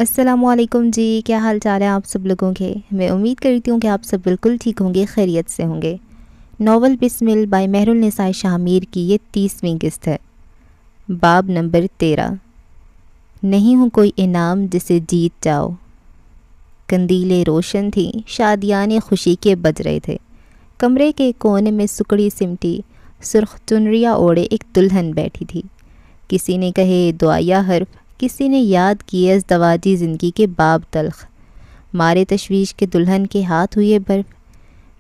السلام علیکم جی، کیا حال چال ہے آپ سب لوگوں کے؟ میں امید کرتی ہوں کہ آپ سب بالکل ٹھیک ہوں گے، خیریت سے ہوں گے۔ ناول بسمل بائی مہر النساء شاہ میر کی یہ 30ویں قسط ہے۔ باب نمبر 13۔ نہیں ہوں کوئی انعام جسے جیت جاؤ۔ قندیلیں روشن تھیں، شادیانے خوشی کے بج رہے تھے۔ کمرے کے کونے میں سکڑی سمٹی سرخ چنریاں اوڑھے ایک دلہن بیٹھی تھی۔ کسی نے کہے دعائیہ حرف، کسی نے یاد کیے ازدواجی زندگی کے باب تلخ۔ مارے تشویش کے دلہن کے ہاتھ ہوئے برف،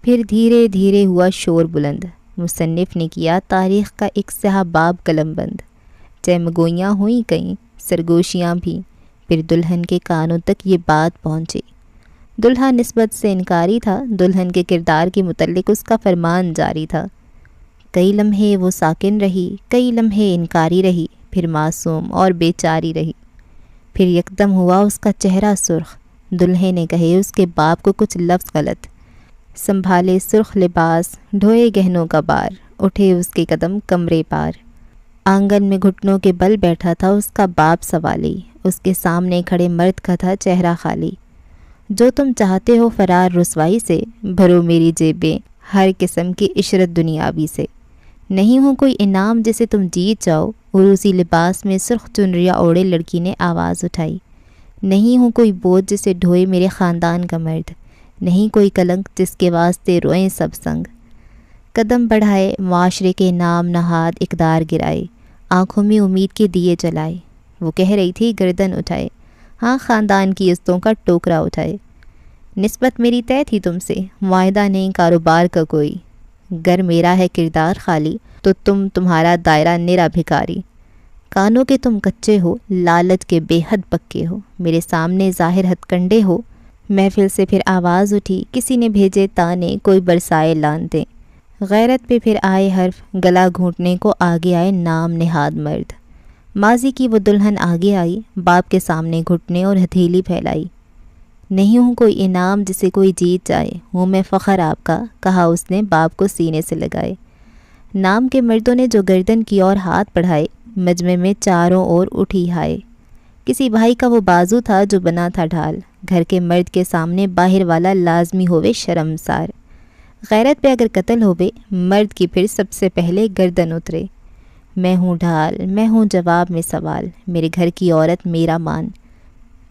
پھر دھیرے دھیرے ہوا شور بلند۔ مصنف نے کیا تاریخ کا ایک سیاہ باب قلم بند۔ چہمگوئیاں ہوئیں کہیں، سرگوشیاں بھی، پھر دلہن کے کانوں تک یہ بات پہنچی۔ دلہا نسبت سے انکاری تھا، دلہن کے کردار کے متعلق اس کا فرمان جاری تھا۔ کئی لمحے وہ ساکن رہی، کئی لمحے انکاری رہی، پھر معصوم اور بیچاری رہی۔ پھر یکدم ہوا اس کا چہرہ سرخ۔ دلہے نے کہے اس کے باپ کو کچھ لفظ غلط۔ سنبھالے سرخ لباس، ڈھوئے گہنوں کا بار، اٹھے اس کے قدم کمرے پار۔ آنگن میں گھٹنوں کے بل بیٹھا تھا اس کا باپ سوالی، اس کے سامنے کھڑے مرد کا تھا چہرہ خالی۔ جو تم چاہتے ہو فرار رسوائی سے، بھرو میری جیبیں ہر قسم کی عشرت دنیاوی سے۔ نہیں ہوں کوئی انعام جسے تم جیت جاؤ، عروسی لباس میں سرخ چنریاں اوڑھے لڑکی نے آواز اٹھائی۔ نہیں ہوں کوئی بوجھ جسے ڈھوئے میرے خاندان کا مرد، نہیں کوئی کلنک جس کے واسطے روئیں سب سنگ۔ قدم بڑھائے، معاشرے کے نام نہاد اقدار گرائے، آنکھوں میں امید کے دیے جلائے۔ وہ کہہ رہی تھی گردن اٹھائے، ہاں خاندان کی عزتوں کا ٹوکرا اٹھائے۔ نسبت میری طے تھی تم سے، معاہدہ نہیں کاروبار کا کوئی۔ گر میرا ہے کردار خالی، تو تمہارا دائرہ نرا بھکاری۔ کانوں کے تم کچے ہو، لالچ کے بے حد پکے ہو، میرے سامنے ظاہر ہتھ کنڈے ہو۔ محفل سے پھر آواز اٹھی، کسی نے بھیجے تانے، کوئی برسائے لانتے۔ غیرت پہ پھر آئے حرف، گلا گھونٹنے کو آگے آئے نام نہاد مرد۔ ماضی کی وہ دلہن آگے آئی، باپ کے سامنے گھٹنے اور ہتھیلی پھیلائی۔ نہیں ہوں کوئی انعام جسے کوئی جیت جائے، ہوں میں فخر آپ کا، کہا اس نے باپ کو سینے سے لگائے۔ نام کے مردوں نے جو گردن کی اور ہاتھ بڑھائے، مجمع میں چاروں اور اٹھی ہائے۔ کسی بھائی کا وہ بازو تھا جو بنا تھا ڈھال، گھر کے مرد کے سامنے باہر والا لازمی ہوئے شرمسار۔ غیرت پہ اگر قتل ہوئے، مرد کی پھر سب سے پہلے گردن اترے۔ میں ہوں ڈھال، میں ہوں جواب میں سوال، میرے گھر کی عورت میرا مان۔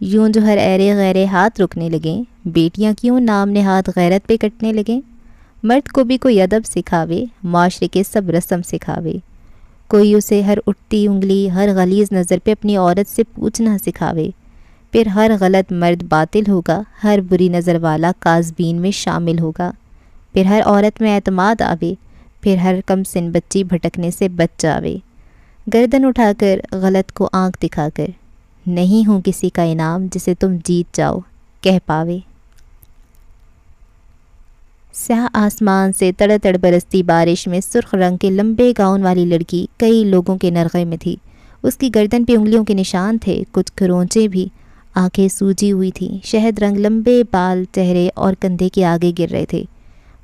یوں جو ہر ایرے غیرے ہاتھ رکنے لگیں، بیٹیاں کیوں نام نہاد غیرت پہ کٹنے لگیں۔ مرد کو بھی کوئی ادب سکھاوے، معاشرے کے سب رسم سکھاوے۔ کوئی اسے ہر اٹھتی انگلی، ہر غلیظ نظر پہ اپنی عورت سے پوچھنا سکھاوے۔ پھر ہر غلط مرد باطل ہوگا، ہر بری نظر والا کاذبین میں شامل ہوگا۔ پھر ہر عورت میں اعتماد آوے، پھر ہر کم سن بچی بھٹکنے سے بچ جاوے۔ گردن اٹھا کر، غلط کو آنکھ دکھا کر، نہیں ہوں کسی کا انعام جسے تم جیت جاؤ، کہہ پاوے۔ سیاہ آسمان سے تڑ تڑ برستی بارش میں سرخ رنگ کے لمبے گاؤن والی لڑکی کئی لوگوں کے نرغے میں تھی۔ اس کی گردن پہ انگلیوں کے نشان تھے، کچھ کھرونچے بھی، آنکھیں سوجی ہوئی تھیں، شہد رنگ لمبے بال چہرے اور کندھے کے آگے گر رہے تھے۔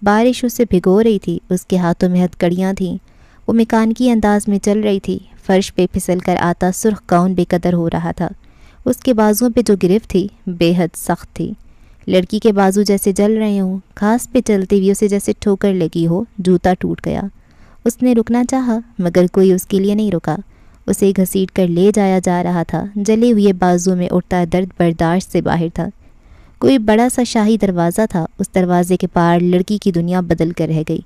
بارش اسے بھگو رہی تھی، اس کے ہاتھوں میں ہتھ کڑیاں تھیں، وہ میکانکی انداز میں چل رہی تھی۔ فرش پہ پھسل کر آتا سرخ گاؤن بے قدر ہو رہا تھا۔ اس کے بازوؤں پہ جو گرفت تھی بے حد سخت تھی، لڑکی کے بازو جیسے جل رہے ہوں، گھاس پہ چلتے ہوئے اسے جیسے ٹھوکر لگی ہو، جوتا ٹوٹ گیا۔ اس نے رکنا چاہا مگر کوئی اس کے لیے نہیں رکا، اسے گھسیٹ کر لے جایا جا رہا تھا۔ جلے ہوئے بازو میں اٹھتا درد برداشت سے باہر تھا۔ کوئی بڑا سا شاہی دروازہ تھا، اس دروازے کے پار لڑکی کی دنیا بدل کر رہ گئی۔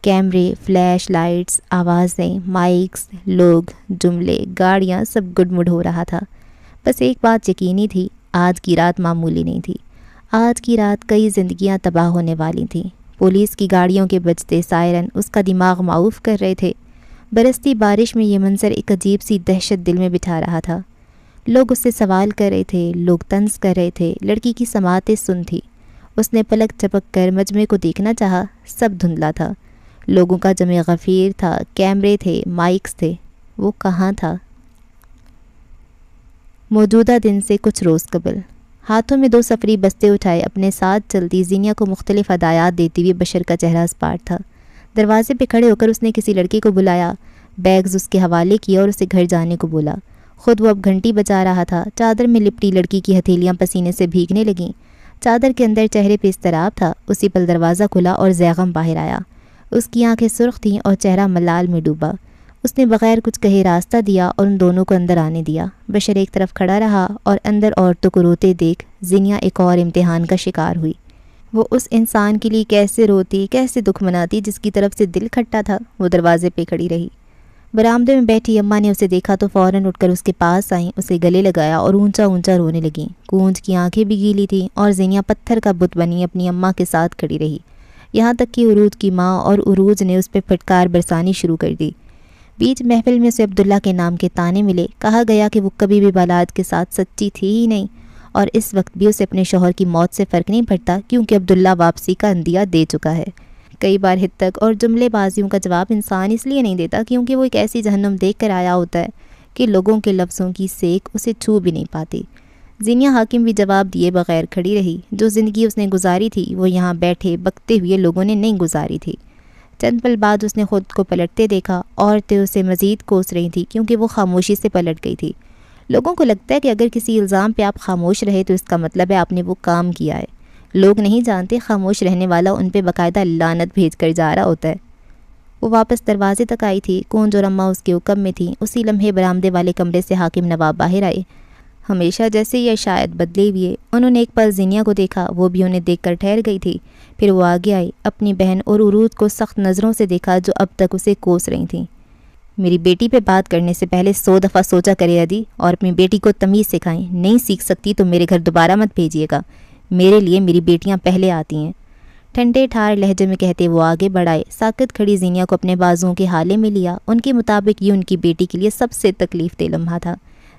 کیمرے، فلیش لائٹس، آوازیں، مائکس، لوگ، جملے، گاڑیاں، سب گڈ مڈ ہو رہا تھا۔ بس ایک بات یقینی تھی، آج کی رات معمولی نہیں تھی۔ آج کی رات کئی زندگیاں تباہ ہونے والی تھیں۔ پولیس کی گاڑیوں کے بجتے سائرن اس کا دماغ معوف کر رہے تھے۔ برستی بارش میں یہ منظر ایک عجیب سی دہشت دل میں بٹھا رہا تھا۔ لوگ اس سے سوال کر رہے تھے، لوگ طنز کر رہے تھے، لڑکی کی سماعتیں سن تھی۔ اس نے پلک چپک کر مجمع کو دیکھنا چاہا، سب دھندلا تھا۔ لوگوں کا جمع غفیر تھا، کیمرے تھے، مائکس تھے، وہ کہاں تھا؟ موجودہ دن سے کچھ روز قبل۔ ہاتھوں میں 2 سفری بستے اٹھائے، اپنے ساتھ چلتی زینیا کو مختلف ہدایات دیتی ہوئی بشر کا چہرہ اسپاٹ تھا۔ دروازے پہ کھڑے ہو کر اس نے کسی لڑکی کو بلایا، بیگز اس کے حوالے کیا اور اسے گھر جانے کو بولا۔ خود وہ اب گھنٹی بجا رہا تھا۔ چادر میں لپٹی لڑکی کی ہتھیلیاں پسینے سے بھیگنے لگیں۔ چادر کے اندر چہرے پہ اضطراب تھا۔ اسی پل دروازہ کھلا اور زیغم باہر آیا۔ اس کی آنکھیں سرخ تھیں اور چہرہ ملال میں ڈوبا۔ اس نے بغیر کچھ کہے راستہ دیا اور ان دونوں کو اندر آنے دیا۔ بشر ایک طرف کھڑا رہا اور اندر عورتوں کو روتے دیکھ زینیا ایک اور امتحان کا شکار ہوئی۔ وہ اس انسان کے لیے کیسے روتی، کیسے دکھ مناتی جس کی طرف سے دل کھٹا تھا۔ وہ دروازے پہ کھڑی رہی۔ برآمدے میں بیٹھی اماں نے اسے دیکھا تو فوراً اٹھ کر اس کے پاس آئیں، اسے گلے لگایا اور اونچا اونچا رونے لگیں۔ کونج کی آنکھیں بھی گیلی تھیں اور زینیا پتھر کا بت بنی اپنی اماں کے ساتھ کھڑی رہی، یہاں تک کہ عروج کی ماں اور عروج نے اس پہ پھٹکار برسانی شروع کر دی۔ بیچ محفل میں اسے عبداللہ کے نام کے طعنے ملے۔ کہا گیا کہ وہ کبھی بھی بالاد کے ساتھ سچی تھی ہی نہیں، اور اس وقت بھی اسے اپنے شوہر کی موت سے فرق نہیں پڑتا کیونکہ عبداللہ واپسی کا عندیہ دے چکا ہے۔ کئی بار ہتک اور جملے بازیوں کا جواب انسان اس لیے نہیں دیتا کیونکہ وہ ایک ایسی جہنم دیکھ کر آیا ہوتا ہے کہ لوگوں کے لفظوں کی سیک اسے چھو بھی نہیں پاتی۔ زینیا حاکم بھی جواب دیے بغیر کھڑی رہی۔ جو زندگی اس نے گزاری تھی وہ یہاں بیٹھے بکتے ہوئے لوگوں نے نہیں گزاری تھی۔ چند پل بعد اس نے خود کو پلٹتے دیکھا۔ عورتیں اسے مزید کوس رہی تھیں کیونکہ وہ خاموشی سے پلٹ گئی تھی۔ لوگوں کو لگتا ہے کہ اگر کسی الزام پہ آپ خاموش رہے تو اس کا مطلب ہے آپ نے وہ کام کیا ہے۔ لوگ نہیں جانتے خاموش رہنے والا ان پہ باقاعدہ لعنت بھیج کر جا رہا ہوتا ہے۔ وہ واپس دروازے تک آئی تھی۔ کونج اور اماں اس کے حکم میں تھیں۔ اسی لمحے برآمدے والے کمرے سے حاکم نواب باہر آئے، ہمیشہ جیسے یا شاید بدلے ہوئے۔ انہوں نے ایک پل زینیا کو دیکھا، وہ بھی انہیں دیکھ کر ٹھہر گئی تھی۔ پھر وہ آگے آئی، اپنی بہن اور عروج کو سخت نظروں سے دیکھا جو اب تک اسے کوس رہی تھیں۔ میری بیٹی پہ بات کرنے سے پہلے 100 دفعہ سوچا کرے ادی، اور اپنی بیٹی کو تمیز سکھائیں۔ نہیں سیکھ سکتی تو میرے گھر دوبارہ مت بھیجیے گا، میرے لیے میری بیٹیاں پہلے آتی ہیں۔ ٹھنڈے ٹھار لہجے میں کہتے وہ آگے بڑھائے۔ ساکت کھڑی زینیا کو اپنے بازوؤں کے حالے میں لیا۔ ان کے مطابق یہ ان کی بیٹی کے لیے سب سے تکلیف دہ لمحہ تھا۔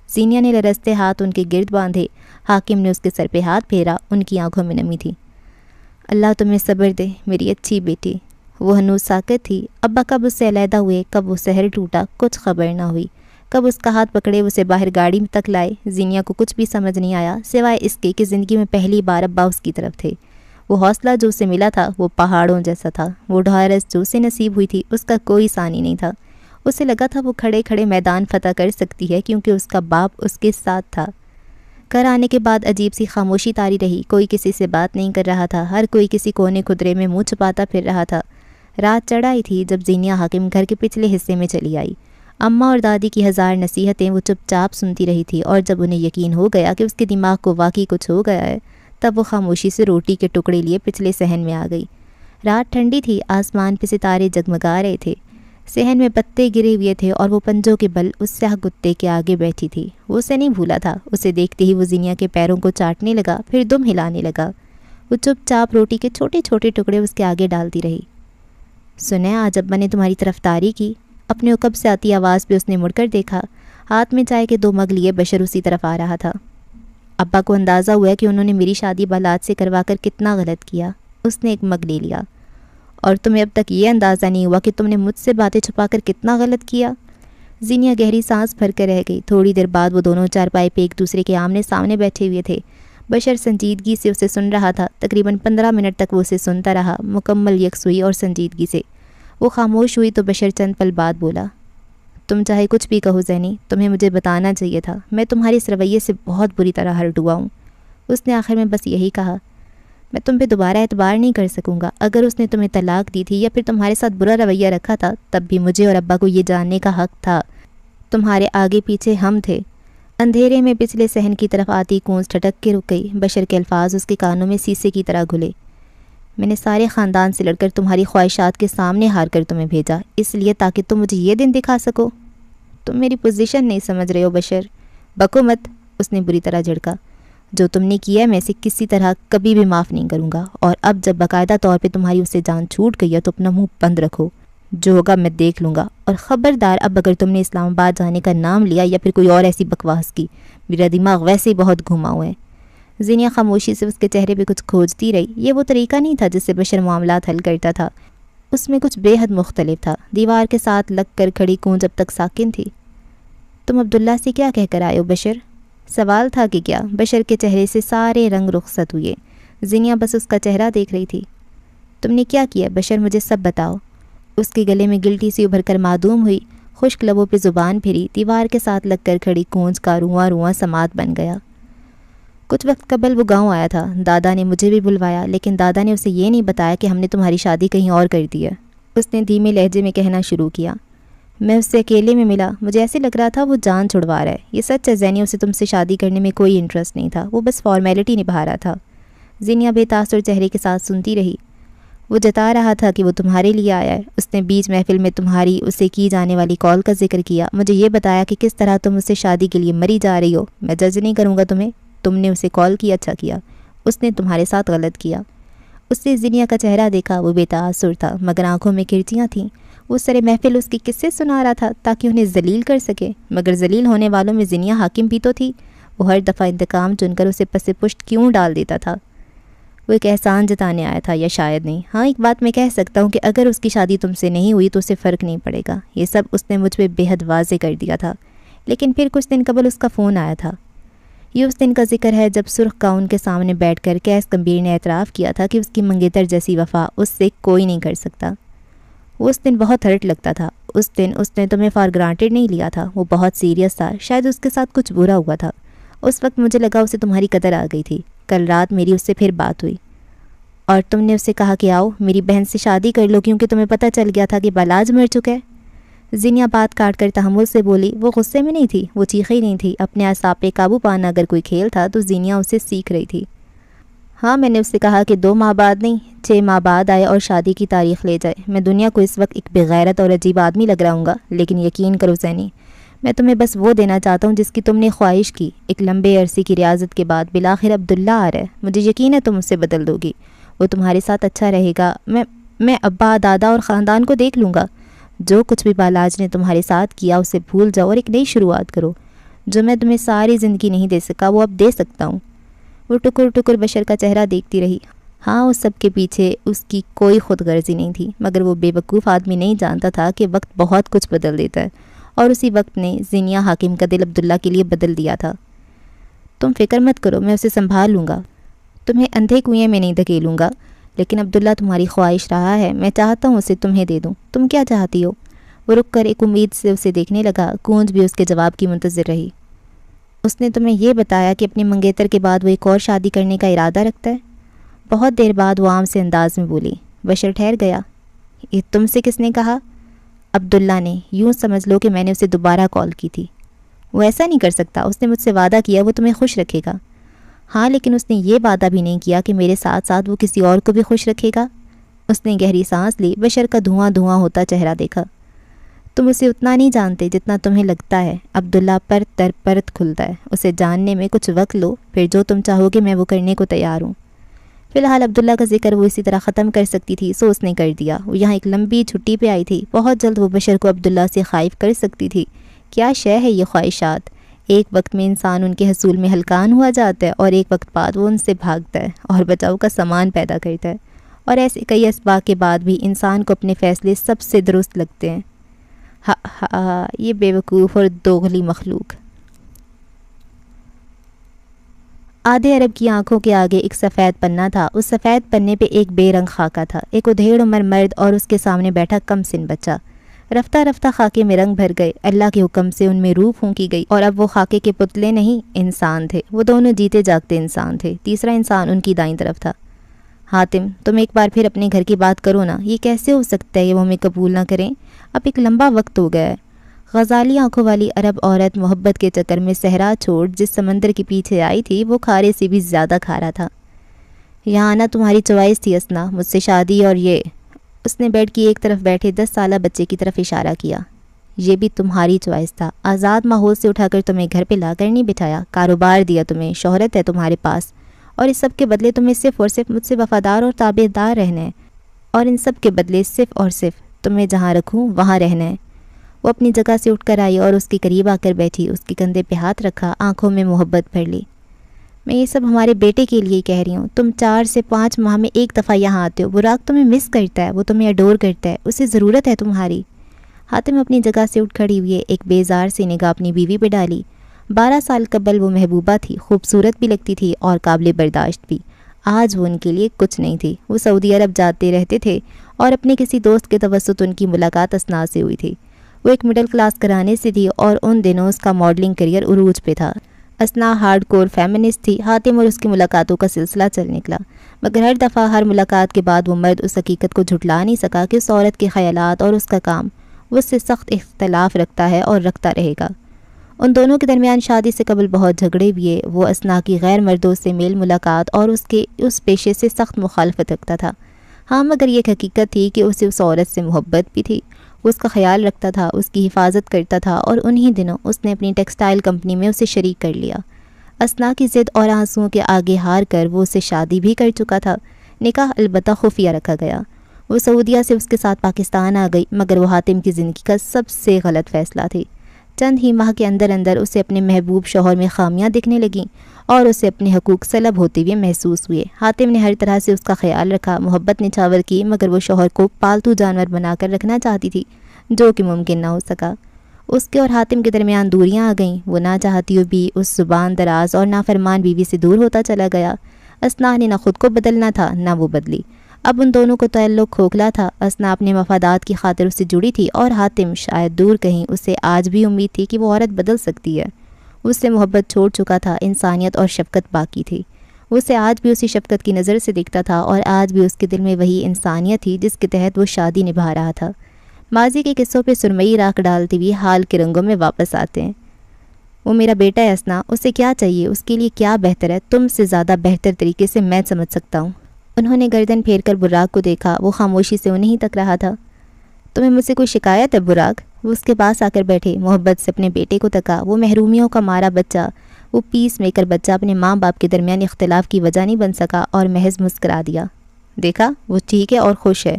زینیا نے لرزتے ہاتھ ان کے گرد باندھے۔ حاکم نے اس کے سر پہ ہاتھ پھیرا، ان کی آنکھوں میں نمی تھی۔ اللہ تمہیں صبر دے میری اچھی بیٹی۔ وہ ہنوز ساکت تھی۔ ابا کب اس سے علیحدہ ہوئے، کب وہ سحر ٹوٹا، کچھ خبر نہ ہوئی۔ کب اس کا ہاتھ پکڑے اسے باہر گاڑی میں تک لائے، زینیا کو کچھ بھی سمجھ نہیں آیا سوائے اس کے کہ زندگی میں پہلی بار ابا اس کی طرف تھے۔ وہ حوصلہ جو اسے ملا تھا وہ پہاڑوں جیسا تھا۔ وہ ڈھارس جو اسے نصیب ہوئی تھی اس کا کوئی ثانی نہیں تھا۔ اسے لگا تھا وہ کھڑے کھڑے میدان فتح کر سکتی ہے کیونکہ اس کا باپ اس کے ساتھ تھا۔ گھر آنے کے بعد عجیب سی خاموشی طاری رہی۔ کوئی کسی سے بات نہیں کر رہا تھا، ہر کوئی کسی کونے خدرے میں منہ چھپاتا پھر رہا تھا۔ رات چڑھ آئی تھی جب زینیا حاکم گھر کے پچھلے حصے میں چلی آئی۔ اماں اور دادی کی ہزار نصیحتیں وہ چپ چاپ سنتی رہی تھی، اور جب انہیں یقین ہو گیا کہ اس کے دماغ کو واقعی کچھ ہو گیا ہے تب وہ خاموشی سے روٹی کے ٹکڑے لیے پچھلے صحن میں آ گئی۔ رات ٹھنڈی تھی، آسمان پہ ستارے جگمگا رہے تھے، صحن میں پتے گرے ہوئے تھے اور وہ پنجوں کے بل اس سیاہ کتے کے آگے بیٹھی تھی۔ وہ اسے نہیں بھولا تھا۔ اسے دیکھتے ہی وہ زینیا کے پیروں کو چاٹنے لگا، پھر دم ہلانے لگا۔ وہ چپ چاپ روٹی کے چھوٹے چھوٹے ٹکڑے اس کے آگے ڈالتی رہی۔ سنیں آج ابا نے تمہاری طرفداری کی؟ اپنے عقب سے آتی آواز پہ اس نے مڑ کر دیکھا۔ ہاتھ میں چائے کے 2 مگ لیے بشر اسی طرف آ رہا تھا۔ ابا کو اندازہ ہوا کہ انہوں نے میری شادی بالاد سے کروا کر کتنا غلط کیا۔ اس نے ایک مگ لے لیا۔ اور تمہیں اب تک یہ اندازہ نہیں ہوا کہ تم نے مجھ سے باتیں چھپا کر کتنا غلط کیا؟ زینیا گہری سانس بھر کر رہ گئی۔ تھوڑی دیر بعد وہ دونوں چارپائی پہ ایک دوسرے کے آمنے سامنے بیٹھے ہوئے تھے۔ بشر سنجیدگی سے اسے سن رہا تھا۔ تقریباً 15 منٹ تک وہ اسے سنتا رہا، مکمل یکسوئی اور سنجیدگی سے۔ وہ خاموش ہوئی تو بشر چند پل بعد بولا، تم چاہے کچھ بھی کہو زینی، تمہیں مجھے بتانا چاہیے تھا۔ میں تمہارے اس رویے سے بہت بری طرح ہرٹ ہوا ہوں۔ اس نے آخر میں بس یہی کہا، میں تم پہ دوبارہ اعتبار نہیں کر سکوں گا۔ اگر اس نے تمہیں طلاق دی تھی یا پھر تمہارے ساتھ برا رویہ رکھا تھا تب بھی مجھے اور ابا کو یہ جاننے کا حق تھا۔ تمہارے آگے پیچھے ہم تھے۔ اندھیرے میں پچھلے صحن کی طرف آتی کونز ٹھٹک کے رک گئی۔ بشر کے الفاظ اس کے کانوں میں سیسے کی طرح گھلے۔ میں نے سارے خاندان سے لڑ کر تمہاری خواہشات کے سامنے ہار کر تمہیں بھیجا، اس لیے تاکہ تم مجھے یہ دن دکھا سکو۔ تم میری پوزیشن نہیں سمجھ رہے ہو بشر۔ بکو مت، اس نے بری طرح جھڑکا۔ جو تم نے کیا میں اسے کسی طرح کبھی بھی معاف نہیں کروں گا، اور اب جب باقاعدہ طور پہ تمہاری اس سے جان چھوٹ گئی ہے تو اپنا منہ بند رکھو، جو ہوگا میں دیکھ لوں گا۔ اور خبردار اب اگر تم نے اسلام آباد جانے کا نام لیا یا پھر کوئی اور ایسی بکواس کی، میرا دماغ ویسے ہی بہت گھما ہوا ہے۔ زینیا خاموشی سے اس کے چہرے پہ کچھ کھوجتی رہی۔ یہ وہ طریقہ نہیں تھا جس سے بشر معاملات حل کرتا تھا، اس میں کچھ بے حد مختلف تھا۔ دیوار کے ساتھ لگ کر کھڑی کونج اب تک ساکن تھی۔ تم عبداللہ سے کیا کہہ کر آئے ہو بشر؟ سوال تھا کہ کیا؟ بشر کے چہرے سے سارے رنگ رخصت ہوئے۔ زینیا بس اس کا چہرہ دیکھ رہی تھی۔ تم نے کیا کیا بشر؟ مجھے سب بتاؤ۔ اس کے گلے میں گلٹی سی ابھر کر معدوم ہوئی۔ خشک لبوں پہ زبان پھری، دیوار کے ساتھ لگ کر کھڑی کونج کا رواں رواں سماعت بن گیا۔ کچھ وقت قبل وہ گاؤں آیا تھا، دادا نے مجھے بھی بلوایا، لیکن دادا نے اسے یہ نہیں بتایا کہ ہم نے تمہاری شادی کہیں اور کر دی ہے۔ اس نے دھیمے لہجے میں کہنا شروع کیا۔ میں اس سے اکیلے میں ملا، مجھے ایسے لگ رہا تھا وہ جان چھڑوا رہا ہے۔ یہ سچ ہے زینیا، اسے تم سے شادی کرنے میں کوئی انٹرسٹ نہیں تھا، وہ بس فارمیلٹی نبھا رہا تھا۔ زینیا بے تاثر چہرے کے ساتھ سنتی رہی۔ وہ جتا رہا تھا کہ وہ تمہارے لیے آیا ہے۔ اس نے بیچ محفل میں تمہاری اسے کی جانے والی کال کا ذکر کیا، مجھے یہ بتایا کہ کس طرح تم اسے شادی کے لیے مری جا رہی ہو۔ میں جج نہیں کروں گا تمہیں، تم نے اسے کال کی، اچھا کیا، اس نے تمہارے ساتھ غلط کیا۔ اس نے زینیا کا چہرہ دیکھا، وہ بے تاثر تھا مگر آنکھوں میں کرچیاں تھیں۔ وہ سر محفل اس کی قصے سنا رہا تھا تاکہ انہیں ذلیل کر سکے، مگر ذلیل ہونے والوں میں زینیا حاکم بھی تو تھی۔ وہ ہر دفعہ انتقام چن کر اسے پس پشت کیوں ڈال دیتا تھا؟ وہ ایک احسان جتانے آیا تھا یا شاید نہیں؟ ہاں ایک بات میں کہہ سکتا ہوں کہ اگر اس کی شادی تم سے نہیں ہوئی تو اسے فرق نہیں پڑے گا۔ یہ سب اس نے مجھ پہ بے حد واضح کر دیا تھا، لیکن پھر کچھ دن قبل اس کا فون آیا تھا۔ یہ اس دن کا ذکر ہے جب سرخ گاؤن کے سامنے بیٹھ کر قیس کبیر نے اعتراف کیا تھا کہ اس کی منگیتر جیسی وفا اس سے کوئی نہیں کر سکتا۔ وہ اس دن بہت ہرٹ لگتا تھا۔ اس دن اس نے تمہیں فار گرانٹیڈ نہیں لیا تھا، وہ بہت سیریس تھا، شاید اس کے ساتھ کچھ برا ہوا تھا۔ اس وقت مجھے لگا اسے تمہاری قدر آ گئی تھی۔ کل رات میری اس سے پھر بات ہوئی اور تم نے اسے کہا کہ آؤ میری بہن سے شادی کر لو کیونکہ تمہیں پتہ چل گیا تھا کہ بالاج مر چکا ہے۔ زینیا بات کاٹ کر تحمل سے بولی۔ وہ غصے میں نہیں تھی، وہ چیخی نہیں تھی۔ اپنے اعصاب پہ قابو پانا اگر کوئی کھیل تھا تو زینیا اسے سیکھ رہی تھی۔ ہاں میں نے اس سے کہا کہ 2 ماہ بعد نہیں 6 ماہ بعد آئے اور شادی کی تاریخ لے جائے۔ میں دنیا کو اس وقت ایک بغیرت اور عجیب آدمی لگ رہا ہوں گا، لیکن یقین کرو زینی، میں تمہیں بس وہ دینا چاہتا ہوں جس کی تم نے خواہش کی۔ ایک لمبے عرصے کی ریاضت کے بعد بالآخر عبداللہ آ رہا ہے، مجھے یقین ہے تم اسے بدل دو گی، وہ تمہارے ساتھ اچھا رہے گا۔ میں ابا دادا اور خاندان کو دیکھ لوں گا۔ جو کچھ بھی بالاج نے تمہارے ساتھ کیا اسے بھول جاؤ اور ایک نئی شروعات کرو۔ جو میں تمہیں ساری زندگی نہیں دے سکا وہ اب دے سکتا ہوں۔ وہ ٹکر ٹکر بشر کا چہرہ دیکھتی رہی۔ ہاں اس سب کے پیچھے اس کی کوئی خود غرضی نہیں تھی، مگر وہ بے وقوف آدمی نہیں جانتا تھا کہ وقت بہت کچھ بدل دیتا ہے، اور اسی وقت نے زینیا حاکم کا دل عبداللہ کے لیے بدل دیا تھا۔ تم فکر مت کرو، میں اسے سنبھال لوں گا، تمہیں اندھے کنویں میں نہیں دھکیلوں گا۔ لیکن عبداللہ تمہاری خواہش رہا ہے، میں چاہتا ہوں اسے تمہیں دے دوں۔ تم کیا چاہتی ہو؟ وہ رک کر ایک امید سے اسے دیکھنے لگا۔ کونج بھی اس کے جواب کی منتظر رہی۔ اس نے تمہیں یہ بتایا کہ اپنی منگیتر کے بعد وہ ایک اور شادی کرنے کا ارادہ رکھتا ہے؟ بہت دیر بعد وہ عام سے انداز میں بولی۔ بشر ٹھہر گیا۔ یہ تم سے کس نے کہا؟ عبداللہ نے۔ یوں سمجھ لو کہ میں نے اسے دوبارہ کال کی تھی۔ وہ ایسا نہیں کر سکتا، اس نے مجھ سے وعدہ کیا وہ تمہیں خوش رکھے گا۔ ہاں لیکن اس نے یہ وعدہ بھی نہیں کیا کہ میرے ساتھ ساتھ وہ کسی اور کو بھی خوش رکھے گا۔ اس نے گہری سانس لی، بشر کا دھواں دھواں ہوتا چہرہ دیکھا۔ تم اسے اتنا نہیں جانتے جتنا تمہیں لگتا ہے۔ عبداللہ پرت در پرت کھلتا ہے۔ اسے جاننے میں کچھ وقت لو، پھر جو تم چاہو گے میں وہ کرنے کو تیار ہوں۔ فی الحال عبداللہ کا ذکر وہ اسی طرح ختم کر سکتی تھی، سو اس نے کر دیا۔ وہ یہاں ایک لمبی چھٹی پہ آئی تھی، بہت جلد وہ بشر کو عبداللہ سے خائف کر سکتی تھی۔ کیا شے ہے یہ خواہشات؟ ایک وقت میں انسان ان کے حصول میں ہلکان ہوا جاتا ہے اور ایک وقت بعد وہ ان سے بھاگتا ہے اور بچاؤ کا سامان پیدا کرتا ہے، اور ایسے کئی اسباق کے بعد بھی انسان کو اپنے فیصلے سب سے درست لگتے ہیں۔ ہاں یہ بے وقوف اور دوغلی مخلوق۔ آدھے عرب کی آنکھوں کے آگے ایک سفید پنہ تھا، اس سفید پنے پہ ایک بے رنگ خاکہ تھا، ایک ادھیڑ عمر مرد اور اس کے سامنے بیٹھا کم سن بچہ۔ رفتہ رفتہ خاکے میں رنگ بھر گئے، اللہ کے حکم سے ان میں روح پھونکی گئی، اور اب وہ خاکے کے پتلے نہیں انسان تھے، وہ دونوں جیتے جاگتے انسان تھے۔ تیسرا انسان ان کی دائیں طرف تھا۔ حاتم تم ایک بار پھر اپنے گھر کی بات کرو نا، یہ کیسے ہو سکتا ہے کہ وہ ہمیں قبول نہ کریں؟ اب ایک لمبا وقت ہو گیا ہے۔ غزالی آنکھوں والی عرب عورت محبت کے چکر میں صحرا چھوڑ جس سمندر کے پیچھے آئی تھی وہ کھارے سے بھی زیادہ کھارا تھا۔ یہاں آنا تمہاری چوائس تھی اسنا، مجھ سے شادی اور یہ، اس نے بیڈ کی ایک طرف بیٹھے 10 سالہ بچے کی طرف اشارہ کیا، یہ بھی تمہاری چوائس تھا۔ آزاد ماحول سے اٹھا کر تمہیں گھر پہ لا کر نہیں بٹھایا، کاروبار دیا تمہیں، شہرت ہے تمہارے پاس، اور اس سب کے بدلے تمہیں صرف اور صرف مجھ سے وفادار اور تابع دار رہنا ہے، اور ان سب کے بدلے صرف اور صرف تمہیں جہاں رکھوں وہاں رہنا ہے۔ وہ اپنی جگہ سے اٹھ کر آئی اور اس کے قریب آ کر بیٹھی، اس کے کندھے پہ ہاتھ رکھا، آنکھوں میں محبت بھر لی۔ میں یہ سب ہمارے بیٹے کے لیے کہہ رہی ہوں، تم 4 سے 5 ماہ میں ایک دفعہ یہاں آتے ہو، براق تمہیں مس کرتا ہے، وہ تمہیں اڈور کرتا ہے، اسے ضرورت ہے تمہاری۔ حاتم اپنی جگہ سے اٹھ کھڑی ہوئے، ایک بیزار سی نگاہ اپنی بیوی پہ ڈالی۔ 12 سال قبل وہ محبوبہ تھی، خوبصورت بھی لگتی تھی اور قابل برداشت بھی۔ آج وہ ان کے لیے کچھ نہیں تھی۔ وہ سعودی عرب جاتے رہتے تھے اور اپنے کسی دوست کے توسط ان کی ملاقات اسنا سے ہوئی تھی۔ وہ ایک مڈل کلاس گھرانے سے تھی اور ان دنوں اس کا ماڈلنگ کیریئر عروج پہ تھا۔ اسنا ہارڈ کور فیمنسٹ تھی۔ حاتم اور اس کی ملاقاتوں کا سلسلہ چل نکلا، مگر ہر دفعہ ہر ملاقات کے بعد وہ مرد اس حقیقت کو جھٹلا نہیں سکا کہ اس عورت کے خیالات اور اس کا کام وہ اس سے سخت اختلاف رکھتا ہے اور رکھتا رہے گا۔ ان دونوں کے درمیان شادی سے قبل بہت جھگڑے ہوئے۔ وہ اسنا کی غیر مردوں سے میل ملاقات اور اس پیشے سے سخت مخالفت رکھتا تھا۔ ہاں، مگر یہ ایک حقیقت تھی کہ اسے اس عورت سے محبت بھی تھی۔ وہ اس کا خیال رکھتا تھا، اس کی حفاظت کرتا تھا، اور انہی دنوں اس نے اپنی ٹیکسٹائل کمپنی میں اسے شریک کر لیا۔ اسنا کی ضد اور آنسوؤں کے آگے ہار کر وہ اسے شادی بھی کر چکا تھا۔ نکاح البتہ خفیہ رکھا گیا۔ وہ سعودیہ سے اس کے ساتھ پاکستان آ گئی، مگر وہ حاتم کی زندگی کا سب سے غلط فیصلہ تھی۔ چند ہی ماہ کے اندر اندر اسے اپنے محبوب شوہر میں خامیاں دکھنے لگیں اور اسے اپنے حقوق سلب ہوتے ہوئے محسوس ہوئے۔ حاتم نے ہر طرح سے اس کا خیال رکھا، محبت نچھاور کی، مگر وہ شوہر کو پالتو جانور بنا کر رکھنا چاہتی تھی، جو کہ ممکن نہ ہو سکا۔ اس کے اور حاتم کے درمیان دوریاں آ گئیں۔ وہ نہ چاہتی ہوئے بھی اس زبان دراز اور نافرمان بیوی سے دور ہوتا چلا گیا۔ اسنا نے نہ خود کو بدلنا تھا نہ وہ بدلی۔ اب ان دونوں کو تعلق کھوکھلا تھا۔ اسنا اپنے مفادات کی خاطر اس سے جڑی تھی اور حاتم شاید دور کہیں اسے آج بھی امید تھی کہ وہ عورت بدل سکتی ہے۔ اس سے محبت چھوڑ چکا تھا، انسانیت اور شفقت باقی تھی۔ اسے آج بھی اسی شفقت کی نظر سے دیکھتا تھا اور آج بھی اس کے دل میں وہی انسانیت تھی جس کے تحت وہ شادی نبھا رہا تھا۔ ماضی کے قصوں پہ سرمئی راکھ ڈالتے ہوئے حال کے رنگوں میں واپس آتے ہیں۔ وہ میرا بیٹا ہے اسنا، اسے کیا چاہیے، اس کے لیے کیا بہتر ہے، تم سے زیادہ بہتر طریقے سے میں سمجھ سکتا ہوں۔ انہوں نے گردن پھیر کر براق کو دیکھا۔ وہ خاموشی سے انہیں تک رہا تھا۔ تمہیں مجھ سے کوئی شکایت ہے براق؟ وہ اس کے پاس آ کر بیٹھے، محبت سے اپنے بیٹے کو تکا۔ وہ محرومیوں کا مارا بچہ، وہ پیس میکر بچہ اپنے ماں باپ کے درمیان اختلاف کی وجہ نہیں بن سکا اور محض مسکرا دیا۔ دیکھا، وہ ٹھیک ہے اور خوش ہے،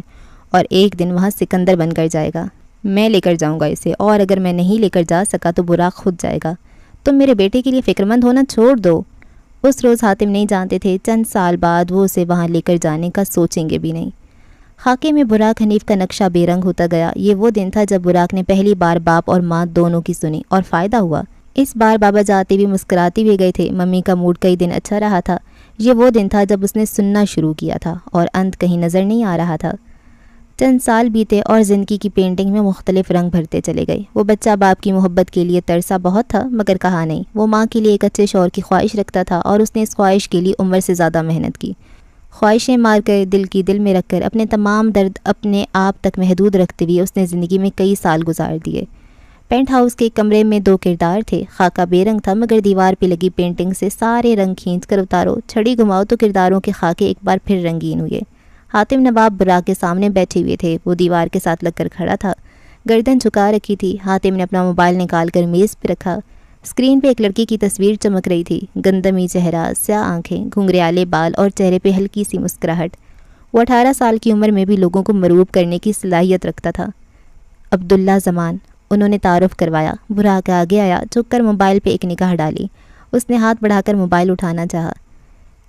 اور ایک دن وہاں سکندر بن کر جائے گا۔ میں لے کر جاؤں گا اسے، اور اگر میں نہیں لے کر جا سکا تو براق خود جائے گا۔ تم میرے بیٹے کے لیے فکرمند ہونا چھوڑ دو۔ اس روز حاتم نہیں جانتے تھے چند سال بعد وہ اسے وہاں لے کر جانے کا سوچیں گے بھی نہیں۔ خاکے میں براق حنیف کا نقشہ بے رنگ ہوتا گیا۔ یہ وہ دن تھا جب براق نے پہلی بار باپ اور ماں دونوں کی سنی اور فائدہ ہوا۔ اس بار بابا جاتے بھی مسکراتے ہوئے گئے تھے۔ ممی کا موڈ کئی دن اچھا رہا تھا۔ یہ وہ دن تھا جب اس نے سننا شروع کیا تھا اور انت کہیں نظر نہیں آ رہا تھا۔ چند سال بیتے اور زندگی کی پینٹنگ میں مختلف رنگ بھرتے چلے گئے۔ وہ بچہ باپ کی محبت کے لیے ترسا بہت تھا، مگر کہا نہیں۔ وہ ماں کے لیے ایک اچھے شوہر کی خواہش رکھتا تھا اور اس نے اس خواہش کے لیے عمر سے زیادہ محنت کی۔ خواہشیں مار کر دل کی دل میں رکھ کر اپنے تمام درد اپنے آپ تک محدود رکھتے ہوئے اس نے زندگی میں کئی سال گزار دیے۔ پینٹ ہاؤس کے کمرے میں 2 کردار تھے۔ خاکہ بے رنگ تھا، مگر دیوار پہ لگی پینٹنگ سے سارے رنگ کھینچ کر اتارو، چھڑی گھماؤ تو کرداروں کے خاکے ایک بار پھر رنگین ہوئے۔ حاتم نواب براق کے سامنے بیٹھے ہوئے تھے۔ وہ دیوار کے ساتھ لگ کر کھڑا تھا، گردن جھکا رکھی تھی۔ حاتم نے اپنا موبائل نکال کر میز پہ رکھا۔ اسکرین پہ ایک لڑکی کی تصویر چمک رہی تھی، گندمی چہرہ، سیاہ آنکھیں، گھنگریالے بال اور چہرے پہ ہلکی سی مسکراہٹ۔ وہ 18 سال کی عمر میں بھی لوگوں کو مرعوب کرنے کی صلاحیت رکھتا تھا۔ عبداللہ زمان، انہوں نے تعارف کروایا۔ براق آگے آیا، جھک کر موبائل پہ ایک نگاہ ڈالی۔ اس نے ہاتھ بڑھا کر موبائل اٹھانا چاہا۔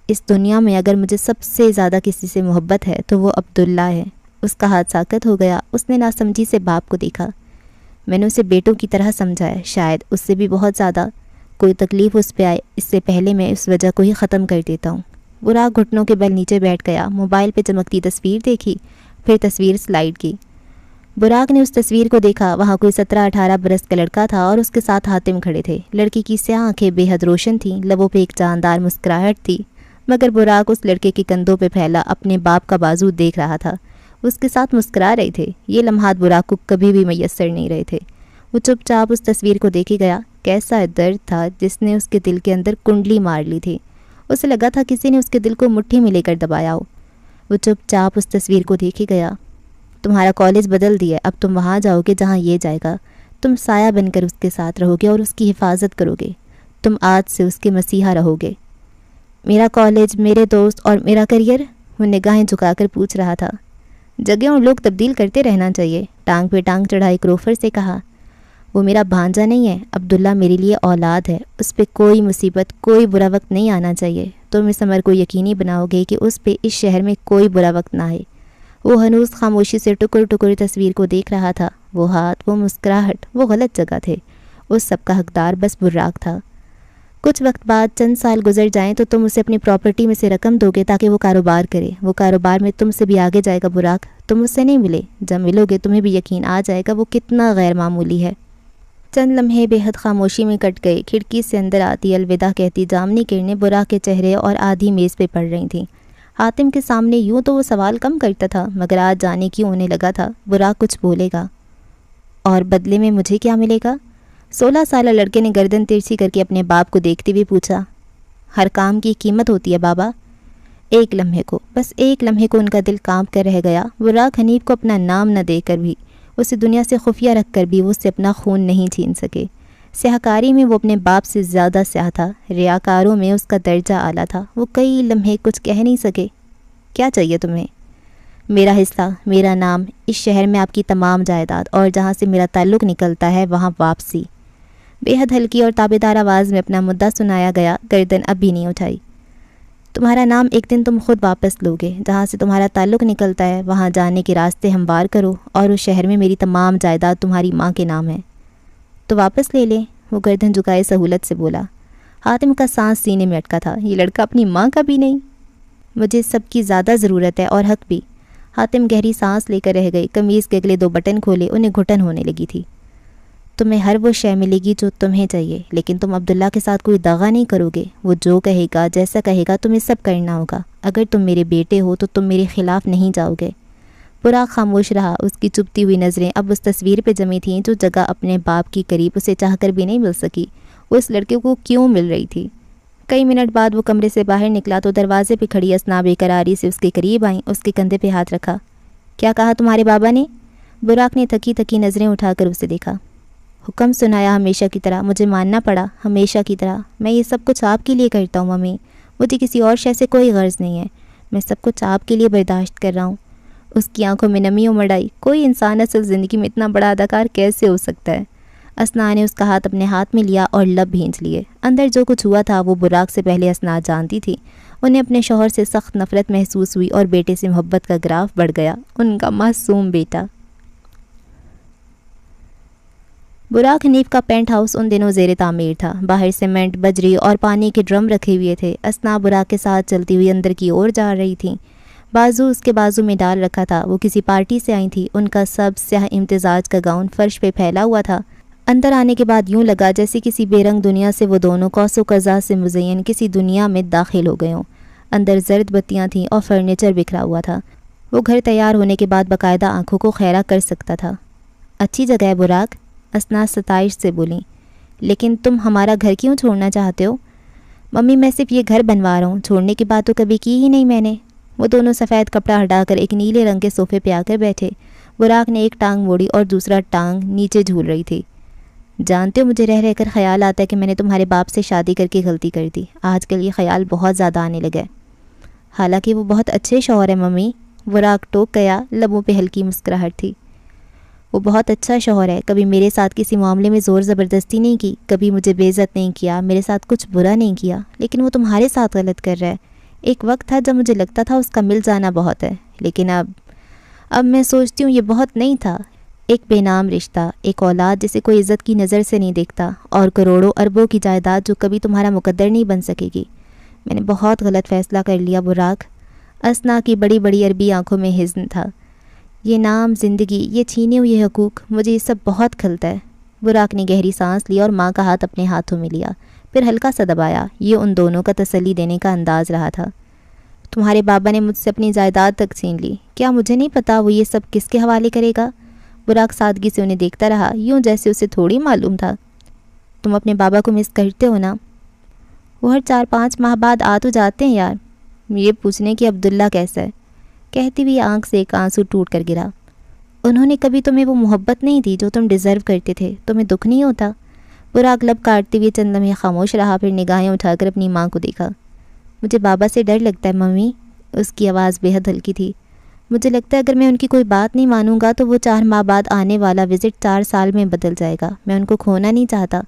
اس دنیا میں اگر مجھے سب سے زیادہ کسی سے محبت ہے تو وہ عبداللہ ہے۔ اس کا ہاتھ ساکت ہو گیا۔ اس نے ناسمجھی سے باپ کو دیکھا۔ میں نے اسے بیٹوں کی طرح سمجھا ہے، شاید اس سے بھی بہت زیادہ۔ کوئی تکلیف اس پہ آئے اس سے پہلے میں اس وجہ کو ہی ختم کر دیتا ہوں۔ براق گھٹنوں کے بل نیچے بیٹھ گیا، موبائل پہ چمکتی تصویر دیکھی، پھر تصویر سلائیڈ کی۔ براق نے اس تصویر کو دیکھا۔ وہاں کوئی 17-18 برس کا لڑکا تھا اور اس کے ساتھ حاتم کھڑے تھے۔ لڑکی کی سیاہ آنکھیں بے حد روشن تھیں، لبوں پہ ایک جاندار مسکراہٹ تھی، مگر براق اس لڑکے کے کندھوں پہ پھیلا اپنے باپ کا بازو دیکھ رہا تھا۔ اس کے ساتھ مسکرا رہے تھے۔ یہ لمحات براق کو کبھی بھی میسر نہیں رہے تھے۔ وہ چپ چاپ اس تصویر کو دیکھے گیا۔ کیسا درد تھا جس نے اس کے دل کے اندر کنڈلی مار لی تھی۔ اسے لگا تھا کسی نے اس کے دل کو مٹھی میں لے کر دبایا ہو۔ وہ چپ چاپ اس تصویر کو دیکھے گیا۔ تمہارا کالج بدل دیا، اب تم وہاں جاؤ گے جہاں یہ جائے گا۔ تم سایہ بن کر اس کے ساتھ رہو گے اور اس کی حفاظت کرو گے۔ تم آج سے اس کے مسیحا رہو گے۔ میرا کالج، میرے دوست اور میرا کریئر؟ وہ نگاہیں جھکا کر پوچھ رہا تھا۔ جگہ اور لوگ تبدیل کرتے رہنا چاہیے، ٹانگ پہ ٹانگ چڑھائی کروفر سے کہا۔ وہ میرا بھانجا نہیں ہے، عبداللہ میرے لیے اولاد ہے۔ اس پہ کوئی مصیبت، کوئی برا وقت نہیں آنا چاہیے۔ تم اس عمر کو یقینی بناؤ گے کہ اس پہ اس شہر میں کوئی برا وقت نہ آئے۔ وہ ہنوز خاموشی سے ٹکر ٹکر تصویر کو دیکھ رہا تھا۔ وہ ہاتھ، وہ مسکراہٹ، وہ غلط جگہ تھے۔ اس سب کا حقدار بس براق تھا۔ کچھ وقت بعد چند سال گزر جائیں تو تم اسے اپنی پراپرٹی میں سے رقم دو گے تاکہ وہ کاروبار کرے. وہ کاروبار میں تم سے بھی آگے جائے گا براق. تم اس سے نہیں ملے, جب ملو گے تمہیں بھی یقین آ جائے گا وہ کتنا غیر معمولی ہے. چند لمحے بے حد خاموشی میں کٹ گئے. کھڑکی سے اندر آتی الوداع کہتی جامنی کرنیں براق کے چہرے اور آدھی میز پہ پڑ رہی تھیں. حاتم کے سامنے یوں تو وہ سوال کم کرتا تھا, مگر آج جانے کیوں ہونے لگا تھا براق کچھ بولے گا. اور بدلے میں مجھے کیا ملے گا؟ 16 سالہ لڑکے نے گردن ترچھی کر کے اپنے باپ کو دیکھتے ہوئے پوچھا. ہر کام کی قیمت ہوتی ہے بابا. ایک لمحے کو, بس ایک لمحے کو ان کا دل کانپ کر رہ گیا. براق حنیف کو اپنا نام نہ دے کر بھی, اسے دنیا سے خفیہ رکھ کر بھی وہ اس سے اپنا خون نہیں چھین سکے. سیاہکاری میں وہ اپنے باپ سے زیادہ سیاہ تھا, ریاکاروں میں اس کا درجہ اعلیٰ تھا. وہ کئی لمحے کچھ کہہ نہیں سکے. کیا چاہیے تمہیں؟ میرا حصہ, میرا نام, اس شہر میں آپ کی تمام جائیداد, اور جہاں سے میرا تعلق نکلتا ہے وہاں واپسی. بے حد ہلکی اور تابیدار آواز میں اپنا مدعا سنایا گیا. گردن اب بھی نہیں اٹھائی. تمہارا نام ایک دن تم خود واپس لوگے. جہاں سے تمہارا تعلق نکلتا ہے وہاں جانے کے راستے ہموار کرو, اور اس شہر میں میری تمام جائیداد تمہاری ماں کے نام ہے. تو واپس لے لیں, وہ گردن جھکائے سہولت سے بولا. حاتم کا سانس سینے میں اٹکا تھا. یہ لڑکا اپنی ماں کا بھی نہیں. مجھے سب کی زیادہ ضرورت ہے اور حق بھی. حاتم گہری سانس لے کر رہ گئی. قمیض کے اگلے 2 بٹن کھولے. انہیں گھٹن ہونے لگی تھی. تمہیں ہر وہ شے ملے گی جو تمہیں چاہیے, لیکن تم عبداللہ کے ساتھ کوئی دغا نہیں کرو گے. وہ جو کہے گا, جیسا کہے گا, تمہیں سب کرنا ہوگا. اگر تم میرے بیٹے ہو تو تم میرے خلاف نہیں جاؤ گے. براق خاموش رہا. اس کی چبھتی ہوئی نظریں اب اس تصویر پہ جمی تھیں جو جگہ اپنے باپ کی قریب اسے چاہ کر بھی نہیں مل سکی. وہ اس لڑکے کو کیوں مل رہی تھی؟ کئی منٹ بعد وہ کمرے سے باہر نکلا تو دروازے پہ کھڑی اسنا بے قراری سے اس کے قریب آئیں. اس کے کندھے پہ ہاتھ رکھا. کیا کہا تمہارے بابا نے؟ براق نے تھکی تھکی نظریں اٹھا کر اسے دیکھا. حکم سنایا ہمیشہ کی طرح. مجھے ماننا پڑا ہمیشہ کی طرح. میں یہ سب کچھ آپ کے لیے کرتا ہوں ممی. مجھے کسی اور شے سے کوئی غرض نہیں ہے. میں سب کچھ آپ کے لیے برداشت کر رہا ہوں. اس کی آنکھوں میں نمی امڑ آئی. کوئی انسان اصل زندگی میں اتنا بڑا اداکار کیسے ہو سکتا ہے؟ اسنا نے اس کا ہاتھ اپنے ہاتھ میں لیا اور لب بھینچ لیے. اندر جو کچھ ہوا تھا وہ براق سے پہلے اسنا جانتی تھی. انہیں اپنے شوہر سے سخت نفرت محسوس ہوئی اور بیٹے سے محبت کا گراف بڑھ گیا. ان کا معصوم بیٹا. براق حنیف کا پینٹ ہاؤس ان دنوں زیر تعمیر تھا. باہر سیمنٹ, بجری اور پانی کے ڈرم رکھے ہوئے تھے. اسنا براق کے ساتھ چلتی ہوئی اندر کی اور جا رہی تھیں. بازو اس کے بازو میں ڈال رکھا تھا. وہ کسی پارٹی سے آئی تھی. ان کا سب سیاہ امتزاج کا گاؤن فرش پہ پھیلا ہوا تھا. اندر آنے کے بعد یوں لگا جیسے کسی بے رنگ دنیا سے وہ دونوں قوس و قزح سے مزین کسی دنیا میں داخل ہو گئے ہوں. اندر زرد بتیاں تھیں اور فرنیچر بکھرا ہوا تھا. وہ گھر تیار ہونے کے بعد باقاعدہ آنکھوں کو خیرہ کر سکتا تھا. اچھی جگہ ہے براق, اسنا ستائش سے بولیں. لیکن تم ہمارا گھر کیوں چھوڑنا چاہتے ہو؟ ممی میں صرف یہ گھر بنوا رہا ہوں. چھوڑنے کی بات تو کبھی کی ہی نہیں میں نے. وہ دونوں سفید کپڑا ہٹا کر ایک نیلے رنگ کے صوفے پہ آ کر بیٹھے. براق نے ایک ٹانگ موڑی اور دوسرا ٹانگ نیچے جھول رہی تھی. جانتے ہو مجھے رہ رہ کر خیال آتا ہے کہ میں نے تمہارے باپ سے شادی کر کے غلطی کر دی. آج کل یہ خیال بہت زیادہ آنے لگا ہے. حالانکہ وہ بہت اچھے شوہر ہیں ممی. براق ٹوک گیا. لبوں پہ ہلکی مسکراہٹ تھی. وہ بہت اچھا شوہر ہے. کبھی میرے ساتھ کسی معاملے میں زور زبردستی نہیں کی. کبھی مجھے بے عزت نہیں کیا. میرے ساتھ کچھ برا نہیں کیا. لیکن وہ تمہارے ساتھ غلط کر رہا ہے. ایک وقت تھا جب مجھے لگتا تھا اس کا مل جانا بہت ہے. لیکن اب میں سوچتی ہوں یہ بہت نہیں تھا. ایک بے نام رشتہ, ایک اولاد جسے کوئی عزت کی نظر سے نہیں دیکھتا, اور کروڑوں اربوں کی جائیداد جو کبھی تمہارا مقدر نہیں بن سکے گی. میں نے بہت غلط فیصلہ کر لیا براق. اسنا کی بڑی بڑی عربی آنکھوں میں حزن تھا. یہ نام, زندگی, یہ چھینے ہوئے حقوق, مجھے یہ سب بہت کھلتا ہے. براق نے گہری سانس لی اور ماں کا ہاتھ اپنے ہاتھوں میں لیا. پھر ہلکا سا دبایا. یہ ان دونوں کا تسلی دینے کا انداز رہا تھا. تمہارے بابا نے مجھ سے اپنی جائیداد تک چھین لی. کیا مجھے نہیں پتا وہ یہ سب کس کے حوالے کرے گا؟ براق سادگی سے انہیں دیکھتا رہا, یوں جیسے اسے تھوڑی معلوم تھا. تم اپنے بابا کو مس کرتے ہو نا؟ وہ ہر 4-5 ماہ بعد آ تو جاتے ہیں یار. یہ پوچھنے کہ عبداللہ کیسا ہے. کہتی ہوئی آنکھ سے ایک آنسو ٹوٹ کر گرا. انہوں نے کبھی تمہیں وہ محبت نہیں دی جو تم ڈیزرو کرتے تھے. تمہیں دکھ نہیں ہوتا؟ براق لب کاٹتے ہوئے چند لمحے خاموش رہا. پھر نگاہیں اٹھا کر اپنی ماں کو دیکھا. مجھے بابا سے ڈر لگتا ہے ممی. اس کی آواز بے حد ہلکی تھی. مجھے لگتا ہے اگر میں ان کی کوئی بات نہیں مانوں گا تو وہ 4 ماہ بعد آنے والا وزٹ 4 سال میں بدل جائے گا. میں ان کو کھونا نہیں چاہتا.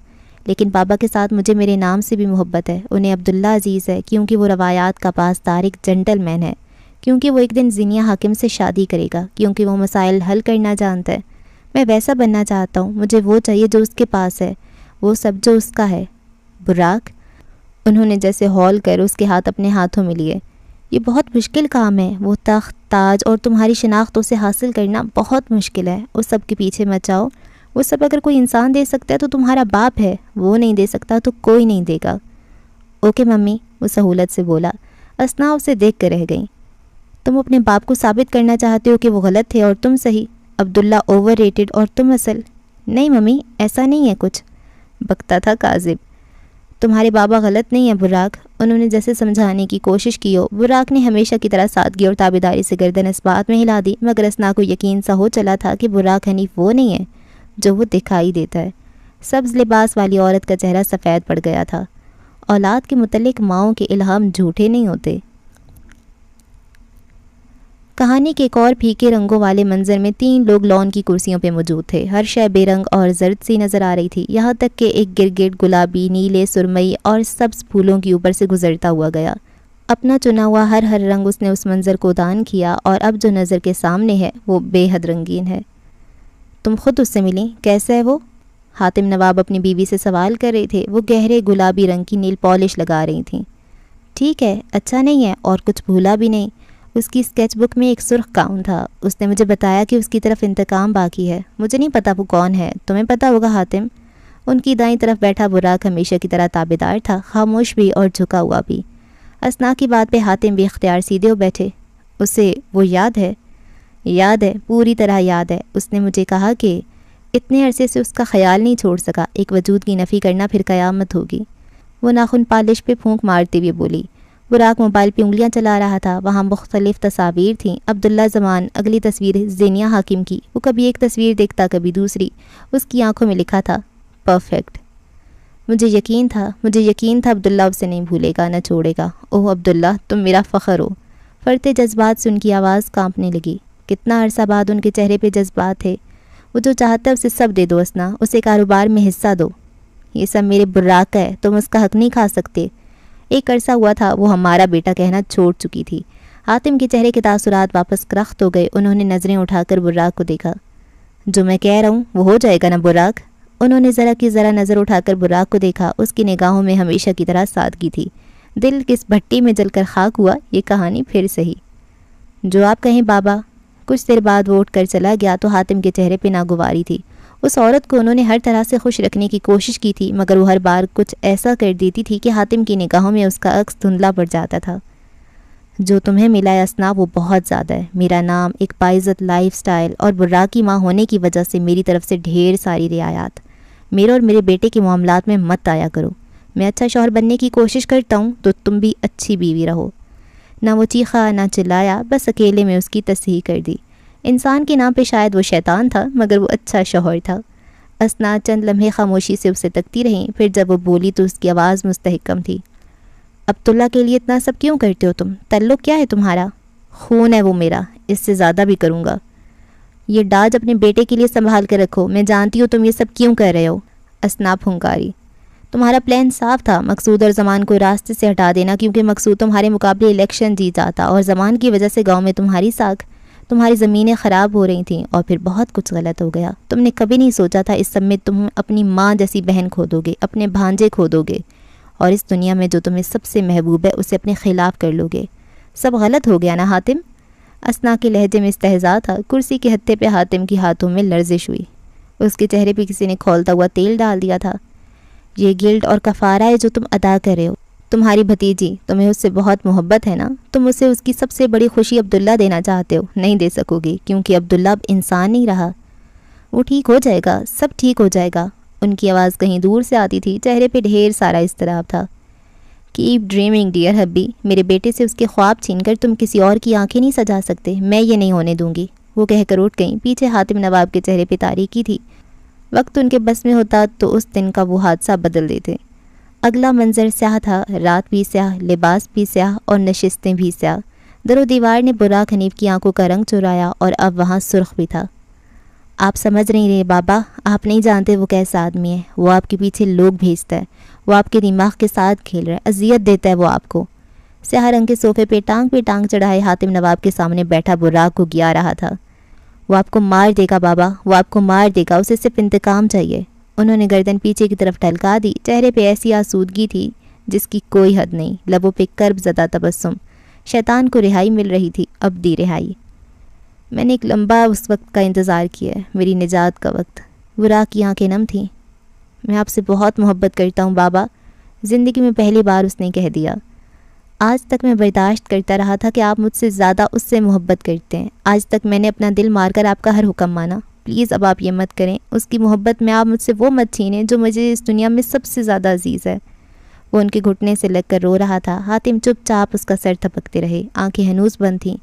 لیکن بابا کے ساتھ مجھے میرے نام سے بھی محبت ہے. انہیں عبداللہ عزیز ہے کیونکہ وہ روایات کا پاسدار ایک جنٹل مین ہے. کیونکہ وہ ایک دن زینیہ حاکم سے شادی کرے گا. کیونکہ وہ مسائل حل کرنا جانتا ہے. میں ویسا بننا چاہتا ہوں. مجھے وہ چاہیے جو اس کے پاس ہے. وہ سب جو اس کا ہے. براق, انہوں نے جیسے ہول کر اس کے ہاتھ اپنے ہاتھوں میں لیے. یہ بہت مشکل کام ہے. وہ تخت تاج اور تمہاری شناخت اسے حاصل کرنا بہت مشکل ہے. اس سب کے پیچھے مت جاؤ. وہ سب اگر کوئی انسان دے سکتا ہے تو تمہارا باپ ہے. وہ نہیں دے سکتا تو کوئی نہیں دے گا. اوکے ممی, وہ سہولت سے بولا. اسنا اسے دیکھ کر رہ گئیں. تم اپنے باپ کو ثابت کرنا چاہتے ہو کہ وہ غلط تھے اور تم صحیح. عبداللہ اوور ریٹڈ اور تم اصل. نہیں ممی, ایسا نہیں ہے کچھ, بکتا تھا کاذب. تمہارے بابا غلط نہیں ہیں براق. انہوں نے جیسے سمجھانے کی کوشش کی ہو. براق نے ہمیشہ کی طرح سادگی اور تابعداری سے گردن اس بات میں ہلا دی, مگر اسنا کو یقین سا ہو چلا تھا کہ براق حنیف وہ نہیں ہے جو وہ دکھائی دیتا ہے. سبز لباس والی عورت کا چہرہ سفید پڑ گیا تھا. اولاد کے متعلق ماؤں کے الہام جھوٹے نہیں ہوتے. کہانی کے ایک اور پھیکے رنگوں والے منظر میں 3 لوگ لون کی کرسیوں پہ موجود تھے. ہر شے بے رنگ اور زرد سی نظر آ رہی تھی, یہاں تک کہ ایک گرگٹ گلابی, نیلے, سرمئی اور سبز پھولوں کے اوپر سے گزرتا ہوا گیا. اپنا چنا ہوا ہر رنگ اس نے اس منظر کو دان کیا, اور اب جو نظر کے سامنے ہے وہ بے حد رنگین ہے. تم خود اس سے ملیں, کیسا ہے وہ؟ حاتم نواب اپنی بیوی سے سوال کر رہے تھے. وہ گہرے گلابی رنگ کی نیل پالش لگا رہی تھیں. ٹھیک ہے, اچھا نہیں ہے اور کچھ بھولا بھی نہیں. اس کی اسکیچ بک میں ایک سرخ گاؤن تھا. اس نے مجھے بتایا کہ اس کی طرف انتقام باقی ہے. مجھے نہیں پتا وہ کون ہے, تمہیں پتا ہوگا حاتم. ان کی دائیں طرف بیٹھا براق ہمیشہ کی طرح تابعدار تھا, خاموش بھی اور جھکا ہوا بھی. اسنا کی بات پہ حاتم بھی اختیار سیدھے ہو بیٹھے. اسے وہ یاد ہے؟ یاد ہے, پوری طرح یاد ہے. اس نے مجھے کہا کہ اتنے عرصے سے اس کا خیال نہیں چھوڑ سکا. ایک وجود کی نفی کرنا پھر قیامت ہوگی. وہ ناخن پالش پہ پھونک مارتے ہوئے بولی. براق موبائل پہ انگلیاں چلا رہا تھا. وہاں مختلف تصاویر تھیں. عبداللہ زمان, اگلی تصویر زینیہ حاکم کی. وہ کبھی ایک تصویر دیکھتا کبھی دوسری. اس کی آنکھوں میں لکھا تھا پرفیکٹ. مجھے یقین تھا عبداللہ اسے نہیں بھولے گا, نہ چھوڑے گا. اوہ عبداللہ, تم میرا فخر ہو. فرتے جذبات سے ان کی آواز کانپنے لگی. کتنا عرصہ بعد ان کے چہرے پہ جذبات تھے. وہ جو چاہتا ہے اسے سب دے دو اسنا, اسے کاروبار میں حصہ دو. یہ سب میرے براق کا ہے, تم اس کا حق نہیں کھا سکتے. ایک عرصہ ہوا تھا وہ ہمارا بیٹا کہنا چھوڑ چکی تھی. حاتم کے چہرے کے تاثرات واپس کرخت ہو گئے. انہوں نے نظریں اٹھا کر براق کو دیکھا. جو میں کہہ رہا ہوں وہ ہو جائے گا نا براق؟ انہوں نے ذرا کی ذرا نظر اٹھا کر براق کو دیکھا. اس کی نگاہوں میں ہمیشہ کی طرح سادگی تھی. دل کس بھٹی میں جل کر خاک ہوا, یہ کہانی پھر سہی. جو آپ کہیں بابا. کچھ دیر بعد وہ اٹھ کر چلا گیا تو حاتم کے چہرے پہ ناگواری تھی. اس عورت کو انہوں نے ہر طرح سے خوش رکھنے کی کوشش کی تھی, مگر وہ ہر بار کچھ ایسا کر دیتی تھی کہ حاتم کی نگاہوں میں اس کا عکس دھندلا پڑ جاتا تھا. جو تمہیں ملا ہے اسنا وہ بہت زیادہ ہے. میرا نام, ایک باعزت لائف سٹائل اور براق کی ماں ہونے کی وجہ سے میری طرف سے ڈھیر ساری رعایات. میرے اور میرے بیٹے کے معاملات میں مت آیا کرو. میں اچھا شوہر بننے کی کوشش کرتا ہوں تو تم بھی اچھی بیوی رہو. نہ وہ چیخا نہ چلایا, بس اکیلے میں اس کی تصحیح کر دی. انسان کے نام پہ شاید وہ شیطان تھا, مگر وہ اچھا شوہر تھا. اسنا چند لمحے خاموشی سے اسے تکتی رہیں. پھر جب وہ بولی تو اس کی آواز مستحکم تھی. عبداللہ کے لیے اتنا سب کیوں کرتے ہو تم؟ تعلق کیا ہے تمہارا؟ خون ہے وہ میرا, اس سے زیادہ بھی کروں گا. یہ ڈاج اپنے بیٹے کے لیے سنبھال کر رکھو. میں جانتی ہوں تم یہ سب کیوں کر رہے ہو. اسنا پھنکاری. تمہارا پلان صاف تھا, مقصود اور زمان کو راستے سے ہٹا دینا, کیونکہ مقصود تمہارے مقابلے الیکشن جیت جاتا اور زمان کی وجہ سے گاؤں میں تمہاری ساکھ, تمہاری زمینیں خراب ہو رہی تھیں اور پھر بہت کچھ غلط ہو گیا. تم نے کبھی نہیں سوچا تھا اس سب میں تم اپنی ماں جیسی بہن کھو دو گے, اپنے بھانجے کھو دو گے, اور اس دنیا میں جو تمہیں سب سے محبوب ہے اسے اپنے خلاف کر لو گے. سب غلط ہو گیا نا حاتم؟ اسنا کے لہجے میں استہزاء تھا. کرسی کے ہتھے پہ حاتم کی ہاتھوں میں لرزش ہوئی. اس کے چہرے پہ کسی نے کھولتا ہوا تیل ڈال دیا تھا. یہ گلٹ اور کفارہ ہے جو تم ادا کر رہے ہو. تمہاری بھتیجی, تمہیں اس سے بہت محبت ہے نا. تم اسے اس کی سب سے بڑی خوشی عبداللہ دینا چاہتے ہو. نہیں دے سکو گے, کیونکہ عبداللہ اب انسان نہیں رہا. وہ ٹھیک ہو جائے گا, سب ٹھیک ہو جائے گا. ان کی آواز کہیں دور سے آتی تھی. چہرے پہ ڈھیر سارا اضطراب تھا. Keep dreaming dear hubby. میرے بیٹے سے اس کے خواب چھین کر تم کسی اور کی آنکھیں نہیں سجا سکتے. میں یہ نہیں ہونے دوں گی. وہ کہہ کر اٹھ گئیں. پیچھے حاتم نواب کے چہرے پہ تاریکی تھی. وقت ان کے بس میں ہوتا تو اس دن کا وہ حادثہ بدل دیتے. اگلا منظر سیاہ تھا. رات بھی سیاہ, لباس بھی سیاہ اور نشستیں بھی سیاہ. در و دیوار نے براق حنیف کی آنکھوں کا رنگ چرایا اور اب وہاں سرخ بھی تھا. آپ سمجھ نہیں رہے بابا, آپ نہیں جانتے وہ کیسا آدمی ہے. وہ آپ کے پیچھے لوگ بھیجتا ہے, وہ آپ کے دماغ کے ساتھ کھیل رہا ہے, اذیت دیتا ہے وہ آپ کو. سیاہ رنگ کے صوفے پہ ٹانگ چڑھائے حاتم نواب کے سامنے بیٹھا براق کو گیا رہا تھا. وہ آپ کو مار دے گا بابا, وہ آپ کو مار دے گا. اسے صرف انتقام چاہیے. انہوں نے گردن پیچھے کی طرف ٹھلکا دی. چہرے پہ ایسی آسودگی تھی جس کی کوئی حد نہیں، لبوں پہ کرب زدہ تبسم۔ شیطان کو رہائی مل رہی تھی، اب دی رہائی۔ میں نے ایک لمبا اس وقت کا انتظار کیا ہے، میری نجات کا وقت۔ براق کی آنکھیں نم تھیں۔ میں آپ سے بہت محبت کرتا ہوں بابا، زندگی میں پہلی بار اس نے کہہ دیا۔ آج تک میں برداشت کرتا رہا تھا کہ آپ مجھ سے زیادہ اس سے محبت کرتے ہیں۔ آج تک میں نے اپنا دل مار کر آپ کا ہر حکم مانا۔ پلیز اب آپ یہ مت کریں، اس کی محبت میں آپ مجھ سے وہ مت چھینیں جو مجھے اس دنیا میں سب سے زیادہ عزیز ہے۔ وہ ان کے گھٹنے سے لگ کر رو رہا تھا۔ حاتم چپ چاپ اس کا سر تھپکتے رہے، آنکھیں ہنوز بند تھیں۔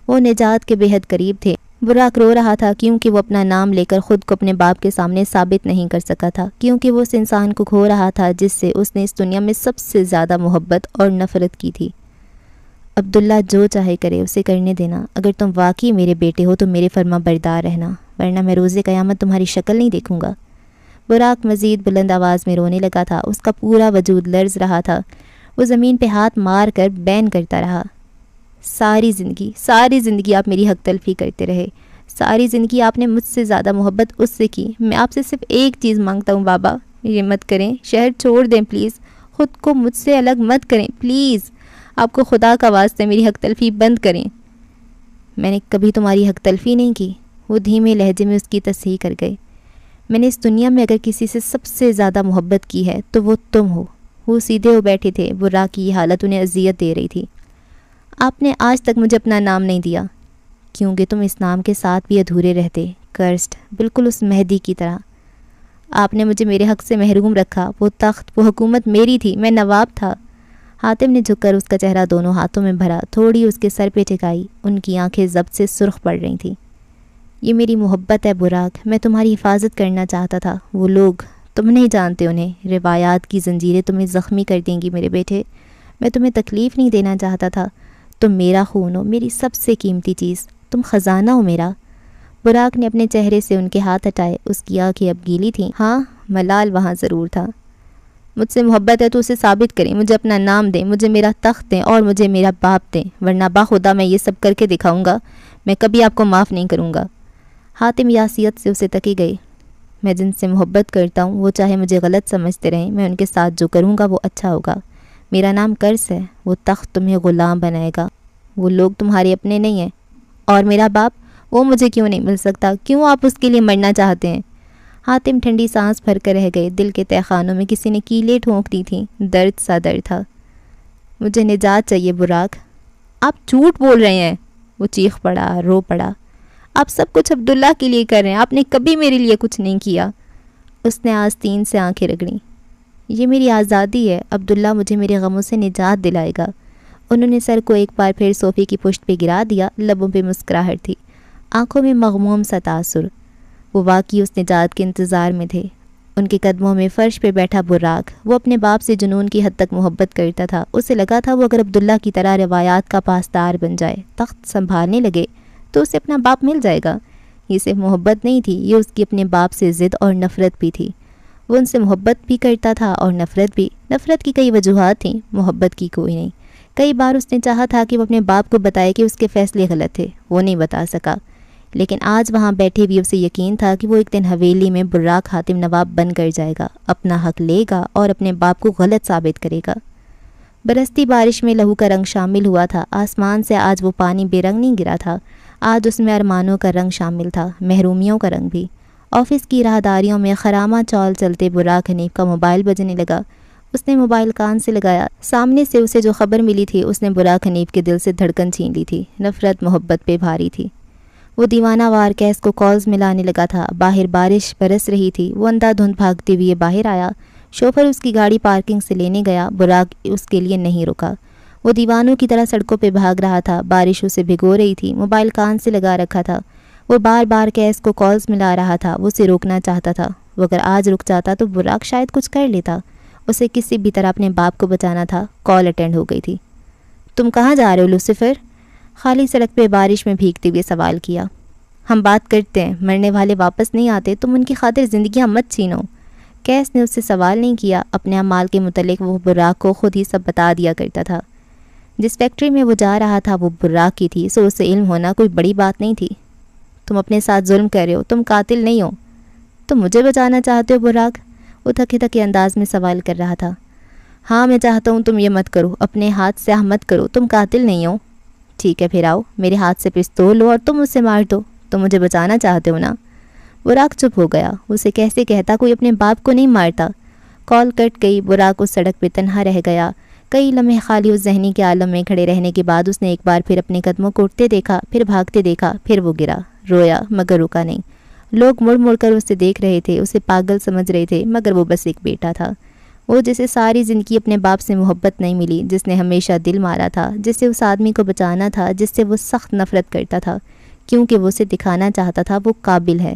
وہ نجات کے بے حد قریب تھے۔ براق رو رہا تھا کیونکہ وہ اپنا نام لے کر خود کو اپنے باپ کے سامنے ثابت نہیں کر سکا تھا، کیونکہ وہ اس انسان کو کھو رہا تھا جس سے اس نے اس دنیا میں سب سے زیادہ محبت اور نفرت کی تھی۔ عبداللہ جو چاہے کرے اسے کرنے دینا، اگر تم واقعی میرے بیٹے ہو تو میرے فرما بردار رہنا، ورنہ میں روز قیامت تمہاری شکل نہیں دیکھوں گا۔ براق مزید بلند آواز میں رونے لگا تھا، اس کا پورا وجود لرز رہا تھا۔ وہ زمین پہ ہاتھ مار کر بین کرتا رہا۔ ساری زندگی آپ میری حق تلفی کرتے رہے، ساری زندگی آپ نے مجھ سے زیادہ محبت اس سے کی۔ میں آپ سے صرف ایک چیز مانگتا ہوں بابا، یہ مت کریں، شہر چھوڑ دیں پلیز، خود کو مجھ سے الگ مت کریں پلیز، آپ کو خدا کا واسطہ میری حق تلفی بند کریں۔ میں نے کبھی تمہاری حق تلفی نہیں کی، وہ دھیمے لہجے میں اس کی تصحیح کر گئے۔ میں نے اس دنیا میں اگر کسی سے سب سے زیادہ محبت کی ہے تو وہ تم ہو۔ وہ سیدھے ہو بیٹھے تھے، براق کی یہ حالت انہیں اذیت دے رہی تھی۔ آپ نے آج تک مجھے اپنا نام نہیں دیا، کیونکہ تم اس نام کے ساتھ بھی ادھورے رہتے، کرسٹ، بالکل اس مہدی کی طرح۔ آپ نے مجھے میرے حق سے محروم رکھا، وہ تخت، وہ حکومت میری تھی، میں نواب تھا۔ حاتم نے جھک کر اس کا چہرہ دونوں ہاتھوں میں بھرا، تھوڑی اس کے سر پہ ٹکائی، ان کی آنکھیں ضبط سے سرخ پڑ رہی تھیں۔ یہ میری محبت ہے براق، میں تمہاری حفاظت کرنا چاہتا تھا۔ وہ لوگ، تم نہیں جانتے انہیں، روایات کی زنجیریں تمہیں زخمی کر دیں گی میرے بیٹے۔ میں تمہیں تکلیف نہیں دینا چاہتا تھا۔ تم میرا خون ہو، میری سب سے قیمتی چیز، تم خزانہ ہو میرا۔ براق نے اپنے چہرے سے ان کے ہاتھ ہٹائے، اس کی آنکھیں اب گیلی تھیں۔ ہاں، ملال وہاں ضرور تھا۔ مجھ سے محبت ہے تو اسے ثابت کریں، مجھے اپنا نام دیں، مجھے میرا تخت دیں اور مجھے میرا باپ دیں، ورنہ باخدا میں یہ سب کر کے دکھاؤں گا، میں کبھی آپ کو معاف نہیں کروں گا۔ حاتم یاسیت سے اسے تکی گئی۔ میں جن سے محبت کرتا ہوں وہ چاہے مجھے غلط سمجھتے رہیں، میں ان کے ساتھ جو کروں گا وہ اچھا ہوگا۔ میرا نام کرس ہے، وہ تخت تمہیں غلام بنائے گا، وہ لوگ تمہارے اپنے نہیں ہیں۔ اور میرا باپ، وہ مجھے کیوں نہیں مل سکتا؟ کیوں آپ اس کے لیے مرنا چاہتے ہیں؟ حاتم ٹھنڈی سانس بھر کر رہ گئے، دل کے تہہ خانوں میں کسی نے کیلیں ٹھونک دی تھیں، درد سا درد تھا۔ مجھے نجات چاہیے براق۔ آپ جھوٹ بول رہے ہیں، وہ چیخ پڑا، رو پڑا۔ آپ سب کچھ عبداللہ کے لیے کر رہے ہیں، آپ نے کبھی میرے لیے کچھ نہیں کیا۔ اس نے آستین سے آنکھیں رگڑیں۔ یہ میری آزادی ہے، عبداللہ مجھے میرے غموں سے نجات دلائے گا۔ انہوں نے سر کو ایک بار پھر صوفے کی پشت پہ گرا دیا، لبوں پہ مسکراہٹ تھی، آنکھوں میں مغموم سا تاثر۔ وہ واقعی اس نجات کے انتظار میں تھے۔ ان کے قدموں میں فرش پہ بیٹھا براق، وہ اپنے باپ سے جنون کی حد تک محبت کرتا تھا۔ اسے لگا تھا وہ اگر عبداللہ کی طرح روایات کا پاسدار بن جائے، تخت سنبھالنے لگے تو اسے اپنا باپ مل جائے گا۔ یہ صرف محبت نہیں تھی، یہ اس کی اپنے باپ سے ضد اور نفرت بھی تھی۔ وہ ان سے محبت بھی کرتا تھا اور نفرت بھی۔ نفرت کی کئی وجوہات تھیں، محبت کی کوئی نہیں۔ کئی بار اس نے چاہا تھا کہ وہ اپنے باپ کو بتائے کہ اس کے فیصلے غلط تھے، وہ نہیں بتا سکا۔ لیکن آج وہاں بیٹھے بھی اسے یقین تھا کہ وہ ایک دن حویلی میں براق حاتم نواب بن کر جائے گا، اپنا حق لے گا اور اپنے باپ کو غلط ثابت کرے گا۔ برستی بارش میں لہو کا رنگ شامل ہوا تھا، آسمان سے آج وہ پانی بے رنگ نہیں گرا تھا، آج اس میں ارمانوں کا رنگ شامل تھا، محرومیوں کا رنگ بھی۔ آفس کی راہداریوں میں خرامہ چال چلتے براق حنیف کا موبائل بجنے لگا۔ اس نے موبائل کان سے لگایا، سامنے سے اسے جو خبر ملی تھی اس نے براق حنیف کے دل سے دھڑکن چھین لی تھی، نفرت محبت پہ بھاری تھی۔ وہ دیوانہ وار کیس کو کالز ملانے لگا تھا، باہر بارش برس رہی تھی، وہ اندھا دھند بھاگتے ہوئے باہر آیا، شوفر اس کی گاڑی پارکنگ سے لینے گیا، براق اس کے لیے نہیں رکا۔ وہ دیوانوں کی طرح سڑکوں پہ بھاگ رہا تھا، بارش اسے بھگو رہی تھی، موبائل کان سے لگا رکھا تھا، وہ بار بار کیس کو کالز ملا رہا تھا، وہ اسے روکنا چاہتا تھا، وہ اگر آج رک جاتا تو براق شاید کچھ کر لیتا، اسے کسی بھی طرح اپنے باپ کو بچانا تھا۔ کال اٹینڈ ہو گئی تھی۔ تم کہاں جا رہے ہو لوسیفر؟ خالی سڑک پہ بارش میں بھیگتے ہوئے سوال کیا۔ ہم بات کرتے ہیں، مرنے والے واپس نہیں آتے، تم ان کی خاطر زندگیاں مت چھینو۔ کیس نے اس سے سوال نہیں کیا، اپنے اعمال کے متعلق وہ براق کو خود ہی سب بتا دیا کرتا تھا۔ جس فیکٹری میں وہ جا رہا تھا وہ براق کی تھی، سو اسے علم ہونا کوئی بڑی بات نہیں تھی۔ تم اپنے ساتھ ظلم کر رہے ہو، تم قاتل نہیں ہو، تم مجھے بچانا چاہتے ہو براق؟ وہ تھکے تھکے انداز میں سوال کر رہا تھا۔ ہاں میں چاہتا ہوں تم یہ مت کرو، اپنے ہاتھ سیاہ مت کرو، تم قاتل نہیں ہو۔ ٹھیک ہے پھر آؤ، میرے ہاتھ سے پستول لو اور تم اسے مار دو، تم مجھے بچانا چاہتے ہو نا۔ براق چپ ہو گیا، اسے کیسے کہتا کوئی اپنے باپ کو نہیں مارتا۔ کال کٹ گئی، براق اس سڑک پہ تنہا رہ گیا۔ کئی لمحے خالی اس ذہنی کے عالم میں کھڑے رہنے کے بعد اس نے ایک بار پھر اپنے قدموں کو اٹھتے دیکھا، پھر بھاگتے دیکھا، پھر وہ گرا، رویا مگر رکا نہیں۔ لوگ مڑ مڑ کر اسے دیکھ رہے تھے، اسے پاگل سمجھ رہے تھے، مگر وہ بس ایک بیٹا تھا، وہ جسے ساری زندگی اپنے باپ سے محبت نہیں ملی، جس نے ہمیشہ دل مارا تھا، جس سے اس آدمی کو بچانا تھا جس سے وہ سخت نفرت کرتا تھا، کیونکہ وہ اسے دکھانا چاہتا تھا وہ قابل ہے۔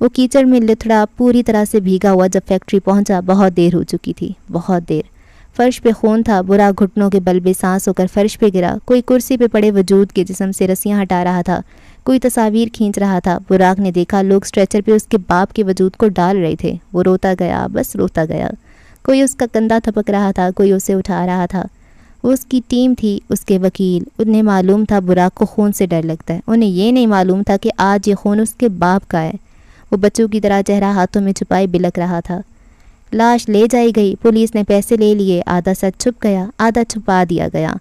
وہ کیچڑ میں لتھڑا، پوری طرح سے بھیگا ہوا جب فیکٹری پہنچا بہت دیر ہو چکی تھی، بہت دیر۔ فرش پہ خون تھا، براق گھٹنوں کے بل بے سانس ہو کر فرش پہ گرا۔ کوئی کرسی پہ پڑے وجود کے جسم سے رسیاں ہٹا رہا تھا، کوئی تصاویر کھینچ رہا تھا۔ براق نے دیکھا لوگ اسٹریچر پہ اس کے باپ کے وجود کو ڈال رہے تھے، وہ روتا گیا، بس روتا گیا۔ کوئی اس کا کندھا تھپک رہا تھا، کوئی اسے اٹھا رہا تھا۔ وہ اس کی ٹیم تھی، اس کے وکیل۔ انہیں معلوم تھا براق کو خون سے ڈر لگتا ہے، انہیں یہ نہیں معلوم تھا کہ آج یہ خون اس کے باپ کا ہے۔ وہ بچوں کی طرح چہرہ ہاتھوں میں چھپائے بلک رہا تھا۔ لاش لے جائی گئی، پولیس نے پیسے لے لیے، آدھا سچ چھپ گیا، آدھا چھپا دیا گیا۔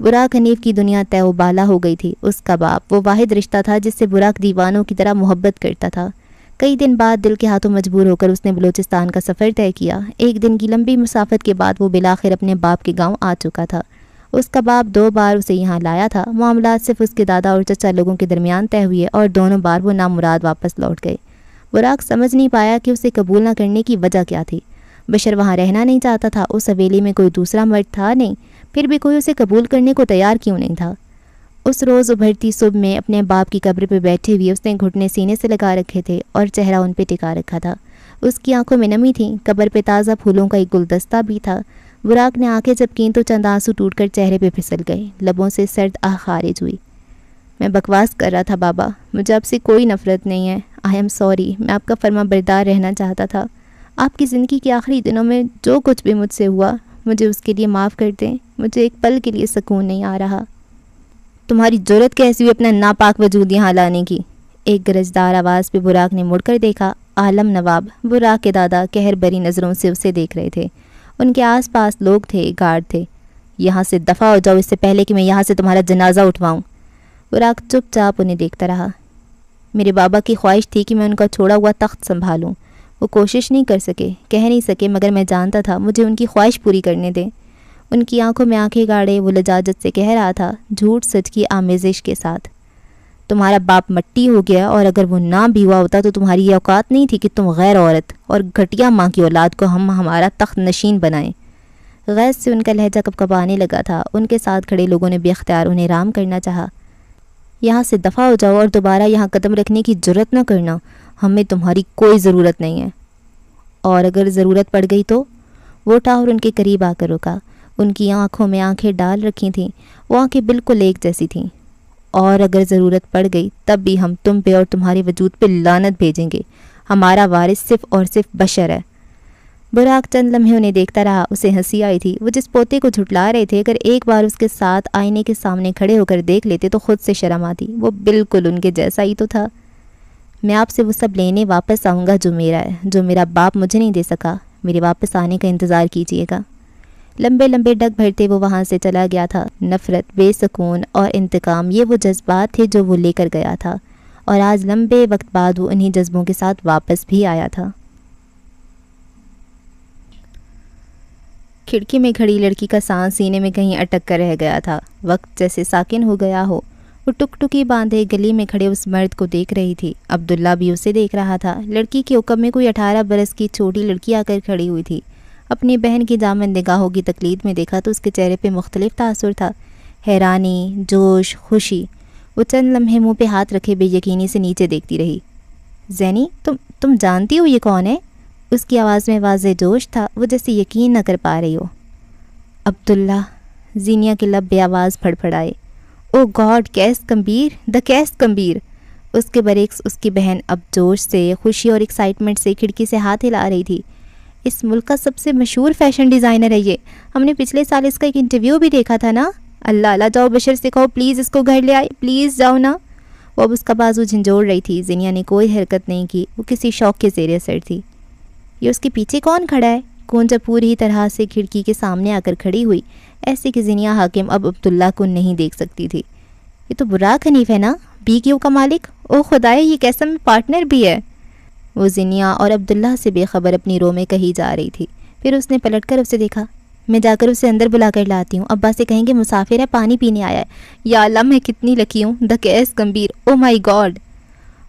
براق حنیف کی دنیا طے و بالا ہو گئی تھی۔ اس کا باپ وہ واحد رشتہ تھا جس سے براق دیوانوں کی طرح محبت کرتا تھا۔ کئی دن بعد دل کے ہاتھوں مجبور ہو کر اس نے بلوچستان کا سفر طے کیا۔ ایک دن کی لمبی مسافت کے بعد وہ بالآخر اپنے باپ کے گاؤں آ چکا تھا۔ اس کا باپ 2 بار اسے یہاں لایا تھا۔ معاملات صرف اس کے دادا اور چچا لوگوں کے درمیان طے ہوئے اور دونوں بار وہ نامراد واپس لوٹ گئے۔ براق سمجھ نہیں پایا کہ اسے قبول نہ کرنے کی وجہ کیا تھی۔ بشر وہاں رہنا نہیں چاہتا تھا، اس حویلی میں کوئی دوسرا مرد تھا نہیں، پھر بھی کوئی اسے قبول کرنے کو تیار کیوں نہیں تھا؟ اس روز ابھرتی صبح میں اپنے باپ کی قبر پہ بیٹھے ہوئے اس نے گھٹنے سینے سے لگا رکھے تھے اور چہرہ ان پہ ٹکا رکھا تھا۔ اس کی آنکھوں میں نمی تھی، قبر پہ تازہ پھولوں کا ایک گلدستہ بھی تھا۔ براق نے آنکھیں جب کیں تو چند آنسو ٹوٹ کر چہرے پہ پھسل گئے، لبوں سے سرد آہ خارج ہوئی۔ میں بکواس کر رہا تھا بابا، مجھے آپ سے کوئی نفرت نہیں ہے، آئی ایم سوری، میں آپ کا فرما بردار رہنا چاہتا تھا۔ آپ کی زندگی کے آخری دنوں میں جو کچھ بھی مجھ سے ہوا مجھے اس کے لیے معاف کر دیں، مجھے ایک پل کے لیے سکون نہیں آ رہا۔ تمہاری جرت کیسی ہوئی اپنا ناپاک وجود یہاں لانے کی؟ ایک گرجدار آواز پہ براق نے مڑ کر دیکھا۔ عالم نواب، براق کے دادا قہر بری نظروں سے اسے دیکھ رہے تھے۔ ان کے آس پاس لوگ تھے، گارڈ تھے۔ یہاں سے دفع ہو جاؤ اس سے پہلے کہ میں یہاں سے تمہارا جنازہ اٹھواؤں۔ براق چپ چاپ انہیں دیکھتا رہا۔ میرے بابا کی خواہش تھی کہ میں ان کا چھوڑا ہوا تخت سنبھالوں۔ وہ کوشش نہیں کر سکے، کہہ نہیں سکے، مگر میں جانتا تھا مجھے ان کی خواہش پوری کرنے دیں۔ ان کی آنکھوں میں آنکھیں گاڑے وہ لجاجت سے کہہ رہا تھا، جھوٹ سچ کی آمیزش کے ساتھ، تمہارا باپ مٹی ہو گیا، اور اگر وہ نہ بھی ہوا ہوتا تو تمہاری یہ اوقات نہیں تھی کہ تم غیر عورت اور گھٹیا ماں کی اولاد کو ہم ہمارا تخت نشین بنائیں۔ غیظ سے ان کا لہجہ کپکپانے لگا تھا۔ ان کے ساتھ کھڑے لوگوں نے بے اختیار انہیں رام کرنا چاہا۔ یہاں سے دفع ہو جاؤ اور دوبارہ یہاں قدم رکھنے کی جرت نہ کرنا، ہمیں تمہاری کوئی ضرورت نہیں ہے۔ اور اگر ضرورت پڑ گئی تو؟ وہ اٹھا اور ان کے قریب آ کر رکا۔ ان کی آنکھوں میں آنکھیں ڈال رکھی تھیں، وہ آنکھیں بالکل ایک جیسی تھیں۔ اور اگر ضرورت پڑ گئی تب بھی ہم تم پہ اور تمہارے وجود پہ لعنت بھیجیں گے، ہمارا وارث صرف اور صرف بشر ہے۔ براق چند لمحے انہیں دیکھتا رہا، اسے ہنسی آئی تھی۔ وہ جس پوتے کو جھٹلا رہے تھے اگر ایک بار اس کے ساتھ آئینے کے سامنے کھڑے ہو کر دیکھ لیتے تو خود سے شرم آتی، وہ بالکل ان کے جیسا ہی تو تھا۔ میں آپ سے وہ سب لینے واپس آؤں گا جو میرا ہے، جو میرا باپ مجھے نہیں دے سکا، میرے واپس آنے کا انتظار کیجیے گا۔ لمبے لمبے ڈگ بھرتے وہ وہاں سے چلا گیا تھا۔ نفرت، بے سکون اور انتقام، یہ وہ جذبات تھے جو وہ لے کر گیا تھا، اور آج لمبے وقت بعد وہ انہی جذبوں کے ساتھ واپس بھی آیا تھا۔ کھڑکی میں کھڑی لڑکی کا سانس سینے میں کہیں اٹک کر رہ گیا تھا، وقت جیسے ساکن ہو گیا ہو۔ وہ ٹک ٹکی باندھے گلی میں کھڑے اس مرد کو دیکھ رہی تھی۔ عبداللہ بھی اسے دیکھ رہا تھا۔ لڑکی کے حکم میں کوئی 18 برس کی چھوٹی لڑکی آ کر کھڑی ہوئی تھی۔ اپنی بہن کی جامد نگاہوں کی تقلید میں دیکھا تو اس کے چہرے پہ مختلف تاثر تھا، حیرانی، جوش، خوشی۔ وہ چند لمحے منہ پہ ہاتھ رکھے بے یقینی سے نیچے دیکھتی رہی۔ زینی، تم جانتی ہو یہ کون ہے؟ اس کی آواز میں واضح جوش تھا، وہ جیسے یقین نہ کر پا رہی ہو۔ عبداللہ، زینیا کے لب بے آواز پھڑ پھڑائے۔ او گاڈ، کیس کمبیر، دا کیس کمبیر۔ اس کے برعکس اس کی بہن اب جوش سے، خوشی اور ایکسائٹمنٹ سے کھڑکی سے ہاتھ ہلا رہی تھی۔ اس ملک کا سب سے مشہور فیشن ڈیزائنر ہے یہ، ہم نے پچھلے سال اس کا ایک انٹرویو بھی دیکھا تھا نا۔ اللہ اللہ، جاؤ بشر سے کہو پلیز اس کو گھر لے آئے، پلیز جاؤ نا۔ وہ اب اس کا بازو جھنجھوڑ رہی تھی۔ زینیا نے کوئی حرکت نہیں کی، وہ کسی شوق کے زیر اثر تھی۔ یہ اس کے پیچھے کون کھڑا ہے؟ کونجا پوری طرح سے کھڑکی کے سامنے آ کر کھڑی ہوئی، ایسے کہ زینیا حاکم اب عبداللہ کو نہیں دیکھ سکتی تھی۔ یہ تو براق حنیف ہے نا، BQ کا مالک؟ او خدائے، یہ کیسا پارٹنر بھی ہے۔ وہ زینیا اور عبداللہ سے بے خبر اپنی رو میں کہی جا رہی تھی۔ پھر اس نے پلٹ کر اسے دیکھا۔ میں جا کر اسے اندر بلا کر لاتی ہوں، ابا سے کہیں گے مسافر ہے، پانی پینے آیا ہے۔ یا اللہ، میں کتنی لکی ہوں، the case Gambhir, O my God.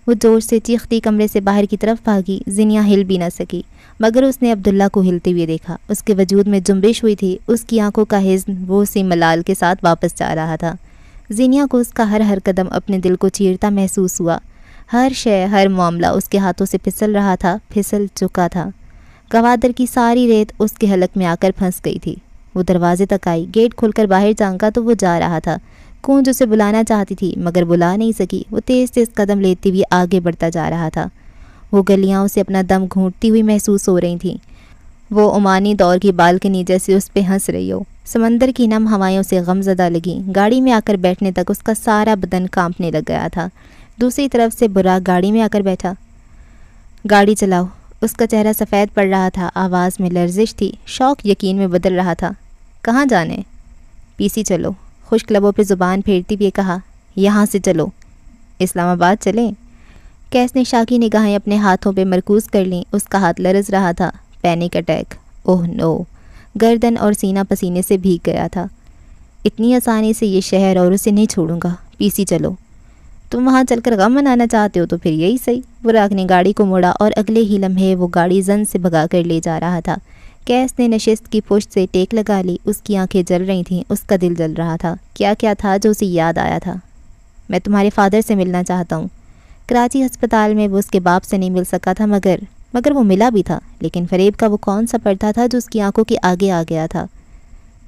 وہ زور سے چیختی کمرے سے باہر کی طرف بھاگی۔ زینیا ہل بھی نہ سکی، مگر اس نے عبداللہ کو ہلتے ہوئے دیکھا۔ اس کے وجود میں جنبش ہوئی تھی، اس کی آنکھوں کا حزن وہ سی ملال کے ساتھ واپس جا رہا تھا۔ زینیا کو اس کا ہر قدم اپنے دل کو چیرتا محسوس ہوا۔ ہر شے، ہر معاملہ اس کے ہاتھوں سے پھسل رہا تھا، پھسل چکا تھا۔ گوادر کی ساری ریت اس کے حلق میں آ کر پھنس گئی تھی۔ وہ دروازے تک آئی، گیٹ کھول کر باہر جھانکا تو وہ جا رہا تھا۔ کونج اسے بلانا چاہتی تھی مگر بلا نہیں سکی۔ وہ تیز تیز قدم لیتی ہوئی آگے بڑھتا جا رہا تھا۔ وہ گلیاں اسے اپنا دم گھونٹتی ہوئی محسوس ہو رہی تھیں۔ وہ عمانی دور کی بالکنی جیسے اس پہ ہنس رہی ہو۔ سمندر کی نم ہوائیوں سے غم زدہ لگی۔ گاڑی میں آ کر بیٹھنے تک اس کا سارا بدن کانپنے لگ گیا تھا۔ دوسری طرف سے براق گاڑی میں آ کر بیٹھا۔ گاڑی چلاؤ۔ اس کا چہرہ سفید پڑ رہا تھا، آواز میں لرزش تھی، شوق یقین میں بدل رہا تھا۔ کہاں جانے؟ PC چلو۔ خشک لبوں پہ زبان پھیرتی ہوئے کہا، یہاں سے چلو۔ اسلام آباد چلیں؟ کیس نے شاکی نگاہیں اپنے ہاتھوں پہ مرکوز کر لیں۔ اس کا ہاتھ لرز رہا تھا۔ پینک اٹیک، اوہ نو۔ گردن اور سینہ پسینے سے بھیگ گیا تھا۔ اتنی آسانی سے یہ شہر اور اسے نہیں چھوڑوں گا، PC چلو۔ تم وہاں چل کر غم منانا چاہتے ہو تو پھر یہی صحیح۔ براق نے گاڑی کو موڑا اور اگلے ہی لمحے وہ گاڑی زن سے بھگا کر لے جا رہا تھا۔ کیس نے نشست کی پشت سے ٹیک لگا لی۔ اس کی آنکھیں جل رہی تھیں، اس کا دل جل رہا تھا۔ کیا کیا تھا جو اسے یاد آیا تھا؟ میں تمہارے فادر سے ملنا چاہتا ہوں۔ کراچی ہسپتال میں وہ اس کے باپ سے نہیں مل سکا تھا مگر وہ ملا بھی تھا، لیکن فریب کا وہ کون سا پردہ تھا جو اس کی آنکھوں کے آگے آ گیا تھا؟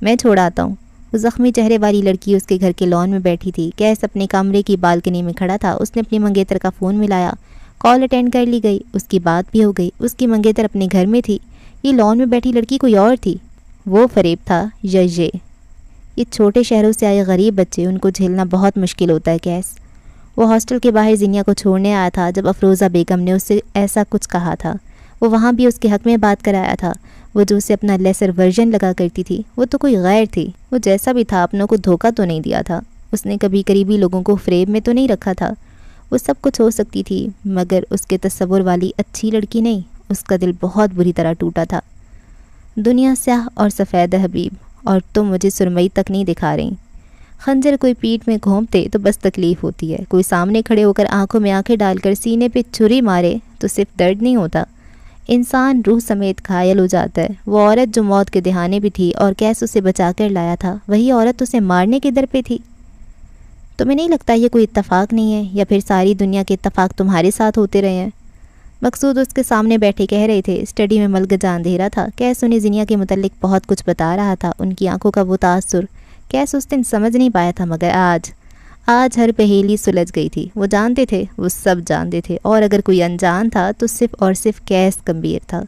میں چھوڑ آتا ہوں۔ وہ زخمی چہرے والی لڑکی اس کے گھر کے لان میں بیٹھی تھی۔ کیس اپنے کمرے کی بالکنی میں کھڑا تھا۔ اس نے اپنی منگیتر کا فون ملایا، کال اٹینڈ کر لی گئی، اس کی بات بھی ہو گئی۔ اس کی منگیتر اپنے گھر میں تھی، یہ لان میں بیٹھی لڑکی کوئی اور تھی۔ وہ فریب تھا یا یہ چھوٹے شہروں سے آئے غریب بچے، ان کو جھیلنا بہت مشکل ہوتا ہے کیس۔ وہ ہاسٹل کے باہر زینیا کو چھوڑنے آیا تھا جب افروزہ بیگم نے اس سے ایسا کچھ کہا تھا۔ وہ وہاں بھی اس کے حق میں بات کرایا تھا۔ وہ جو اسے اپنا لیسر ورژن لگا کرتی تھی، وہ تو کوئی غیر تھی۔ وہ جیسا بھی تھا اپنوں کو دھوکہ تو نہیں دیا تھا۔ اس نے کبھی قریبی لوگوں کو فریب میں تو نہیں رکھا تھا۔ وہ سب کچھ ہو سکتی تھی مگر اس کے تصور والی اچھی لڑکی نہیں۔ اس کا دل بہت بری طرح ٹوٹا تھا۔ دنیا سیاہ اور سفید ہے حبیب، اور تم مجھے سرمئی تک نہیں دکھا رہی۔ خنجر کوئی پیٹھ میں گھونپتے تو بس تکلیف ہوتی ہے، کوئی سامنے کھڑے ہو کر آنکھوں میں آنکھیں ڈال کر سینے پہ چھری مارے تو صرف درد نہیں ہوتا، انسان روح سمیت گھائل ہو جاتا ہے۔ وہ عورت جو موت کے دہانے بھی تھی اور کیس اسے بچا کر لایا تھا، وہی عورت اسے مارنے کے در پہ تھی۔ تمہیں نہیں لگتا یہ کوئی اتفاق نہیں ہے، یا پھر ساری دنیا کے اتفاق تمہارے ساتھ ہوتے رہے ہیں؟ مقصود اس کے سامنے بیٹھے کہہ رہے تھے۔ اسٹڈی میں ملگجا اندھیرا تھا۔ کیس انہیں زینیا کے متعلق بہت کچھ بتا رہا تھا۔ ان کی آنکھوں کا وہ تاثر کیس اس دن سمجھ نہیں پایا تھا، مگر آج ہر پہیلی سلجھ گئی تھی۔ وہ جانتے تھے، وہ سب جانتے تھے، اور اگر کوئی انجان تھا تو صرف اور صرف کیس گمبھیر تھا۔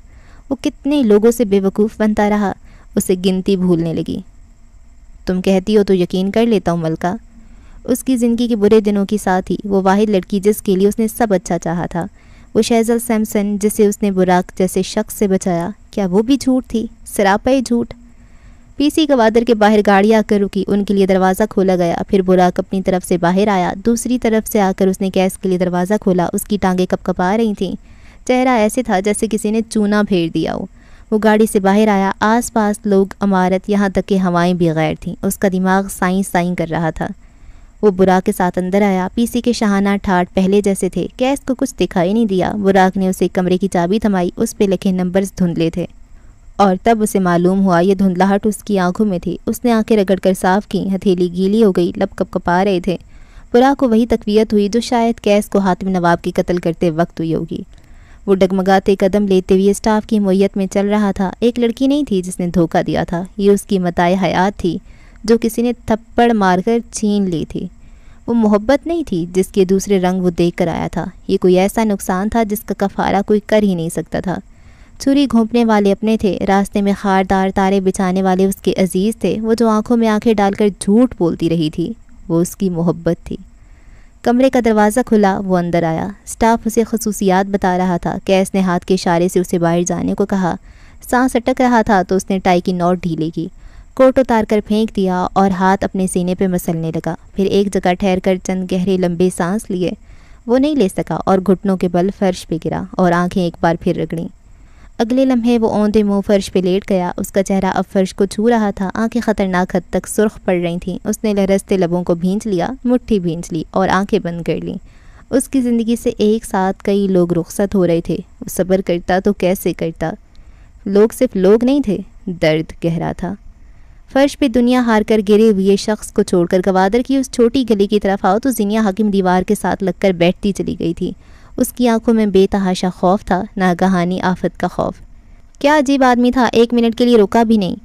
وہ کتنے لوگوں سے بے وقوف بنتا رہا، اسے گنتی بھولنے لگی۔ تم کہتی ہو تو یقین کر لیتا ہوں ملکہ۔ اس کی زندگی کے برے دنوں کی ساتھی، وہ واحد لڑکی جس کے لیے اس نے سب اچھا چاہا تھا، وہ شہزل سیمسن جسے اس نے براق جیسے شخص سے بچایا، کیا وہ بھی جھوٹ تھی؟ سراپا جھوٹ۔ PC گوادر کے باہر گاڑی آ کر رکی، ان کے لیے دروازہ کھولا گیا، پھر براق اپنی طرف سے باہر آیا، دوسری طرف سے آ کر اس نے کیس کے لیے دروازہ کھولا۔ اس کی ٹانگیں کپ کپا رہی تھیں، چہرہ ایسے تھا جیسے کسی نے چونا پھیر دیا ہو۔ وہ گاڑی سے باہر آیا، آس پاس لوگ، عمارت، یہاں تک کہ ہوائیں بھی غیر تھیں۔ اس کا دماغ سائیں کر رہا تھا۔ وہ براق کے ساتھ اندر آیا۔ PC کے شاہانہ ٹھاٹ پہلے جیسے تھے۔ کیس کو کچھ دکھائی نہیں دیا۔ براق نے اسے کمرے کی چابی تھمائی، اس پہ لکھے نمبرز دھندلے تھے، اور تب اسے معلوم ہوا یہ دھندلاہٹ اس کی آنکھوں میں تھی۔ اس نے آنکھیں رگڑ کر صاف کی، ہتھیلی گیلی ہو گئی، لب کپ کپا رہے تھے۔ براق کو وہی تقویت ہوئی جو شاید کیس کو حاتم نواب کے قتل کرتے وقت ہوئی ہوگی۔ وہ ڈگمگاتے قدم لیتے ہوئے اسٹاف کی معیت میں چل رہا تھا۔ ایک لڑکی نہیں تھی جس نے دھوکہ دیا تھا، یہ اس کی متاع حیات تھی جو کسی نے تھپڑ مار کر چھین لی تھی۔ وہ محبت نہیں تھی جس کے دوسرے رنگ وہ دیکھ کر آیا تھا، یہ کوئی ایسا نقصان تھا جس کا کفارہ کوئی کر ہی نہیں سکتا تھا۔ چھری گھونپنے والے اپنے تھے، راستے میں خاردار تارے بچھانے والے اس کے عزیز تھے۔ وہ جو آنکھوں میں آنکھیں ڈال کر جھوٹ بولتی رہی تھی، وہ اس کی محبت تھی۔ کمرے کا دروازہ کھلا، وہ اندر آیا۔ اسٹاف اسے خصوصیات بتا رہا تھا۔ کیس نے ہاتھ کے اشارے سے اسے باہر جانے کو کہا۔ سانس اٹک رہا تھا تو اس نے ٹائی کی نوٹ ڈھیلی کی، کوٹ اتار کر پھینک دیا اور ہاتھ اپنے سینے پہ مسلنے لگا۔ پھر ایک جگہ ٹھہر کر چند گہرے لمبے سانس لیے، وہ نہیں لے سکا اور گھٹنوں کے بل فرش پہ گرا اور آنکھیں ایک بار پھر رگڑیں۔ اگلے لمحے وہ اوندے منہ فرش پہ لیٹ گیا۔ اس کا چہرہ اب فرش کو چھو رہا تھا، آنکھیں خطرناک حد تک سرخ پڑ رہی تھیں۔ اس نے لرزتے لبوں کو بھینچ لیا، مٹھی بھینچ لی اور آنکھیں بند کر لیں۔ اس کی زندگی سے ایک ساتھ کئی لوگ رخصت ہو رہے تھے، وہ صبر کرتا تو کیسے کرتا؟ لوگ صرف لوگ نہیں تھے، درد گہرا تھا۔ فرش پہ دنیا ہار کر گرے ہوئے شخص کو چھوڑ کر گوادر کی اس چھوٹی گلی کی طرف آؤ تو زینیا حاکم دیوار کے ساتھ لگ کر بیٹھتی چلی گئی تھی۔ اس کی آنکھوں میں بے تحاشا خوف تھا، ناگہانی آفت کا خوف۔ کیا عجیب آدمی تھا، ایک منٹ کے لیے رکا بھی نہیں۔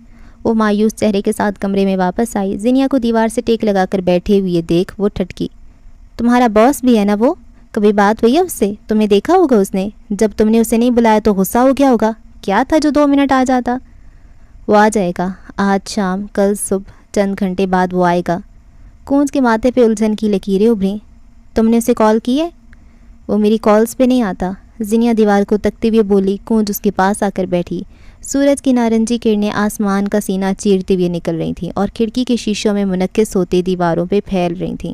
وہ مایوس چہرے کے ساتھ کمرے میں واپس آئی۔ زینیا کو دیوار سے ٹیک لگا کر بیٹھے ہوئے دیکھ وہ ٹھٹکی۔ تمہارا باس بھی ہے نا وہ؟ کبھی بات ہوئی ہے اس سے؟ تمہیں دیکھا ہوگا اس نے؟ جب تم نے اسے نہیں بلایا تو غصہ ہو گیا ہوگا۔ کیا تھا جو 2 منٹ آ جاتا؟ وہ آ جائے گا، آج شام، کل صبح، چند گھنٹے بعد وہ آئے گا۔ کونج کے ماتھے پہ الجھن کی لکیریں ابھریں۔ تم نے اسے کال کی ہے؟ وہ میری کالز پہ نہیں آتا۔ زینیا دیوار کو تکتے ہوئے بولی۔ کونج اس کے پاس آ کر بیٹھی۔ سورج کی نارنجی کرنیں آسمان کا سینہ چیرتے ہوئے نکل رہی تھیں اور کھڑکی کے شیشوں میں منعکس ہوتے دیواروں پہ پھیل رہی تھیں۔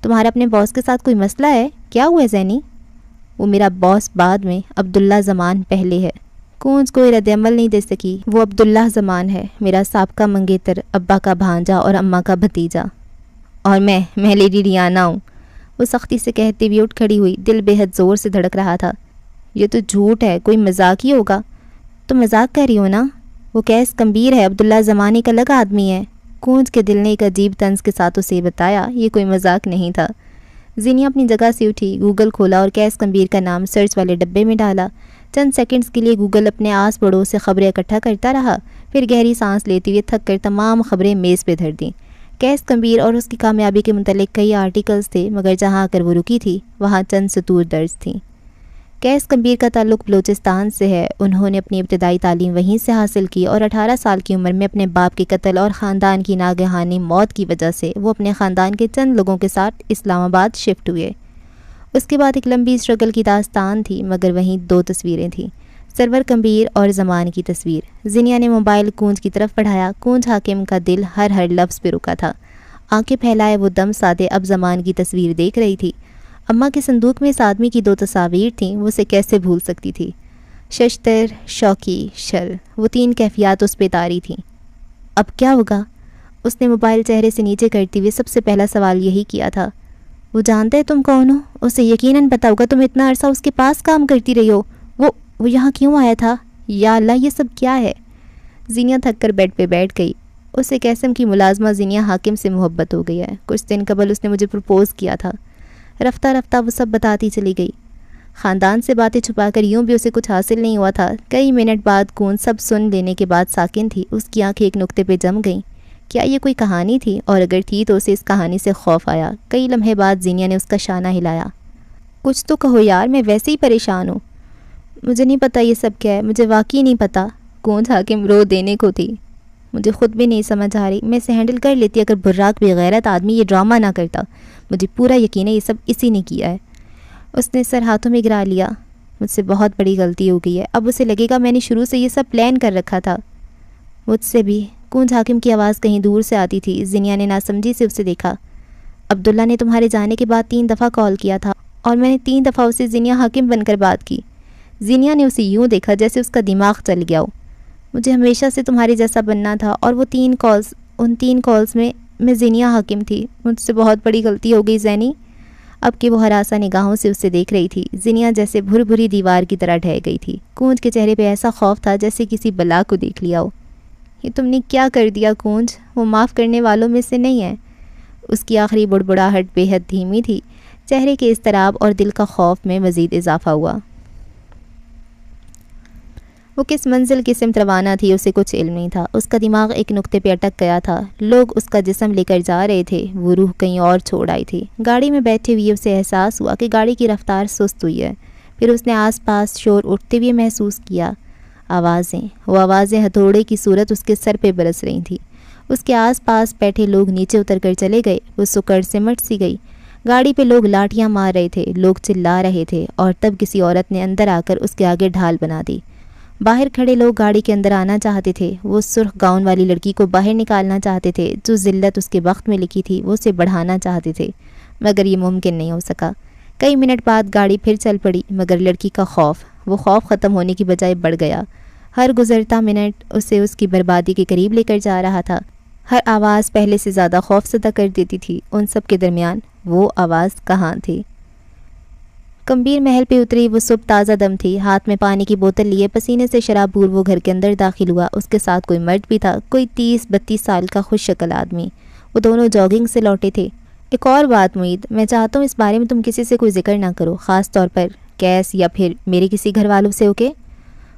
تمہارا اپنے باس کے ساتھ کوئی مسئلہ ہے؟ کیا ہوا ہے زینی؟ وہ میرا باس بعد میں، عبداللہ زمان پہلے ہے۔ کونج کوئی رد عمل نہیں دے سکی۔ وہ عبداللہ زمان ہے، میرا سابقہ منگیتر، ابا کا بھانجا اور اماں کا بھتیجا۔ اور میں لیڈی ریانا ہوں۔ وہ سختی سے کہتے ہوئے اٹھ کھڑی ہوئی، دل بے حد زور سے دھڑک رہا تھا۔ یہ تو جھوٹ ہے، کوئی مذاق ہی ہوگا۔ تم مذاق کر رہی ہو نا؟ وہ کیس کمبیر ہے، عبداللہ زمانی کا الگ آدمی ہے۔ کونج کے دل نے ایک عجیب طنز کے ساتھ اسے بتایا یہ کوئی مذاق نہیں تھا۔ زینیا اپنی جگہ سے اٹھی، گوگل کھولا اور کیس کمبیر کا نام سرچ والے ڈبے میں ڈالا۔ چند سیکنڈز کے لیے گوگل اپنے آس پڑوس سے خبریں اکٹھا کرتا رہا، پھر گہری سانس لیتے ہوئے تھک کر تمام خبریں میز پہ دھر دیں۔ کیس کمبیر اور اس کی کامیابی کے متعلق کئی آرٹیکلز تھے، مگر جہاں آ کر وہ رکی تھی وہاں چند سطور درج تھیں۔ کیس کمبیر کا تعلق بلوچستان سے ہے۔ انہوں نے اپنی ابتدائی تعلیم وہیں سے حاصل کی اور 18 سال کی عمر میں اپنے باپ کے قتل اور خاندان کی ناگہانی موت کی وجہ سے وہ اپنے خاندان کے چند لوگوں کے ساتھ اسلام آباد شفٹ ہوئے۔ اس کے بعد ایک لمبی اسٹرگل کی داستان تھی، مگر وہیں 2 تصویریں تھیں، سرور کمبیر اور زمان کی تصویر۔ زینیا نے موبائل کونج کی طرف بڑھایا۔ کونج حاکم کا دل ہر لفظ پہ رکا تھا۔ آنکھیں پھیلائے وہ دم سادے اب زمان کی تصویر دیکھ رہی تھی۔ اماں کے صندوق میں اس آدمی کی 2 تصاویر تھیں، وہ اسے کیسے بھول سکتی تھی؟ ششتر، شوقی، شر، وہ 3 کیفیات اس پہ طاری تھیں۔ اب کیا ہوگا؟ اس نے موبائل چہرے سے نیچے کرتے ہوئے سب سے پہلا سوال یہی کیا تھا۔ وہ جانتا ہے تم کون ہو؟ اسے یقیناً پتہ ہوگا تم اتنا عرصہ اس کے پاس کام کرتی رہی ہو۔ وہ یہاں کیوں آیا تھا؟ یا اللہ، یہ سب کیا ہے؟ زینیا تھک کر بیڈ پہ بیٹھ گئی۔ اسے قسم کی ملازمہ زینیا حاکم سے محبت ہو گئی ہے۔ کچھ دن قبل اس نے مجھے پرپوز کیا تھا۔ رفتہ رفتہ وہ سب بتاتی چلی گئی۔ خاندان سے باتیں چھپا کر یوں بھی اسے کچھ حاصل نہیں ہوا تھا۔ کئی منٹ بعد کون سب سن لینے کے بعد ساکن تھی۔ اس کی آنکھیں ایک نقطے پہ جم گئیں۔ کیا یہ کوئی کہانی تھی؟ اور اگر تھی تو اسے اس کہانی سے خوف آیا۔ کئی لمحے بعد زینیا نے اس کا شانہ ہلایا۔ کچھ تو کہو یار، میں ویسے ہی پریشان ہوں۔ مجھے نہیں پتہ یہ سب کیا ہے، مجھے واقعی نہیں پتہ۔ کونج حاکم رو دینے کو تھی۔ مجھے خود بھی نہیں سمجھ آ رہی، میں اسے ہینڈل کر لیتی اگر براق بے غیرت آدمی یہ ڈرامہ نہ کرتا۔ مجھے پورا یقین ہے یہ سب اسی نے کیا ہے۔ اس نے سر ہاتھوں میں گرا لیا۔ مجھ سے بہت بڑی غلطی ہو گئی ہے۔ اب اسے لگے گا میں نے شروع سے یہ سب پلان کر رکھا تھا۔ مجھ سے بھی۔ کونج حاکم کی آواز کہیں دور سے آتی تھی۔ زینیا نے ناسمجھی سے اسے دیکھا۔ عبداللہ نے تمہارے جانے کے بعد 3 دفعہ کال کیا تھا اور میں نے 3 دفعہ اسے زینیا حاکم بن کر بات کی۔ زینیا نے اسے یوں دیکھا جیسے اس کا دماغ چل گیا ہو۔ مجھے ہمیشہ سے تمہارے جیسا بننا تھا اور وہ 3 کالز، ان 3 کالز میں زینیا حاکم تھی۔ مجھ سے بہت بڑی غلطی ہو گئی زینی۔ اب کہ وہ ہراساں نگاہوں سے اسے دیکھ رہی تھی، زینیا جیسے بھر بھری دیوار کی طرح ڈھہ گئی تھی۔ کونج کے چہرے پہ ایسا خوف تھا جیسے کسی بلا کو دیکھ لیا ہو۔ یہ تم نے کیا کر دیا کونج؟ وہ معاف کرنے والوں میں سے نہیں ہے۔ اس کی آخری بڑبڑاہٹ بے حد دھیمی تھی۔ چہرے کے اضطراب اور دل کا خوف میں مزید اضافہ ہوا۔ وہ کس منزل کی سمت روانہ تھی اسے کچھ علم نہیں تھا۔ اس کا دماغ ایک نقطے پہ اٹک گیا تھا۔ لوگ اس کا جسم لے کر جا رہے تھے، وہ روح کہیں اور چھوڑ آئی تھی۔ گاڑی میں بیٹھے ہوئے اسے احساس ہوا کہ گاڑی کی رفتار سست ہوئی ہے۔ پھر اس نے آس پاس شور اٹھتے ہوئے محسوس کیا۔ وہ آوازیں ہتھوڑے کی صورت اس کے سر پہ برس رہی تھیں۔ اس کے آس پاس بیٹھے لوگ نیچے اتر کر چلے گئے۔ وہ سکڑ سے مٹ سی گئی۔ گاڑی پہ لوگ لاٹیاں مار رہے تھے، لوگ چلا رہے تھے، اور تب کسی عورت نے اندر آ کر اس کے آگے ڈھال بنا دی۔ باہر کھڑے لوگ گاڑی کے اندر آنا چاہتے تھے. وہ سرخ گاؤن والی لڑکی کو باہر نکالنا چاہتے تھے. جو ذلت اس کے وقت میں لکھی تھی وہ اسے بڑھانا چاہتے تھے، مگر یہ ممکن نہیں ہو سکا. کئی منٹ بعد گاڑی پھر چل پڑی، مگر لڑکی کا وہ خوف ختم ہونے کی بجائے بڑھ گیا. ہر گزرتا منٹ اسے اس کی بربادی کے قریب لے کر جا رہا تھا. ہر آواز پہلے سے زیادہ خوف زدہ کر دیتی تھی. ان سب کے درمیان وہ آواز کہاں تھی؟ کمبیر محل پہ اتری. وہ صبح تازہ دم تھی. ہاتھ میں پانی کی بوتل لیے پسینے سے شراب بور وہ گھر کے اندر داخل ہوا. اس کے ساتھ کوئی مرد بھی تھا، کوئی 30-32 سال کا خوش شکل آدمی. وہ دونوں جاگنگ سے لوٹے تھے. ایک اور بات معید، میں چاہتا ہوں اس بارے میں تم کسی سے کوئی ذکر نہ کرو، خاص طور پر کیس یا پھر میرے کسی گھر والوں سے. اوکے؟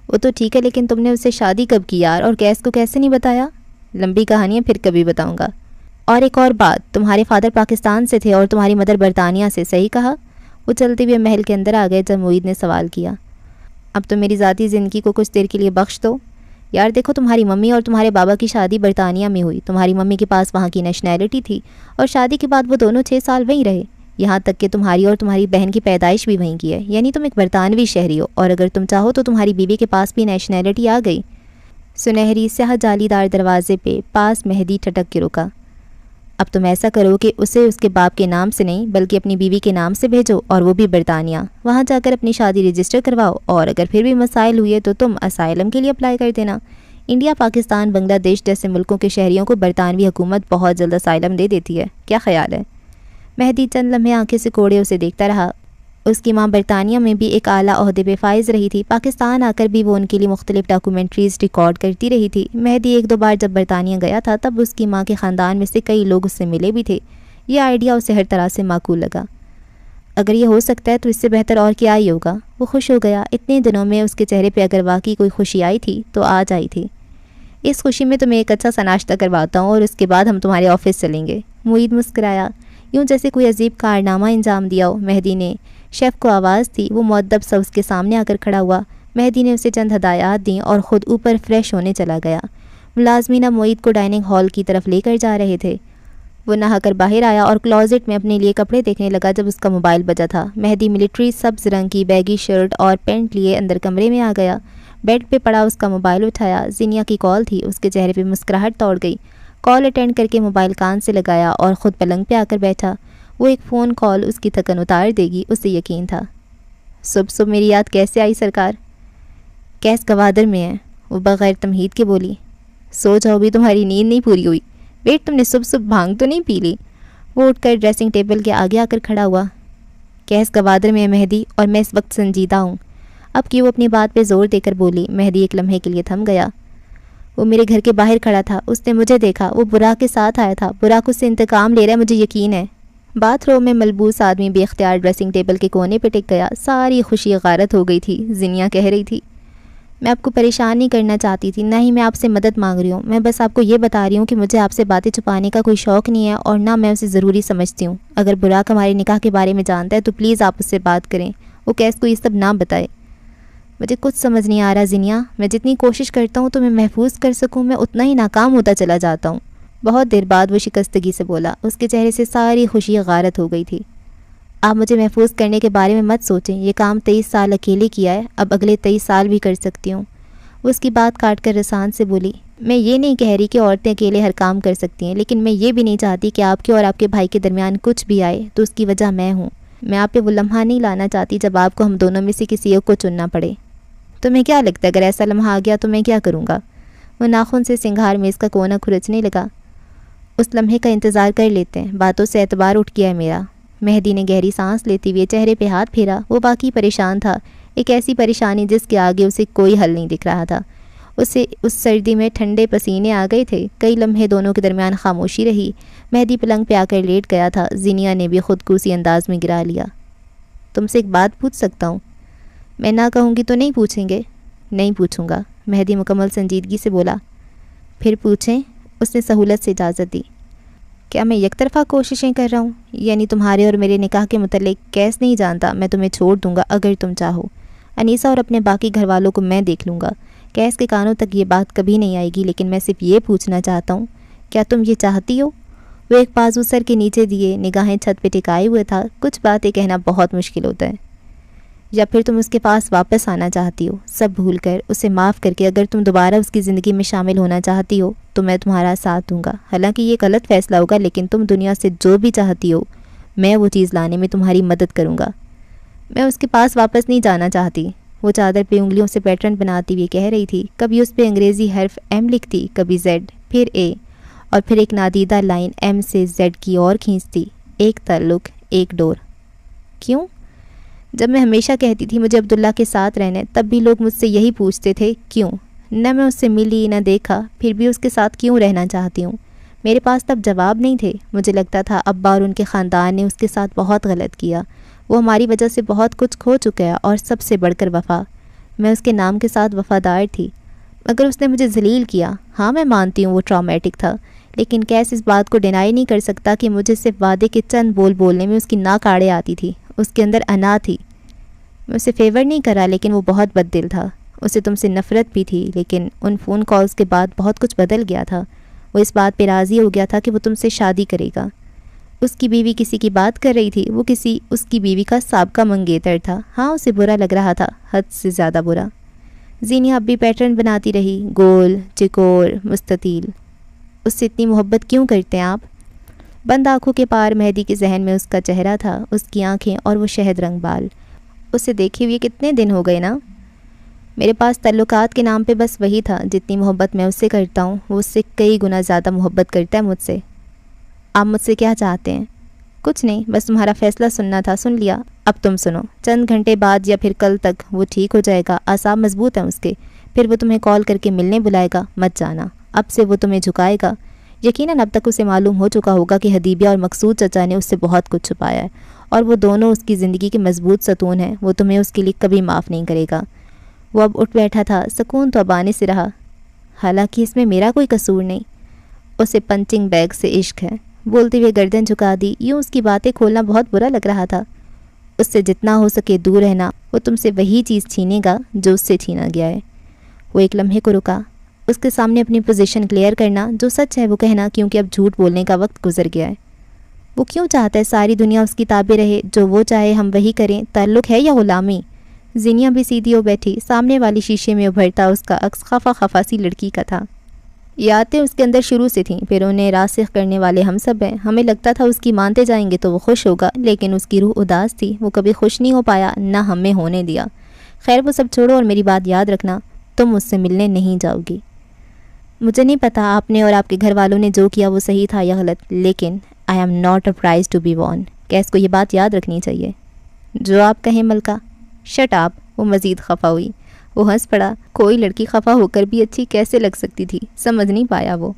وہ تو ٹھیک ہے، لیکن تم نے اس سے شادی کب کی یار، اور کیس کو کیسے نہیں بتایا؟ لمبی کہانی ہے، پھر کبھی بتاؤں گا. اور ایک اور بات، تمہارے فادر پاکستان سے تھے اور تمہاری مدر برطانیہ سے، صحیح کہا؟ وہ چلتے ہوئے محل کے اندر آ گئے جب معید نے سوال کیا. اب تو میری ذاتی زندگی کو کچھ دیر کے لیے بخش دو. یار دیکھو، تمہاری ممی اور تمہارے بابا کی شادی برطانیہ میں ہوئی. تمہاری ممی کے پاس وہاں کی نیشنلٹی تھی اور شادی کے بعد وہ دونوں 6 سال وہیں رہے. یہاں تک کہ تمہاری اور تمہاری بہن کی پیدائش بھی وہیں کی ہے، یعنی تم ایک برطانوی شہری ہو، اور اگر تم چاہو تو تمہاری بیوی کے پاس بھی نیشنلٹی آ گئی. سنہری سیاہ جالی دار دروازے پہ پاس مہدی ٹھٹک کے رکا. اب تم ایسا کرو کہ اسے اس کے باپ کے نام سے نہیں بلکہ اپنی بیوی کے نام سے بھیجو، اور وہ بھی برطانیہ. وہاں جا کر اپنی شادی رجسٹر کرواؤ، اور اگر پھر بھی مسائل ہوئے تو تم اسائلم کے لیے اپلائی کر دینا. انڈیا، پاکستان، بنگلہ دیش جیسے ملکوں کے شہریوں کو برطانوی حکومت بہت جلد اسائلم دے دیتی ہے. کیا خیال ہے؟ مہدی چند لمحے آنکھیں سے کوڑے اسے دیکھتا رہا. اس کی ماں برطانیہ میں بھی ایک اعلیٰ عہدے پہ فائز رہی تھی. پاکستان آ کر بھی وہ ان کے لیے مختلف ڈاکومنٹریز ریکارڈ کرتی رہی تھی. مہدی 1-2 بار جب برطانیہ گیا تھا تب اس کی ماں کے خاندان میں سے کئی لوگ اس سے ملے بھی تھے. یہ آئیڈیا اسے ہر طرح سے معقول لگا. اگر یہ ہو سکتا ہے تو اس سے بہتر اور کیا ہی ہوگا. وہ خوش ہو گیا. اتنے دنوں میں اس کے چہرے پہ اگر واقعی کوئی خوشی آئی تھی تو آج آئی تھی. اس خوشی میں تمہیں ایک اچھا سا ناشتہ کرواتا ہوں اور اس کے بعد ہم تمہارے آفس چلیں گے. معید مسکرایا، یوں جیسے کوئی عجیب کارنامہ انجام دیا ہو. مہدی نے شیف کو آواز دی. وہ مؤدب سا اس کے سامنے آ کر کھڑا ہوا. مہدی نے اسے چند ہدایات دیں اور خود اوپر فریش ہونے چلا گیا. ملازمینہ معید کو ڈائننگ ہال کی طرف لے کر جا رہے تھے. وہ نہا کر باہر آیا اور کلازٹ میں اپنے لیے کپڑے دیکھنے لگا جب اس کا موبائل بجا تھا. مہدی ملٹری سبز رنگ کی بیگی شرٹ اور پینٹ لیے اندر کمرے میں آ گیا. بیڈ پہ پڑا اس کا موبائل اٹھایا. زینیا کی کال تھی. اس کے چہرے پہ مسکراہٹ توڑ گئی. کال اٹینڈ کر کے موبائل کان سے لگایا اور خود پلنگ پہ آ کر بیٹھا. وہ ایک فون کال اس کی تھکن اتار دے گی، اسے یقین تھا. صبح میری یاد کیسے آئی سرکار؟ کیس گوادر میں ہے. وہ بغیر تمہید کے بولی. سو جاؤ بھی، تمہاری نیند نہیں پوری ہوئی. ویٹ، تم نے صبح بھانگ تو نہیں پی لی؟ وہ اٹھ کر ڈریسنگ ٹیبل کے آگے آ کر کھڑا ہوا. کیس گوادر میں ہے مہدی، اور میں اس وقت سنجیدہ ہوں. اب کہ وہ اپنی بات پہ زور دے کر بولی. مہدی ایک لمحے کے لیے تھم گیا. وہ میرے گھر کے باہر کھڑا تھا. اس نے مجھے دیکھا. وہ براق کے ساتھ آیا تھا. براق اس سے انتقام لے رہا ہے، مجھے یقین ہے. باتھ روم میں ملبوس آدمی بے اختیار ڈریسنگ ٹیبل کے کونے پہ ٹک گیا. ساری خوشی غارت ہو گئی تھی. زینیا کہہ رہی تھی، میں آپ کو پریشان نہیں کرنا چاہتی تھی، نہ ہی میں آپ سے مدد مانگ رہی ہوں. میں بس آپ کو یہ بتا رہی ہوں کہ مجھے آپ سے باتیں چھپانے کا کوئی شوق نہیں ہے، اور نہ میں اسے ضروری سمجھتی ہوں. اگر براق ہمارے نکاح کے بارے میں جانتا ہے تو پلیز آپ اس سے بات کریں. وہ کیس کو یہ سب نہ بتائے. مجھے کچھ سمجھ نہیں آ رہا زینیا. میں جتنی کوشش کرتا ہوں تو میں محفوظ کر سکوں، میں اتنا ہی ناکام ہوتا چلا جاتا ہوں. بہت دیر بعد وہ شکستگی سے بولا. اس کے چہرے سے ساری خوشی غارت ہو گئی تھی. آپ مجھے محفوظ کرنے کے بارے میں مت سوچیں. یہ کام 23 سال اکیلے کیا ہے، اب اگلے 23 سال بھی کر سکتی ہوں. وہ اس کی بات کاٹ کر رسان سے بولی. میں یہ نہیں کہہ رہی کہ عورتیں اکیلے ہر کام کر سکتی ہیں، لیکن میں یہ بھی نہیں چاہتی کہ آپ کے اور آپ کے بھائی کے درمیان کچھ بھی آئے تو اس کی وجہ میں ہوں. میں آپ پہ وہ لمحہ نہیں لانا چاہتی جب آپ کو ہم دونوں میں سے کسی ایک کو چننا پڑے. تمہیں کیا لگتا ہے اگر ایسا لمحہ آ گیا تو میں کیا کروں گا؟ وہ ناخن سے سنگھار میں اس کا کونا کھرچنے لگا. اس لمحے کا انتظار کر لیتے ہیں. باتوں سے اعتبار اٹھ گیا ہے میرا. مہدی نے گہری سانس لیتے ہوئے چہرے پہ ہاتھ پھیرا. وہ باقی پریشان تھا. ایک ایسی پریشانی جس کے آگے اسے کوئی حل نہیں دکھ رہا تھا. اسے اس سردی میں ٹھنڈے پسینے آ گئے تھے. کئی لمحے دونوں کے درمیان خاموشی رہی. مہدی پلنگ پہ آ کر لیٹ گیا تھا. زینیا نے بھی خود کو اسی انداز میں گرا لیا. تم سے ایک بات پوچھ سکتا ہوں؟ میں نہ کہوں گی تو نہیں پوچھیں گے؟ نہیں پوچھوں گا، مہدی مکمل سنجیدگی سے بولا. پھر پوچھیں. اس نے سہولت سے اجازت دی. کیا میں یک طرفہ کوششیں کر رہا ہوں؟ یعنی تمہارے اور میرے نکاح کے متعلق کیس نہیں جانتا. میں تمہیں چھوڑ دوں گا اگر تم چاہو. انیسہ اور اپنے باقی گھر والوں کو میں دیکھ لوں گا. کیس کے کانوں تک یہ بات کبھی نہیں آئے گی، لیکن میں صرف یہ پوچھنا چاہتا ہوں، کیا تم یہ چاہتی ہو؟ وہ ایک بازو سر کے نیچے دیے نگاہیں چھت پہ ٹکائے ہوئے تھا. کچھ باتیں کہنا بہت مشکل ہوتا ہے. یا پھر تم اس کے پاس واپس آنا چاہتی ہو، سب بھول کر، اسے معاف کر کے اگر تم دوبارہ اس کی زندگی میں شامل ہونا چاہتی ہو تو میں تمہارا ساتھ دوں گا، حالانکہ یہ غلط فیصلہ ہوگا، لیکن تم دنیا سے جو بھی چاہتی ہو میں وہ چیز لانے میں تمہاری مدد کروں گا۔ میں اس کے پاس واپس نہیں جانا چاہتی، وہ چادر پہ انگلیوں سے پیٹرن بناتی ہوئی کہہ رہی تھی، کبھی اس پہ انگریزی حرف ایم لکھتی، کبھی زیڈ، پھر اے، اور پھر ایک نادیدہ لائن ایم سے زیڈ کی اور کھینچتی، ایک تعلق، ایک ڈور۔ کیوں؟ جب میں ہمیشہ کہتی تھی مجھے عبداللہ کے ساتھ رہنا ہے، تب بھی لوگ مجھ سے یہی پوچھتے تھے کیوں؟ نہ میں اس سے ملی نہ دیکھا، پھر بھی اس کے ساتھ کیوں رہنا چاہتی ہوں؟ میرے پاس تب جواب نہیں تھے۔ مجھے لگتا تھا ابا اور ان کے خاندان نے اس کے ساتھ بہت غلط کیا، وہ ہماری وجہ سے بہت کچھ کھو چکا ہے، اور سب سے بڑھ کر وفا۔ میں اس کے نام کے ساتھ وفادار تھی، مگر اس نے مجھے ذلیل کیا۔ ہاں میں مانتی ہوں وہ ٹرامیٹک تھا، لیکن کیس اس بات کو ڈینائی نہیں کر سکتا کہ مجھے صرف وعدے کے چند بول بولنے میں اس کی ناک آڑے آتی تھی، اس کے اندر انا تھی۔ میں اسے فیور نہیں کرا، لیکن وہ بہت بد دل تھا۔ اسے تم سے نفرت بھی تھی، لیکن ان فون کالز کے بعد بہت کچھ بدل گیا تھا۔ وہ اس بات پہ راضی ہو گیا تھا کہ وہ تم سے شادی کرے گا۔ اس کی بیوی کسی کی بات کر رہی تھی، وہ اس کی بیوی کا سابقہ منگیتر تھا۔ ہاں اسے برا لگ رہا تھا، حد سے زیادہ برا۔ زینیا اب بھی پیٹرن بناتی رہی، گول، چکور، مستطیل۔ اس سے اتنی محبت کیوں کرتے ہیں آپ؟ بند آنکھوں کے پار مہدی کے ذہن میں اس کا چہرہ تھا، اس کی آنکھیں اور وہ شہد رنگ بال۔ اسے دیکھے ہوئے کتنے دن ہو گئے نا؟ میرے پاس تعلقات کے نام پہ بس وہی تھا۔ جتنی محبت میں اس سے کرتا ہوں، وہ اس سے کئی گنا زیادہ محبت کرتا ہے مجھ سے۔ آپ مجھ سے کیا چاہتے ہیں؟ کچھ نہیں، بس تمہارا فیصلہ سننا تھا، سن لیا، اب تم سنو۔ چند گھنٹے بعد یا پھر کل تک وہ ٹھیک ہو جائے گا، اعصاب مضبوط ہیں اس کے، پھر وہ تمہیں کال کر کے ملنے بلائے گا، مت جانا۔ اب سے وہ تمہیں جھکائے گا۔ یقیناً اب تک اسے معلوم ہو چکا ہوگا کہ حدیبیہ اور مقصود چچا نے اس سے بہت کچھ چھپایا ہے، اور وہ دونوں اس کی زندگی کے مضبوط ستون ہیں۔ وہ تمہیں اس کے لیے کبھی معاف نہیں کرے گا۔ وہ اب اٹھ بیٹھا تھا، سکون تو اب آنے سے رہا، حالانکہ اس میں میرا کوئی قصور نہیں۔ اسے پنچنگ بیگ سے عشق ہے، بولتے ہوئے گردن جھکا دی۔ یوں اس کی باتیں کھولنا بہت برا لگ رہا تھا۔ اس سے جتنا ہو سکے دور رہنا، وہ تم سے وہی چیز چھینے گا جو اس سے چھینا گیا ہے۔ وہ ایک لمحے کو رکا، اس کے سامنے اپنی پوزیشن کلیئر کرنا، جو سچ ہے وہ کہنا، کیونکہ اب جھوٹ بولنے کا وقت گزر گیا ہے۔ وہ کیوں چاہتا ہے ساری دنیا اس کی تابع رہے، جو وہ چاہے ہم وہی کریں؟ تعلق ہے یا غلامی؟ زینیا بھی سیدھی ہو بیٹھی، سامنے والی شیشے میں ابھرتا اس کا عکس خفا خفا سی لڑکی کا تھا۔ یادیں اس کے اندر شروع سے تھیں، پھر انہیں راسخ کرنے والے ہم سب ہیں۔ ہمیں لگتا تھا اس کی مانتے جائیں گے تو وہ خوش ہوگا، لیکن اس کی روح اداس تھی، وہ کبھی خوش نہیں ہو پایا، نہ ہمیں ہونے دیا۔ خیر وہ سب چھوڑو اور میری بات یاد رکھنا، تم مجھ سے ملنے نہیں جاؤ گی۔ مجھے نہیں پتا آپ نے اور آپ کے گھر والوں نے جو کیا وہ صحیح تھا یا غلط، لیکن I am not a prize to be won. کیس کو یہ بات یاد رکھنی چاہیے۔ جو آپ کہیں ملکہ۔ شٹ آپ۔ وہ مزید خفا ہوئی۔ وہ ہنس پڑا۔ کوئی لڑکی خفا ہو کر بھی اچھی کیسے لگ سکتی تھی، سمجھ نہیں پایا وہ۔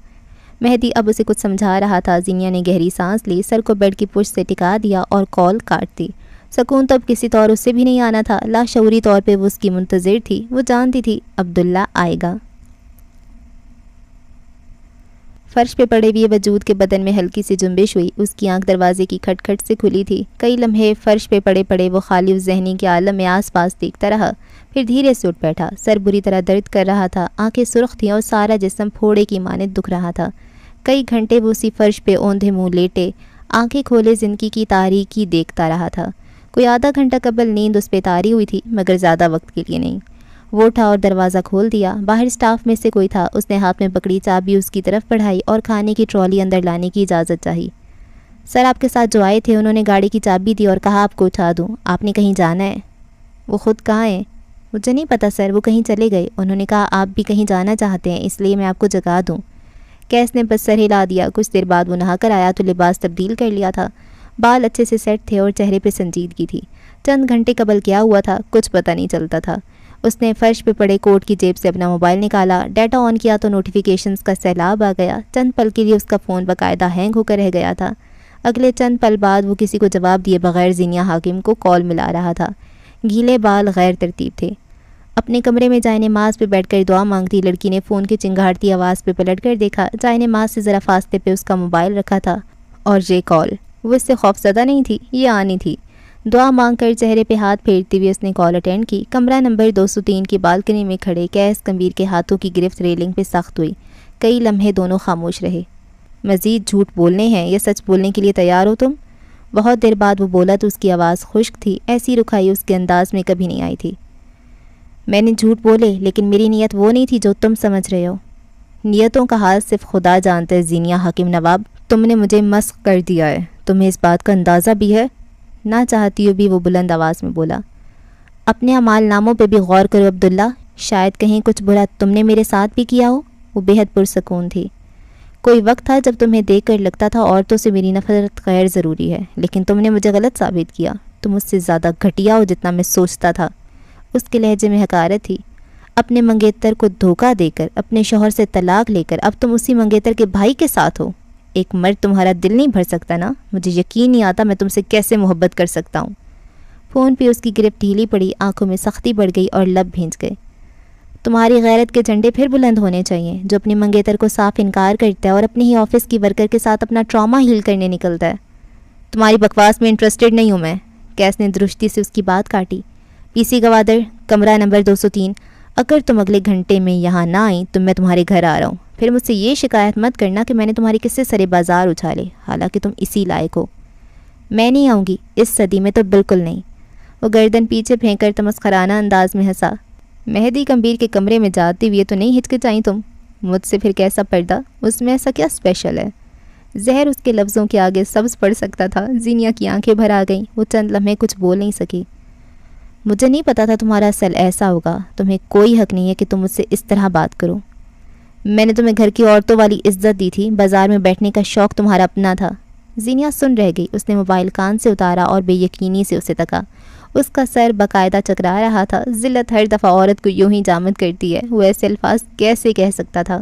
مہدی اب اسے کچھ سمجھا رہا تھا۔ زینیا نے گہری سانس لی، سر کو بیڈ کی پشت سے ٹکا دیا اور کال کاٹ دی۔ سکون تو اب کسی طور اس سے بھی نہیں آنا تھا، لاشعوری طور پہ وہ اس کی منتظر تھی۔ وہ جانتی تھی عبداللہ آئے گا۔ فرش پہ پڑے ہوئے وجود کے بدن میں ہلکی سی جنبش ہوئی۔ اس کی آنکھ دروازے کی کھٹ کھٹ سے کھلی تھی۔ کئی لمحے فرش پہ پڑے پڑے وہ خالی اس ذہنی کے عالم میں آس پاس دیکھتا رہا، پھر دھیرے سے اٹھ بیٹھا۔ سر بری طرح درد کر رہا تھا، آنکھیں سرخ تھیں اور سارا جسم پھوڑے کی مانند دکھ رہا تھا۔ کئی گھنٹے وہ اسی فرش پہ اوندھے منہ لیٹے، آنکھیں کھولے زندگی کی تاریکی دیکھتا رہا تھا۔ کوئی آدھا گھنٹہ قبل نیند اس پہ طاری ہوئی تھی، مگر زیادہ وقت کے لیے نہیں۔ وہ اٹھا اور دروازہ کھول دیا۔ باہر اسٹاف میں سے کوئی تھا۔ اس نے ہاتھ میں پکڑی چابی اس کی طرف بڑھائی اور کھانے کی ٹرالی اندر لانے کی اجازت چاہی۔ سر آپ کے ساتھ جو آئے تھے انہوں نے گاڑی کی چابی دی اور کہا آپ کو اٹھا دوں، آپ نے کہیں جانا ہے؟ وہ خود کہاں ہیں؟ مجھے نہیں پتا سر، وہ کہیں چلے گئے، انہوں نے کہا آپ بھی کہیں جانا چاہتے ہیں، اس لیے میں آپ کو جگا دوں۔ کیس نے بس سر ہلا دیا۔ کچھ دیر بعد وہ نہا کر آیا تو لباس تبدیل کر لیا تھا، بال اچھے سے سیٹ تھے اور چہرے پہ سنجیدگی تھی۔ چند گھنٹے قبل کیا ہوا تھا کچھ پتہ نہیں چلتا تھا۔ اس نے فرش پہ پڑے کوٹ کی جیب سے اپنا موبائل نکالا، ڈیٹا آن کیا تو نوٹیفیکیشنز کا سیلاب آ گیا۔ چند پل کے لیے اس کا فون باقاعدہ ہینگ ہو کر رہ گیا تھا۔ اگلے چند پل بعد وہ کسی کو جواب دیے بغیر زینیا حاکم کو کال ملا رہا تھا۔ گیلے بال غیر ترتیب تھے۔ اپنے کمرے میں جائے نماز پہ بیٹھ کر دعا مانگتی لڑکی نے فون کی چنگھاڑتی آواز پہ پلٹ کر دیکھا۔ جائے نماز سے ذرا فاصلے پہ اس کا موبائل رکھا تھا اور یہ کال۔ وہ اس سے خوفزدہ نہیں تھی، یہ آنی تھی۔ دعا مانگ کر چہرے پہ ہاتھ پھیرتے ہوئے اس نے کال اٹینڈ کی۔ کمرہ نمبر 203 کی بالکنی میں کھڑے کیس کمبیر کے ہاتھوں کی گرفت ریلنگ پہ سخت ہوئی۔ کئی لمحے دونوں خاموش رہے۔ مزید جھوٹ بولنے ہیں یا سچ بولنے کے لیے تیار ہو تم؟ بہت دیر بعد وہ بولا تو اس کی آواز خشک تھی، ایسی رکھائی اس کے انداز میں کبھی نہیں آئی تھی۔ میں نے جھوٹ بولے، لیکن میری نیت وہ نہیں تھی جو تم سمجھ رہے ہو۔ نیتوں کا حال صرف خدا جانتا ہے زینیا حکیم نواب، تم نے مجھے مسخ کر دیا ہے، تمہیں اس بات کا اندازہ بھی ہے؟ نہ چاہتی ہو بھی وہ بلند آواز میں بولا۔ اپنے اعمال ناموں پہ بھی غور کرو عبداللہ، شاید کہیں کچھ برا تم نے میرے ساتھ بھی کیا ہو۔ وہ بے حد پرسکون تھی۔ کوئی وقت تھا جب تمہیں دیکھ کر لگتا تھا عورتوں سے میری نفرت غیر ضروری ہے، لیکن تم نے مجھے غلط ثابت کیا، تم مجھ سے زیادہ گھٹیا ہو جتنا میں سوچتا تھا۔ اس کے لہجے میں حقارت تھی۔ اپنے منگیتر کو دھوکہ دے کر، اپنے شوہر سے طلاق لے کر اب تم اسی منگیتر کے بھائی کے ساتھ ہو۔ ایک مرد تمہارا دل نہیں بھر سکتا نا؟ مجھے یقین نہیں آتا میں تم سے کیسے محبت کر سکتا ہوں۔ فون پہ اس کی گرفت ڈھیلی پڑی، آنکھوں میں سختی بڑھ گئی اور لب بھیج گئے۔ تمہاری غیرت کے جھنڈے پھر بلند ہونے چاہیے، جو اپنی منگیتر کو صاف انکار کرتا ہے اور اپنے ہی آفس کی ورکر کے ساتھ اپنا ٹراما ہیل کرنے نکلتا ہے۔ تمہاری بکواس میں انٹرسٹڈ نہیں ہوں میں۔ کیس نے درستی سے اس کی بات کاٹی۔ پی سی گوادر، کمرہ نمبر 203۔ اگر تم اگلے گھنٹے میں یہاں نہ آئیں تو میں تمہارے گھر آ رہا ہوں۔ پھر مجھ سے یہ شکایت مت کرنا کہ میں نے تمہاری کس سے سرے بازار اچھالے، حالانکہ تم اسی لائق ہو۔ میں نہیں آؤں گی، اس صدی میں تو بالکل نہیں۔ وہ گردن پیچھے پھینک کر تمسخرانہ انداز میں ہنسا۔ مہدی کمبیر کے کمرے میں جاتے ہوئے تو نہیں ہچکچائیں تم؟ مجھ سے پھر کیسا پردہ؟ اس میں ایسا کیا اسپیشل ہے؟ زہر اس کے لفظوں کے آگے سبز پڑ سکتا تھا۔ زینیا کی آنکھیں بھر آ گئیں، وہ چند لمحے کچھ بول نہیں سکی۔ مجھے نہیں پتا تھا تمہارا اصل ایسا ہوگا، تمہیں کوئی حق نہیں ہے کہ تم مجھ سے اس طرح بات کرو۔ میں نے تمہیں گھر کی عورتوں والی عزت دی تھی، بازار میں بیٹھنے کا شوق تمہارا اپنا تھا۔ زینیا سن رہ گئی۔ اس نے موبائل کان سے اتارا اور بے یقینی سے اسے تکا۔ اس کا سر باقاعدہ چکرا رہا تھا۔ ذلت ہر دفعہ عورت کو یوں ہی جامد کرتی ہے، وہ ایسے الفاظ کیسے کہہ سکتا تھا؟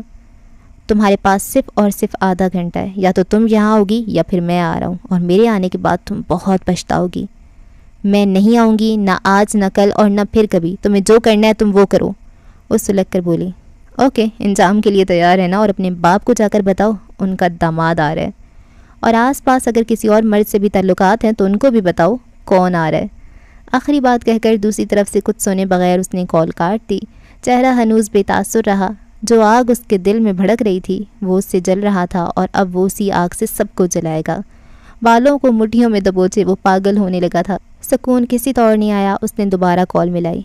تمہارے پاس صرف اور صرف آدھا گھنٹہ ہے، یا تو تم یہاں ہوگی یا پھر میں آ رہا ہوں، اور میرے آنے کے بعد تم بہت پچھتاؤ گی۔ میں نہیں آؤں گی، نہ آج نہ کل اور نہ پھر کبھی۔ تمہیں جو کرنا ہے تم وہ کرو۔ وہ سلگ کر بولی۔ اوکے، انجام کے لیے تیار ہے نا؟ اور اپنے باپ کو جا کر بتاؤ ان کا داماد آ رہا ہے، اور آس پاس اگر کسی اور مرد سے بھی تعلقات ہیں تو ان کو بھی بتاؤ کون آ رہا ہے۔ آخری بات کہہ کر دوسری طرف سے کچھ سنے بغیر اس نے کال کاٹ دی۔ چہرہ ہنوز بے تاثر رہا۔ جو آگ اس کے دل میں بھڑک رہی تھی وہ اس سے جل رہا تھا، اور اب وہ اسی آگ سے سب کو جلائے گا۔ بالوں کو مٹھیوں میں دبوچے وہ پاگل ہونے لگا تھا۔ سکون کسی طور نہیں آیا۔ اس نے دوبارہ کال ملائی۔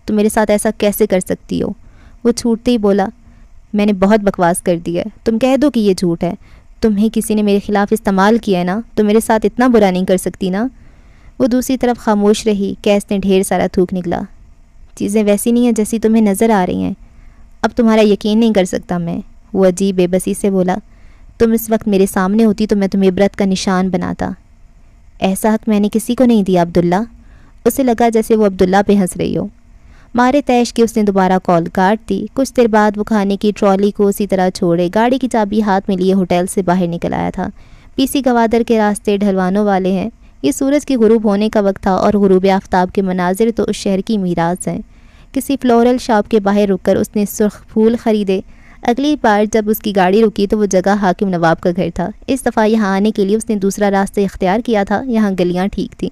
تم میرے ساتھ ایسا کیسے کر سکتی ہو؟ وہ چھوٹتے ہی بولا۔ میں نے بہت بکواس کر دی ہے، تم کہہ دو کہ یہ جھوٹ ہے۔ تمہیں کسی نے میرے خلاف استعمال کیا ہے نا، تو میرے ساتھ اتنا برا نہیں کر سکتی نا۔ وہ دوسری طرف خاموش رہی۔ کیس نے ڈھیر سارا تھوک نکلا۔ چیزیں ویسی نہیں ہیں جیسی تمہیں نظر آ رہی ہیں، اب تمہارا یقین نہیں کر سکتا میں۔ وہ عجیب بے بسی سے بولا۔ تم اس وقت میرے سامنے ہوتی تو میں تمہیں عبرت کا نشان بناتا۔ ایسا حق میں نے کسی کو نہیں دیا عبداللہ۔ اسے لگا جیسے وہ عبداللہ پہ ہنس رہی ہو۔ مارے تیش کے اس نے دوبارہ کال کاٹ دی۔ کچھ دیر بعد وہ کھانے کی ٹرالی کو اسی طرح چھوڑے گاڑی کی چابی ہاتھ میں لیے ہوٹل سے باہر نکل آیا تھا۔ پی سی گوادر کے راستے ڈھلوانوں والے ہیں۔ یہ سورج کی غروب ہونے کا وقت تھا اور غروب آفتاب کے مناظر تو اس شہر کی میراث ہیں۔ کسی فلورل شاپ کے باہر رک کر اس نے سرخ پھول خریدے۔ اگلی بار جب اس کی گاڑی رکی تو وہ جگہ حاکم نواب کا گھر تھا۔ اس دفعہ یہاں آنے کے لیے اس نے دوسرا راستہ اختیار کیا تھا۔ یہاں گلیاں ٹھیک تھیں۔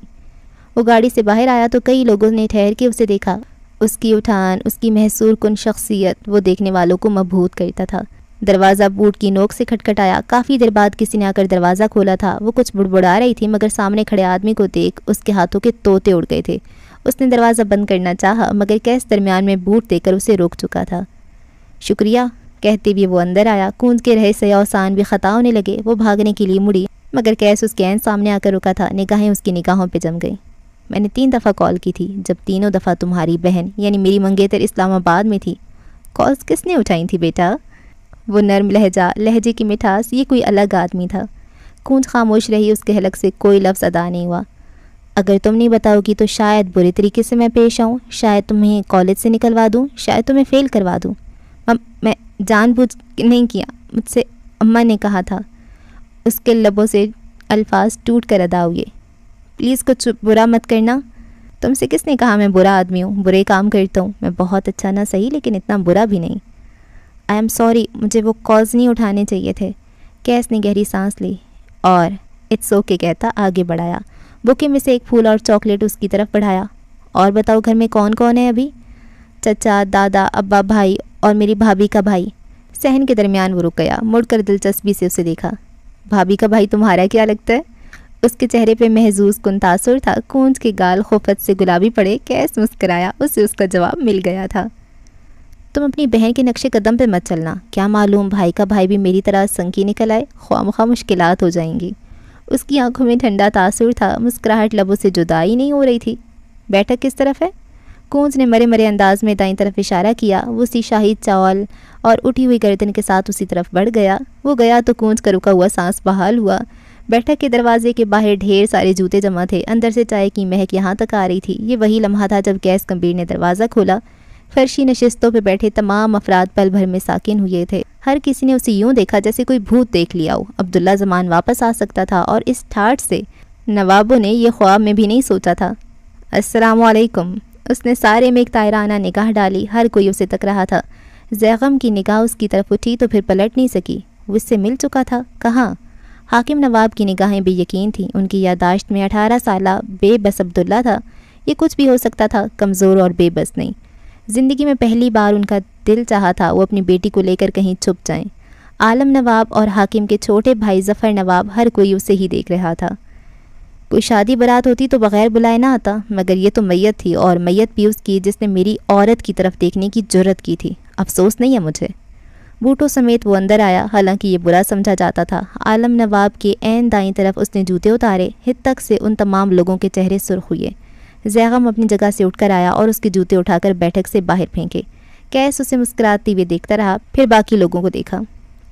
وہ گاڑی سے باہر آیا تو کئی لوگوں نے ٹھہر کے اسے دیکھا۔ اس کی اٹھان، اس کی محصور کن شخصیت وہ دیکھنے والوں کو مبہوت کرتا تھا۔ دروازہ بوٹ کی نوک سے کھٹکھٹایا۔ کافی دیر بعد کسی نے آ کر دروازہ کھولا تھا۔ وہ کچھ بڑبڑا رہی تھی، مگر سامنے کھڑے آدمی کو دیکھ اس کے ہاتھوں کے طوطے اڑ گئے تھے۔ اس نے دروازہ بند کرنا چاہا، مگر کیس درمیان میں بوٹ دے کر اسے روک چکا تھا۔ شکریہ کہتے ہوئے وہ اندر آیا۔ کونج کے رہے سیاحسان بھی خطا ہونے لگے۔ وہ بھاگنے کے لیے مڑی، مگر کیس اس کے عین سامنے آ کر رکا تھا۔ نگاہیں اس کی نگاہوں پہ جم گئیں۔ میں نے 3 دفعہ کال کی تھی، جب تینوں دفعہ تمہاری بہن یعنی میری منگیتر اسلام آباد میں تھی۔ کالز کس نے اٹھائی تھی بیٹا؟ وہ نرم لہجہ، لہجے کی مٹھاس، یہ کوئی الگ آدمی تھا۔ کونج خاموش رہی۔ اس کے حلق سے کوئی لفظ ادا نہیں ہوا۔ اگر تم نہیں بتاؤ گی تو شاید برے طریقے سے میں پیش آؤں، شاید تمہیں کالج سے نکلوا دوں، شاید تمہیں فیل کروا دوں۔ میں جان بوجھ نہیں کیا، مجھ سے اماں نے کہا تھا۔ اس کے لبوں سے الفاظ ٹوٹ کر ادا ہوئے۔ پلیز کچھ برا مت کرنا۔ تم سے کس نے کہا میں برا آدمی ہوں؟ برے کام کرتا ہوں میں، بہت اچھا نہ صحیح لیکن اتنا برا بھی نہیں۔ آئی ایم سوری، مجھے وہ کالز نہیں اٹھانے چاہیے تھے۔ کیس نے گہری سانس لی اور اٹس اوکے کہتا آگے بڑھایا۔ بوکے میں سے ایک پھول اور چاکلیٹ اس کی طرف بڑھایا۔ اور بتاؤ گھر میں کون کون ہے ابھی؟ چچا، دادا، ابا، بھائی اور میری بھابھی کا بھائی۔ صحن کے درمیان وہ رک گیا، مڑ کر دلچسپی سے اسے دیکھا۔ بھابھی کا بھائی تمہارا کیا لگتا ہے؟ اس کے چہرے پہ محظوظ کن تاثر تھا۔ کونج کے گال خفت سے گلابی پڑے۔ کیس مسکرایا، اسے اس کا جواب مل گیا تھا۔ تم اپنی بہن کے نقش قدم پہ مت چلنا، کیا معلوم بھائی کا بھائی بھی میری طرح سنکی نکل آئے، خواہ مخواہ مشکلات ہو جائیں گی۔ اس کی آنکھوں میں ٹھنڈا تاثر تھا، مسکراہٹ لبوں سے جدا ہی نہیں ہو رہی تھی۔ بیٹھک کس طرف ہے؟ کونج نے مرے مرے انداز میں دائیں طرف اشارہ کیا۔ وہ اسی شاہی چال اور اٹھی ہوئی گردن کے ساتھ اسی طرف بڑھ گیا۔ وہ گیا تو کونج کا رکا ہوا سانس بحال ہوا۔ بیٹھک کے دروازے کے باہر ڈھیر سارے جوتے جمع تھے، اندر سے چائے کی مہک یہاں تک آ رہی تھی۔ یہ وہی لمحہ تھا جب کیس کمبیر نے دروازہ کھولا۔ فرشی نشستوں پہ بیٹھے تمام افراد پل بھر میں ساکن ہوئے تھے۔ ہر کسی نے اسے یوں دیکھا جیسے کوئی بھوت دیکھ لیا ہو۔ عبداللہ زمان واپس آ سکتا تھا، اور اس ٹھاٹھ سے نوابوں نے یہ خواب میں بھی نہیں سوچا تھا۔ السلام علیکم۔ اس نے سارے میں ایک طائرانہ نگاہ ڈالی، ہر کوئی اسے تک رہا تھا۔ زیغم کی نگاہ اس کی طرف اٹھی تو پھر پلٹ نہیں سکی۔ وہ اس سے مل چکا تھا، کہاں؟ حاکم نواب کی نگاہیں بے یقین تھیں۔ ان کی یادداشت میں 18 سالہ بے بس عبداللہ تھا۔ یہ کچھ بھی ہو سکتا تھا، کمزور اور بے بس نہیں۔ زندگی میں پہلی بار ان کا دل چاہا تھا وہ اپنی بیٹی کو لے کر کہیں چھپ جائیں۔ عالم نواب اور حاکم کے چھوٹے بھائی ظفر نواب، ہر کوئی اسے ہی دیکھ رہا تھا۔ کوئی شادی برات ہوتی تو بغیر بلائے نہ آتا، مگر یہ تو میت تھی، اور میت بھی اس کی جس نے میری عورت کی طرف دیکھنے کی جرت کی تھی۔ افسوس نہیں ہے مجھے۔ بوٹوں سمیت وہ اندر آیا، حالانکہ یہ برا سمجھا جاتا تھا۔ عالم نواب کے عین دائیں طرف اس نے جوتے اتارے۔ حد تک سے ان تمام لوگوں کے چہرے سرخ ہوئے۔ زیغم اپنی جگہ سے اٹھ کر آیا اور اس کے جوتے اٹھا کر بیٹھک سے باہر پھینکے۔ کیس اسے مسکراتی ہوئے دیکھتا رہا، پھر باقی لوگوں کو دیکھا۔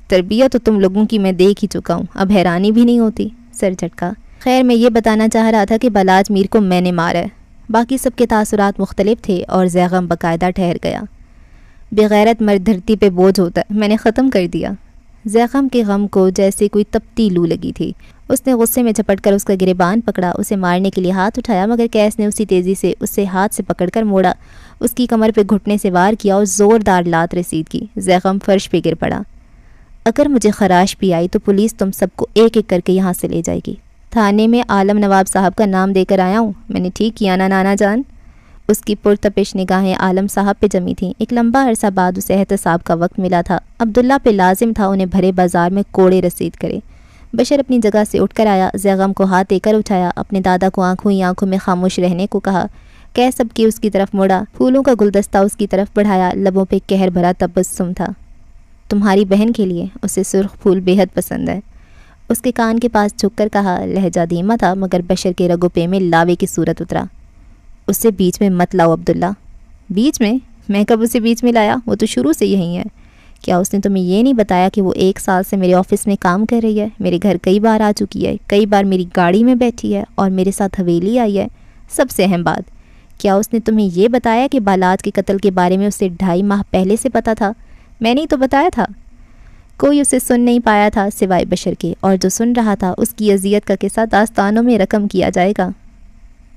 تربیت تو تم لوگوں کی میں دیکھ ہی چکا ہوں، اب حیرانی بھی نہیں ہوتی۔ سر جھٹکا۔ خیر میں یہ بتانا چاہ رہا تھا کہ بلاج میر کو میں نے مارا ہے۔ باقی سب کے تاثرات مختلف تھے، اور زیغم باقاعدہ ٹھہر گیا۔ بغیرت مرد دھرتی پہ بوجھ ہوتا ہے، میں نے ختم کر دیا۔ زیغم کے غم کو جیسے کوئی تپتی لو لگی تھی۔ اس نے غصے میں جھپٹ کر اس کا گریبان پکڑا، اسے مارنے کے لیے ہاتھ اٹھایا، مگر کیس نے اسی تیزی سے اسے ہاتھ سے پکڑ کر موڑا، اس کی کمر پہ گھٹنے سے وار کیا اور زوردار لات رسید کی۔ زیغم فرش پہ گر پڑا۔ اگر مجھے خراش بھی آئی تو پولیس تم سب کو ایک ایک کر کے یہاں سے لے جائے گی۔ تھانے میں عالم نواب صاحب کا نام دے کر آیا ہوں، میں نے ٹھیک کیا نا نانا جان؟ اس کی پرتپش نگاہیں عالم صاحب پہ جمی تھیں۔ ایک لمبا عرصہ بعد اسے احتساب کا وقت ملا تھا۔ عبداللہ پہ لازم تھا انہیں بھرے بازار میں کوڑے رسید کرے۔ بشر اپنی جگہ سے اٹھ کر آیا، زیغم کو ہاتھ دے کر اٹھایا، اپنے دادا کو آنکھوں ہی آنکھوں میں خاموش رہنے کو کہا۔ کیس سب کی اس کی طرف مڑا، پھولوں کا گلدستہ اس کی طرف بڑھایا، لبوں پہ قہر بھرا تبسم تھا۔ تمہاری بہن کے لیے، اسے سرخ پھول بے حد پسند ہے۔ اس کے کان کے پاس جھک کر کہا، لہجہ دھیما تھا مگر بشر کے رگو پے میں لاوے کی صورت اترا۔ اسے بیچ میں مت لاؤ عبداللہ۔ بیچ میں کب اسے بیچ میں لایا؟ وہ تو شروع سے یہی ہے۔ کیا اس نے تمہیں یہ نہیں بتایا کہ وہ 1 سال سے میرے آفس میں کام کر رہی ہے، میرے گھر کئی بار آ چکی ہے، کئی بار میری گاڑی میں بیٹھی ہے اور میرے ساتھ حویلی آئی ہے؟ سب سے اہم بات، کیا اس نے تمہیں یہ بتایا کہ بالاج کے قتل کے بارے میں اسے 2.5 ماہ پہلے سے پتہ تھا؟ میں نے ہی تو بتایا تھا۔ کوئی اسے سن نہیں پایا تھا سوائے بشر کے، اور جو سن رہا تھا اس کی اذیت کا قصہ داستانوں میں رقم کیا جائے گا۔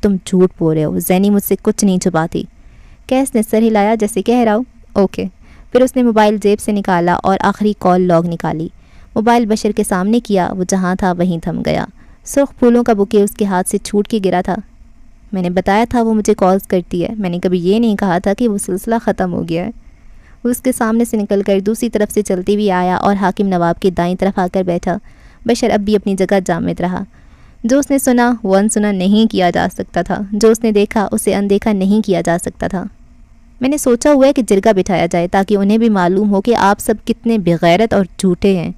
تم جھوٹ بول رہے ہو، زینی مجھ سے کچھ نہیں چھپاتی۔ کیس نے سر ہلایا جیسے کہہ رہا ہوں اوکے۔ پھر اس نے موبائل جیب سے نکالا اور آخری کال لاگ نکالی۔ موبائل بشر کے سامنے کیا، وہ جہاں تھا وہیں تھم گیا۔ سرخ پھولوں کا بوکے اس کے ہاتھ سے چھوٹ کے گرا تھا۔ میں نے بتایا تھا وہ مجھے کالز کرتی ہے، میں نے کبھی یہ نہیں کہا تھا کہ وہ سلسلہ ختم ہو گیا ہے۔ وہ اس کے سامنے سے نکل کر دوسری طرف سے چلتی ہوئی آیا اور حاکم نواب کی دائیں طرف آ کر بیٹھا۔ بشر اب بھی اپنی جگہ جامد رہا۔ جو اس نے سنا وہ انسنا نہیں کیا جا سکتا تھا، جو اس نے دیکھا اسے اندیکھا نہیں کیا جا سکتا تھا۔ میں نے سوچا ہوا ہے کہ جرگہ بٹھایا جائے تاکہ انہیں بھی معلوم ہو کہ آپ سب کتنے بغیرت اور جھوٹے ہیں۔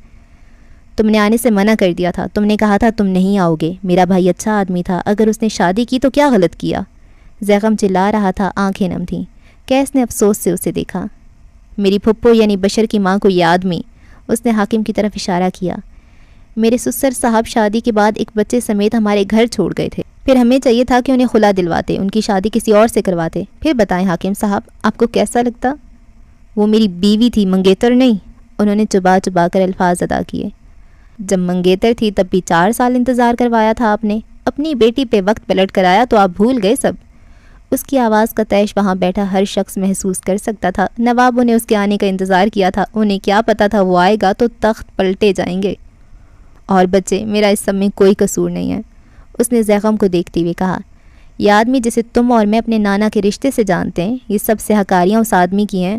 تم نے آنے سے منع کر دیا تھا، تم نے کہا تھا تم نہیں آؤ گے۔ میرا بھائی اچھا آدمی تھا، اگر اس نے شادی کی تو کیا غلط کیا؟ زیغم چلا رہا تھا، آنکھیں نم تھیں۔ کیس نے افسوس سے اسے دیکھا۔ میری پھپھو یعنی بشر کی ماں کو یہ آدمی، اس نے حاکم کی طرف اشارہ کیا۔ میرے سسر صاحب شادی کے بعد ایک بچے سمیت ہمارے گھر چھوڑ گئے تھے، پھر ہمیں چاہیے تھا کہ انہیں خلا دلواتے، ان کی شادی کسی اور سے کرواتے۔ پھر بتائیں حاکم صاحب آپ کو کیسا لگتا؟ وہ میری بیوی تھی، منگیتر نہیں۔ انہوں نے چبا چبا کر الفاظ ادا کیے۔ جب منگیتر تھی تب بھی 4 سال انتظار کروایا تھا آپ نے، اپنی بیٹی پہ وقت پلٹ کر آیا تو آپ بھول گئے سب۔ اس کی آواز کا تیش وہاں بیٹھا ہر شخص محسوس کر سکتا تھا۔ نوابوں نے اس کے آنے کا انتظار کیا تھا، انہیں کیا پتا تھا وہ آئے گا تو تخت پلٹے جائیں گے۔ اور بچے، میرا اس سب میں کوئی قصور نہیں ہے، اس نے زیغم کو دیکھتے ہوئے کہا۔ یہ آدمی جسے تم اور میں اپنے نانا کے رشتے سے جانتے ہیں، یہ سب سہکاریاں اس آدمی کی ہیں۔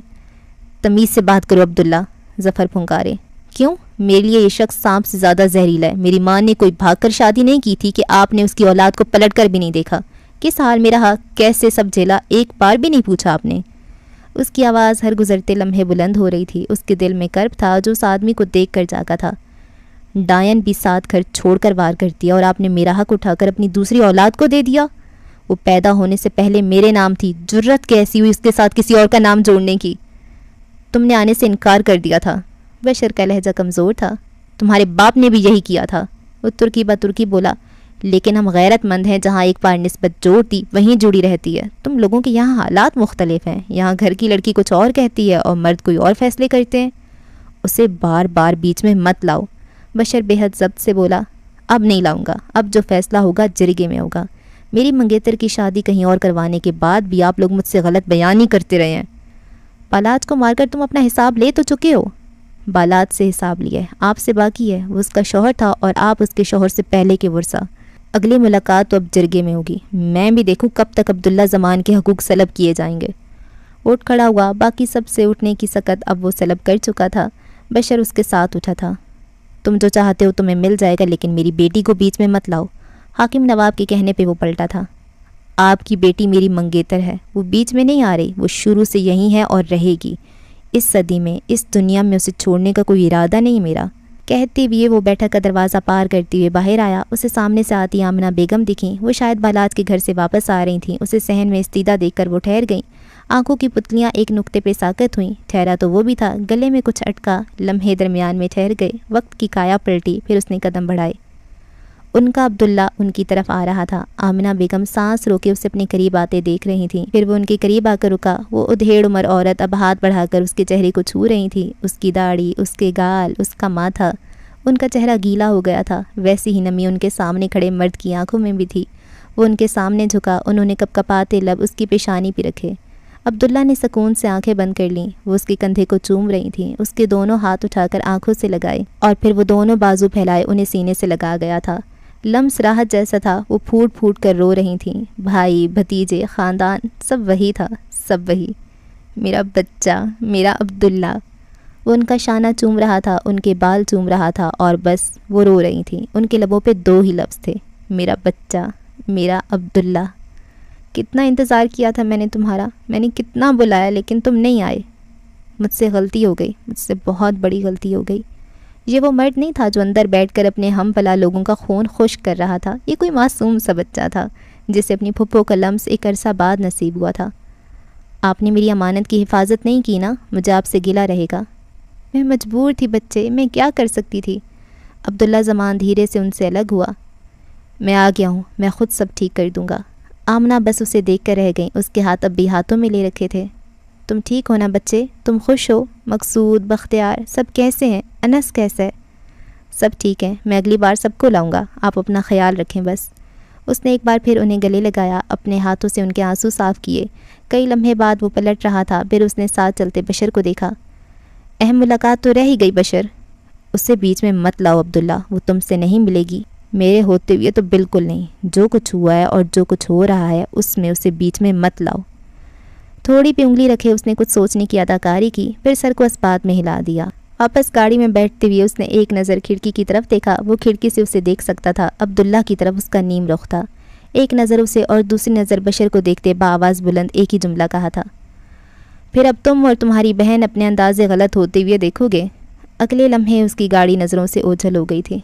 تمیز سے بات کرو عبداللہ، ظفر پھنکارے۔ کیوں؟ میرے لیے یہ شخص سانپ سے زیادہ زہریلا ہے. میری ماں نے کوئی بھاگ کر شادی نہیں کی تھی کہ آپ نے اس کی اولاد کو پلٹ کر بھی نہیں دیکھا. کس حال میں رہا, کیسے سب جھیلا, ایک بار بھی نہیں پوچھا آپ نے. اس کی آواز ہر گزرتے لمحے بلند ہو رہی تھی. اس کے دل میں کرب تھا جو اس آدمی کو دیکھ کر جاگا تھا. ڈائن بھی 7 گھر چھوڑ کر وار کر دیا اور آپ نے میرا حق اٹھا کر اپنی دوسری اولاد کو دے دیا. وہ پیدا ہونے سے پہلے میرے نام تھی. جرت کیسی ہوئی اس کے ساتھ کسی اور کا نام جوڑنے کی؟ تم نے آنے سے انکار کر دیا تھا. بشر کا لہجہ کمزور تھا. تمہارے باپ نے بھی یہی کیا تھا. وہ ترکی با ترکی بولا. لیکن ہم غیرت مند ہیں, جہاں ایک بار نسبت جوڑتی وہیں جڑی رہتی ہے. تم لوگوں کے یہاں حالات مختلف ہیں. یہاں گھر کی لڑکی کچھ اور کہتی ہے اور مرد کوئی اور فیصلے کرتے ہیں. اسے بار بار بیچ میں مت لاؤ. بشر بے حد ضبط سے بولا. اب نہیں لاؤں گا. اب جو فیصلہ ہوگا جرگے میں ہوگا. میری منگیتر کی شادی کہیں اور کروانے کے بعد بھی آپ لوگ مجھ سے غلط بیان ہی کرتے رہے ہیں. بالاج کو مار کر تم اپنا حساب لے تو چکے ہو. بالاج سے حساب لیا ہے, آپ سے باقی ہے. وہ اس کا شوہر تھا اور آپ اس کے شوہر سے پہلے کے ورثہ. اگلی ملاقات تو اب جرگے میں ہوگی. میں بھی دیکھوں کب تک عبداللہ زمان کے حقوق سلب کیے جائیں گے. اٹھ کھڑا ہوا. باقی سب سے اٹھنے کی سکت اب وہ سلب کر چکا تھا. بشر اس کے ساتھ اٹھا تھا. تم جو چاہتے ہو تمہیں مل جائے گا, لیکن میری بیٹی کو بیچ میں مت لاؤ. حاکم نواب کے کہنے پہ وہ پلٹا تھا. آپ کی بیٹی میری منگیتر ہے. وہ بیچ میں نہیں آ رہی. وہ شروع سے یہی ہے اور رہے گی. اس صدی میں, اس دنیا میں اسے چھوڑنے کا کوئی ارادہ نہیں میرا. کہتے ہوئے وہ بیٹھک کا دروازہ پار کرتے ہوئے باہر آیا. اسے سامنے سے آتی آمنہ بیگم دکھیں. وہ شاید بالاج کے گھر سے واپس آ رہی تھیں. اسے صحن میں استیدا دیکھ کر وہ ٹھہر گئیں. آنکھوں کی پتلیاں ایک نقطے پہ ساکت ہوئیں. ٹھہرا تو وہ بھی تھا, گلے میں کچھ اٹکا. لمحے درمیان میں ٹھہر گئے. وقت کی کایا پلٹی, پھر اس نے قدم بڑھائے. ان کا عبداللہ ان کی طرف آ رہا تھا. آمنہ بیگم سانس روکے اسے اپنے قریب آتے دیکھ رہی تھیں. پھر وہ ان کے قریب آ کر رکا. وہ ادھیڑ عمر عورت اب ہاتھ بڑھا کر اس کے چہرے کو چھو رہی تھی. اس کی داڑھی, اس کے گال, اس کا ماتھا. ان کا چہرہ گیلا ہو گیا تھا. ویسی ہی نمی ان کے سامنے کھڑے مرد کی آنکھوں میں بھی تھی. وہ ان کے سامنے جھکا. انہوں نے کپ کپاتے لب اس کی پیشانی پہ رکھے. عبداللہ نے سکون سے آنکھیں بند کر لیں. وہ اس کے کندھے کو چوم رہی تھیں. اس کے دونوں ہاتھ اٹھا کر آنکھوں سے لگائے اور پھر وہ دونوں بازو پھیلائے انہیں سینے سے لگا گیا تھا. لمس راحت جیسا تھا. وہ پھوٹ پھوٹ کر رو رہی تھیں. بھائی, بھتیجے, خاندان, سب وہی تھا, سب وہی. میرا بچہ, میرا عبداللہ. وہ ان کا شانہ چوم رہا تھا, ان کے بال چوم رہا تھا, اور بس وہ رو رہی تھیں. ان کے لبوں پہ 2 ہی لفظ تھے, میرا بچہ, میرا عبداللہ. کتنا انتظار کیا تھا میں نے تمہارا. میں نے کتنا بلایا لیکن تم نہیں آئے. مجھ سے غلطی ہو گئی, مجھ سے بہت بڑی غلطی ہو گئی. یہ وہ مرد نہیں تھا جو اندر بیٹھ کر اپنے ہم پلا لوگوں کا خون خشک کر رہا تھا. یہ کوئی معصوم سا بچہ تھا جسے اپنی پھپھو کا لمس ایک عرصہ بعد نصیب ہوا تھا. آپ نے میری امانت کی حفاظت نہیں کی نا, مجھے آپ سے گلہ رہے گا. میں مجبور تھی بچے, میں کیا کر سکتی تھی. عبداللہ زمان دھیرے سے ان سے الگ ہوا. میں آ گیا ہوں, میں خود سب ٹھیک کر دوں گا. آمنہ بس اسے دیکھ کر رہ گئیں. اس کے ہاتھ اب بھی ہاتھوں میں لے رکھے تھے. تم ٹھیک ہو نا بچے, تم خوش ہو. مقصود, بختیار, سب کیسے ہیں؟ انس کیسا ہے؟ سب ٹھیک ہیں. میں اگلی بار سب کو لاؤں گا. آپ اپنا خیال رکھیں بس. اس نے ایک بار پھر انہیں گلے لگایا. اپنے ہاتھوں سے ان کے آنسو صاف کیے. کئی لمحے بعد وہ پلٹ رہا تھا. پھر اس نے ساتھ چلتے بشر کو دیکھا. اہم ملاقات تو رہ ہی گئی بشر. اسے بیچ میں مت لاؤ عبداللہ, وہ تم سے نہیں ملے گی. میرے ہوتے ہوئے تو بالکل نہیں. جو کچھ ہوا ہے اور جو کچھ ہو رہا ہے اس میں اسے بیچ میں مت لاؤ. تھوڑی پہ انگلی رکھے اس نے کچھ سوچنے کی اداکاری کی. پھر سر کو اسپات میں ہلا دیا. واپس گاڑی میں بیٹھتے ہوئے اس نے ایک نظر کھڑکی کی طرف دیکھا. وہ کھڑکی سے اسے دیکھ سکتا تھا. عبداللہ کی طرف اس کا نیم رخ تھا. ایک نظر اسے اور دوسری نظر بشر کو دیکھتے بآواز بلند ایک ہی جملہ کہا تھا. پھر اب تم اور تمہاری بہن اپنے اندازے غلط ہوتے ہوئے دیکھو گے. اگلے لمحے اس کی گاڑی نظروں سے اوجھل ہو گئی تھی.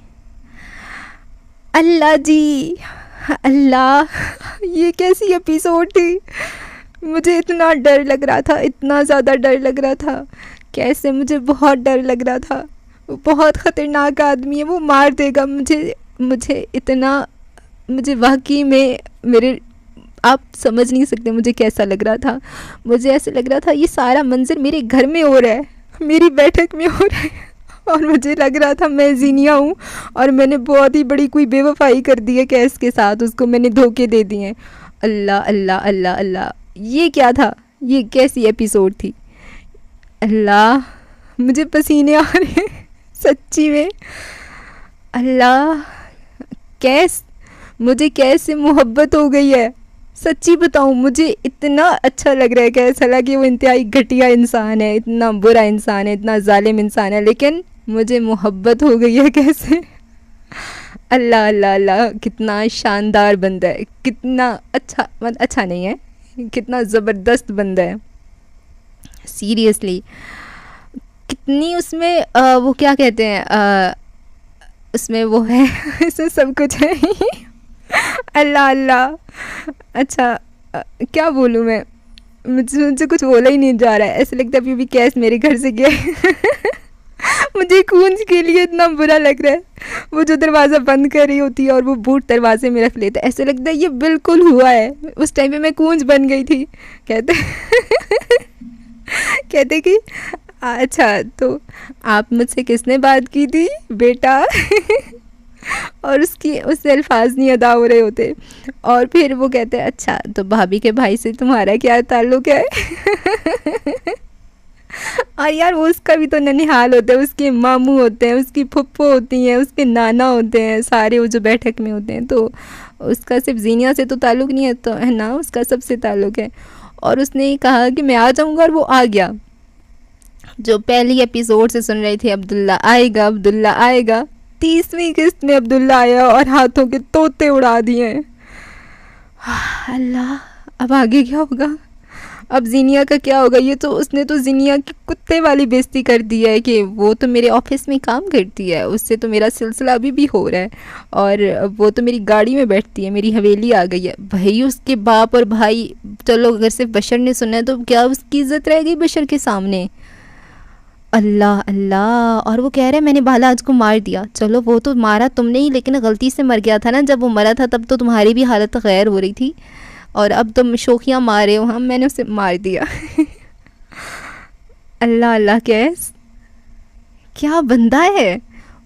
اللہ جی, اللہ, یہ کیسی ایپیسوڈ تھی. مجھے اتنا ڈر لگ رہا تھا, اتنا زیادہ ڈر لگ رہا تھا. کیسے مجھے بہت ڈر لگ رہا تھا. وہ بہت خطرناک آدمی ہے, وہ مار دے گا مجھے اتنا. مجھے واقعی میں میرے, آپ سمجھ نہیں سکتے مجھے کیسا لگ رہا تھا. مجھے ایسا لگ رہا تھا یہ سارا منظر میرے گھر میں ہو رہا ہے, میری بیٹھک میں ہو رہا ہے, اور مجھے لگ رہا تھا میں زینیا ہوں اور میں نے بہت ہی بڑی کوئی بے وفائی کر دی ہے کیس کے ساتھ. اس کو میں نے دھوکے دے دیے ہیں. اللہ اللہ اللہ اللہ, یہ کیا تھا, یہ کیسی ایپیسوڈ تھی. اللہ, مجھے پسینے آ رہے ہیں سچی میں. اللہ, مجھے کیسے محبت ہو گئی ہے. سچی بتاؤں مجھے اتنا اچھا لگ رہا ہے کہ ایسا لگا کہ وہ انتہائی گھٹیا انسان ہے, اتنا برا انسان ہے, اتنا ظالم انسان ہے, لیکن مجھے محبت ہو گئی ہے کیسے. اللہ اللہ اللہ، کتنا شاندار بندہ ہے، کتنا اچھا نہیں ہے، کتنا زبردست بندہ ہے سیریسلی. کتنی اس میں وہ کیا کہتے ہیں، اس میں وہ ہے اس میں سب کچھ ہے. اللہ اللہ. اچھا کیا بولوں میں، مجھے کچھ بولا ہی نہیں جا رہا ہے. ایسے لگتا ہے ابھی بھی کیس میرے گھر سے گیا. مجھے کونج کے لیے اتنا برا لگ رہا ہے. وہ جو دروازہ بند کر رہی ہوتی ہے اور وہ بوٹ دروازے میں رکھ لیتا ہے، ایسے لگتا ہے یہ بالکل ہوا ہے. اس ٹائم پہ میں کونج بن گئی تھی. کہتے کہ اچھا تو آپ مجھ سے کس نے بات کی تھی بیٹا. اور اس سے الفاظ نہیں ادا ہو رہے ہوتے. اور پھر وہ کہتے ہیں اچھا تو بھابھی کے بھائی سے تمہارا کیا تعلق ہے. اور یار وہ اس کا بھی تو ننیحال ہوتا ہے، اس کے ماموں ہوتے ہیں، اس کی پھپھو ہوتی ہیں، اس کے نانا ہوتے ہیں، سارے وہ جو بیٹھک میں ہوتے ہیں. تو اس کا صرف زینیا سے تو تعلق نہیں ہے تو ہے نا، اس کا سب سے تعلق ہے. اور اس نے کہا کہ میں آ جاؤں گا اور وہ آ گیا. جو پہلی ایپیسوڈ سے سن رہی تھی عبداللہ آئے گا عبداللہ آئے گا، 30ویں قسط میں عبداللہ آیا اور ہاتھوں کے طوطے اڑا دیے. اللہ، اب آگے کیا ہوگا؟ اب زینیا کا کیا ہوگا؟ یہ تو اس نے تو زینیا کی کتے والی بےزتی کر دی ہے کہ وہ تو میرے آفس میں کام کرتی ہے، اس سے تو میرا سلسلہ ابھی بھی ہو رہا ہے، اور وہ تو میری گاڑی میں بیٹھتی ہے، میری حویلی آ گئی ہے. بھائی اس کے باپ اور بھائی، چلو اگر صرف بشر نے سنا ہے تو کیا اس کی عزت رہ گئی بشر کے سامنے. اللہ اللہ. اور وہ کہہ رہے میں نے بالا آج کو مار دیا. چلو وہ تو مارا تم نے ہی، لیکن غلطی سے مر گیا تھا نا. جب وہ مرا تھا تب تو تمہاری بھی حالت غیر ہو رہی تھی، اور اب تم شوخیاں مار رہے ہو. ہم میں نے اسے مار دیا. اللہ اللہ. کیا بندہ ہے.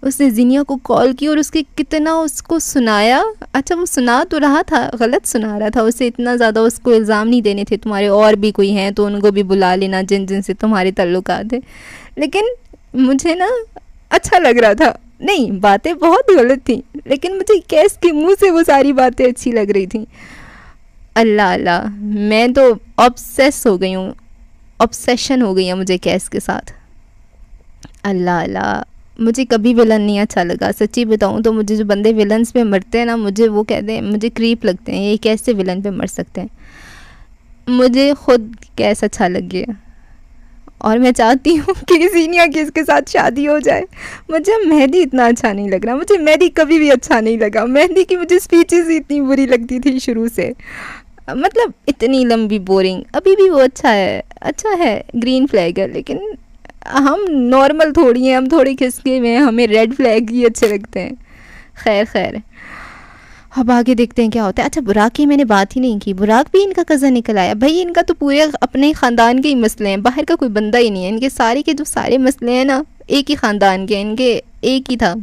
اس نے زینیا کو کال کی اور اس کے کتنا اس کو سنایا. اچھا وہ سنا تو رہا تھا، غلط سنا رہا تھا. اسے اتنا زیادہ اس کو الزام نہیں دینے تھے. تمہارے اور بھی کوئی ہیں تو ان کو بھی بلا لینا جن سے تمہارے تعلقات ہیں. لیکن مجھے نا اچھا لگ رہا تھا. نہیں، باتیں بہت غلط تھیں، لیکن مجھے کیس کے منہ سے وہ ساری باتیں اچھی لگ رہی تھیں. اللہ اللہ. میں تو آبسیس ہو گئی ہوں، آبسیشن ہو گئی ہے مجھے کیس کے ساتھ. اللہ اللہ. مجھے کبھی ولن نہیں اچھا لگا. سچی بتاؤں تو مجھے جو بندے ولنس پہ مرتے ہیں نا، مجھے وہ کہتے ہیں، مجھے کریپ لگتے ہیں. یہ کیسے ولن پہ مر سکتے ہیں؟ مجھے خود کیس اچھا لگ گیا، اور میں چاہتی ہوں کہ زینیا کی اس کے ساتھ شادی ہو جائے. مجھے مہدی اتنا اچھا نہیں لگ رہا. مجھے مہدی کبھی بھی اچھا نہیں لگا. مہدی کی مجھے سپیچز ہی اتنی بری لگتی تھی شروع سے، مطلب اتنی لمبی بورنگ. ابھی بھی وہ اچھا ہے گرین فلیگ ہے، لیکن ہم نارمل تھوڑی ہیں، ہم تھوڑے کھسکے ہوئے ہیں، ہمیں ریڈ فلیگ ہی اچھے لگتے ہیں. خیر اب آگے دیکھتے ہیں کیا ہوتا ہے. اچھا براق کی میں نے بات ہی نہیں کی. براق بھی ان کا کزن نکل آیا. بھائی ان کا تو پورے اپنے خاندان کے ہی مسئلے ہیں، باہر کا کوئی بندہ ہی نہیں ہے. ان کے سارے مسئلے ہیں نا ایک ہی خاندان کے. ان کے ایک ہی تھا،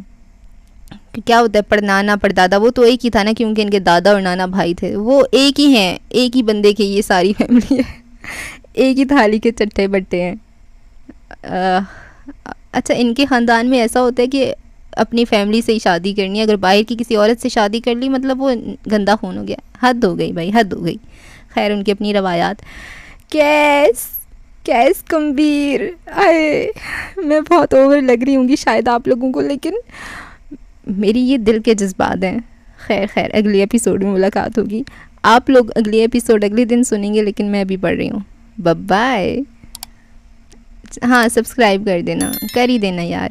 کیا ہوتا ہے پڑنانا پردادا، وہ تو ایک ہی تھا نا، کیونکہ ان کے دادا اور نانا بھائی تھے. وہ ایک ہی ہیں، ایک ہی بندے کے یہ ساری فیملی ہے. ایک ہی تھالی کے چٹے بٹے ہیں. اچھا ان کے خاندان میں ایسا ہوتا ہے کہ اپنی فیملی سے ہی شادی کرنی ہے. اگر باہر کی کسی عورت سے شادی کر لی مطلب وہ گندا خون ہو گیا. حد ہو گئی بھائی، حد ہو گئی. خیر ان کی اپنی روایات. کیس کمبیر. آئے میں بہت اوور لگ رہی ہوں گی شاید آپ لوگوں کو، لیکن میری یہ دل کے جذبات ہیں. خیر اگلی ایپیسوڈ میں ملاقات ہوگی. آپ لوگ اگلی ایپیسوڈ اگلے دن سنیں گے، لیکن میں ابھی پڑھ رہی ہوں. بائے. ہاں سبسکرائب کر دینا، کر ہی دینا یار.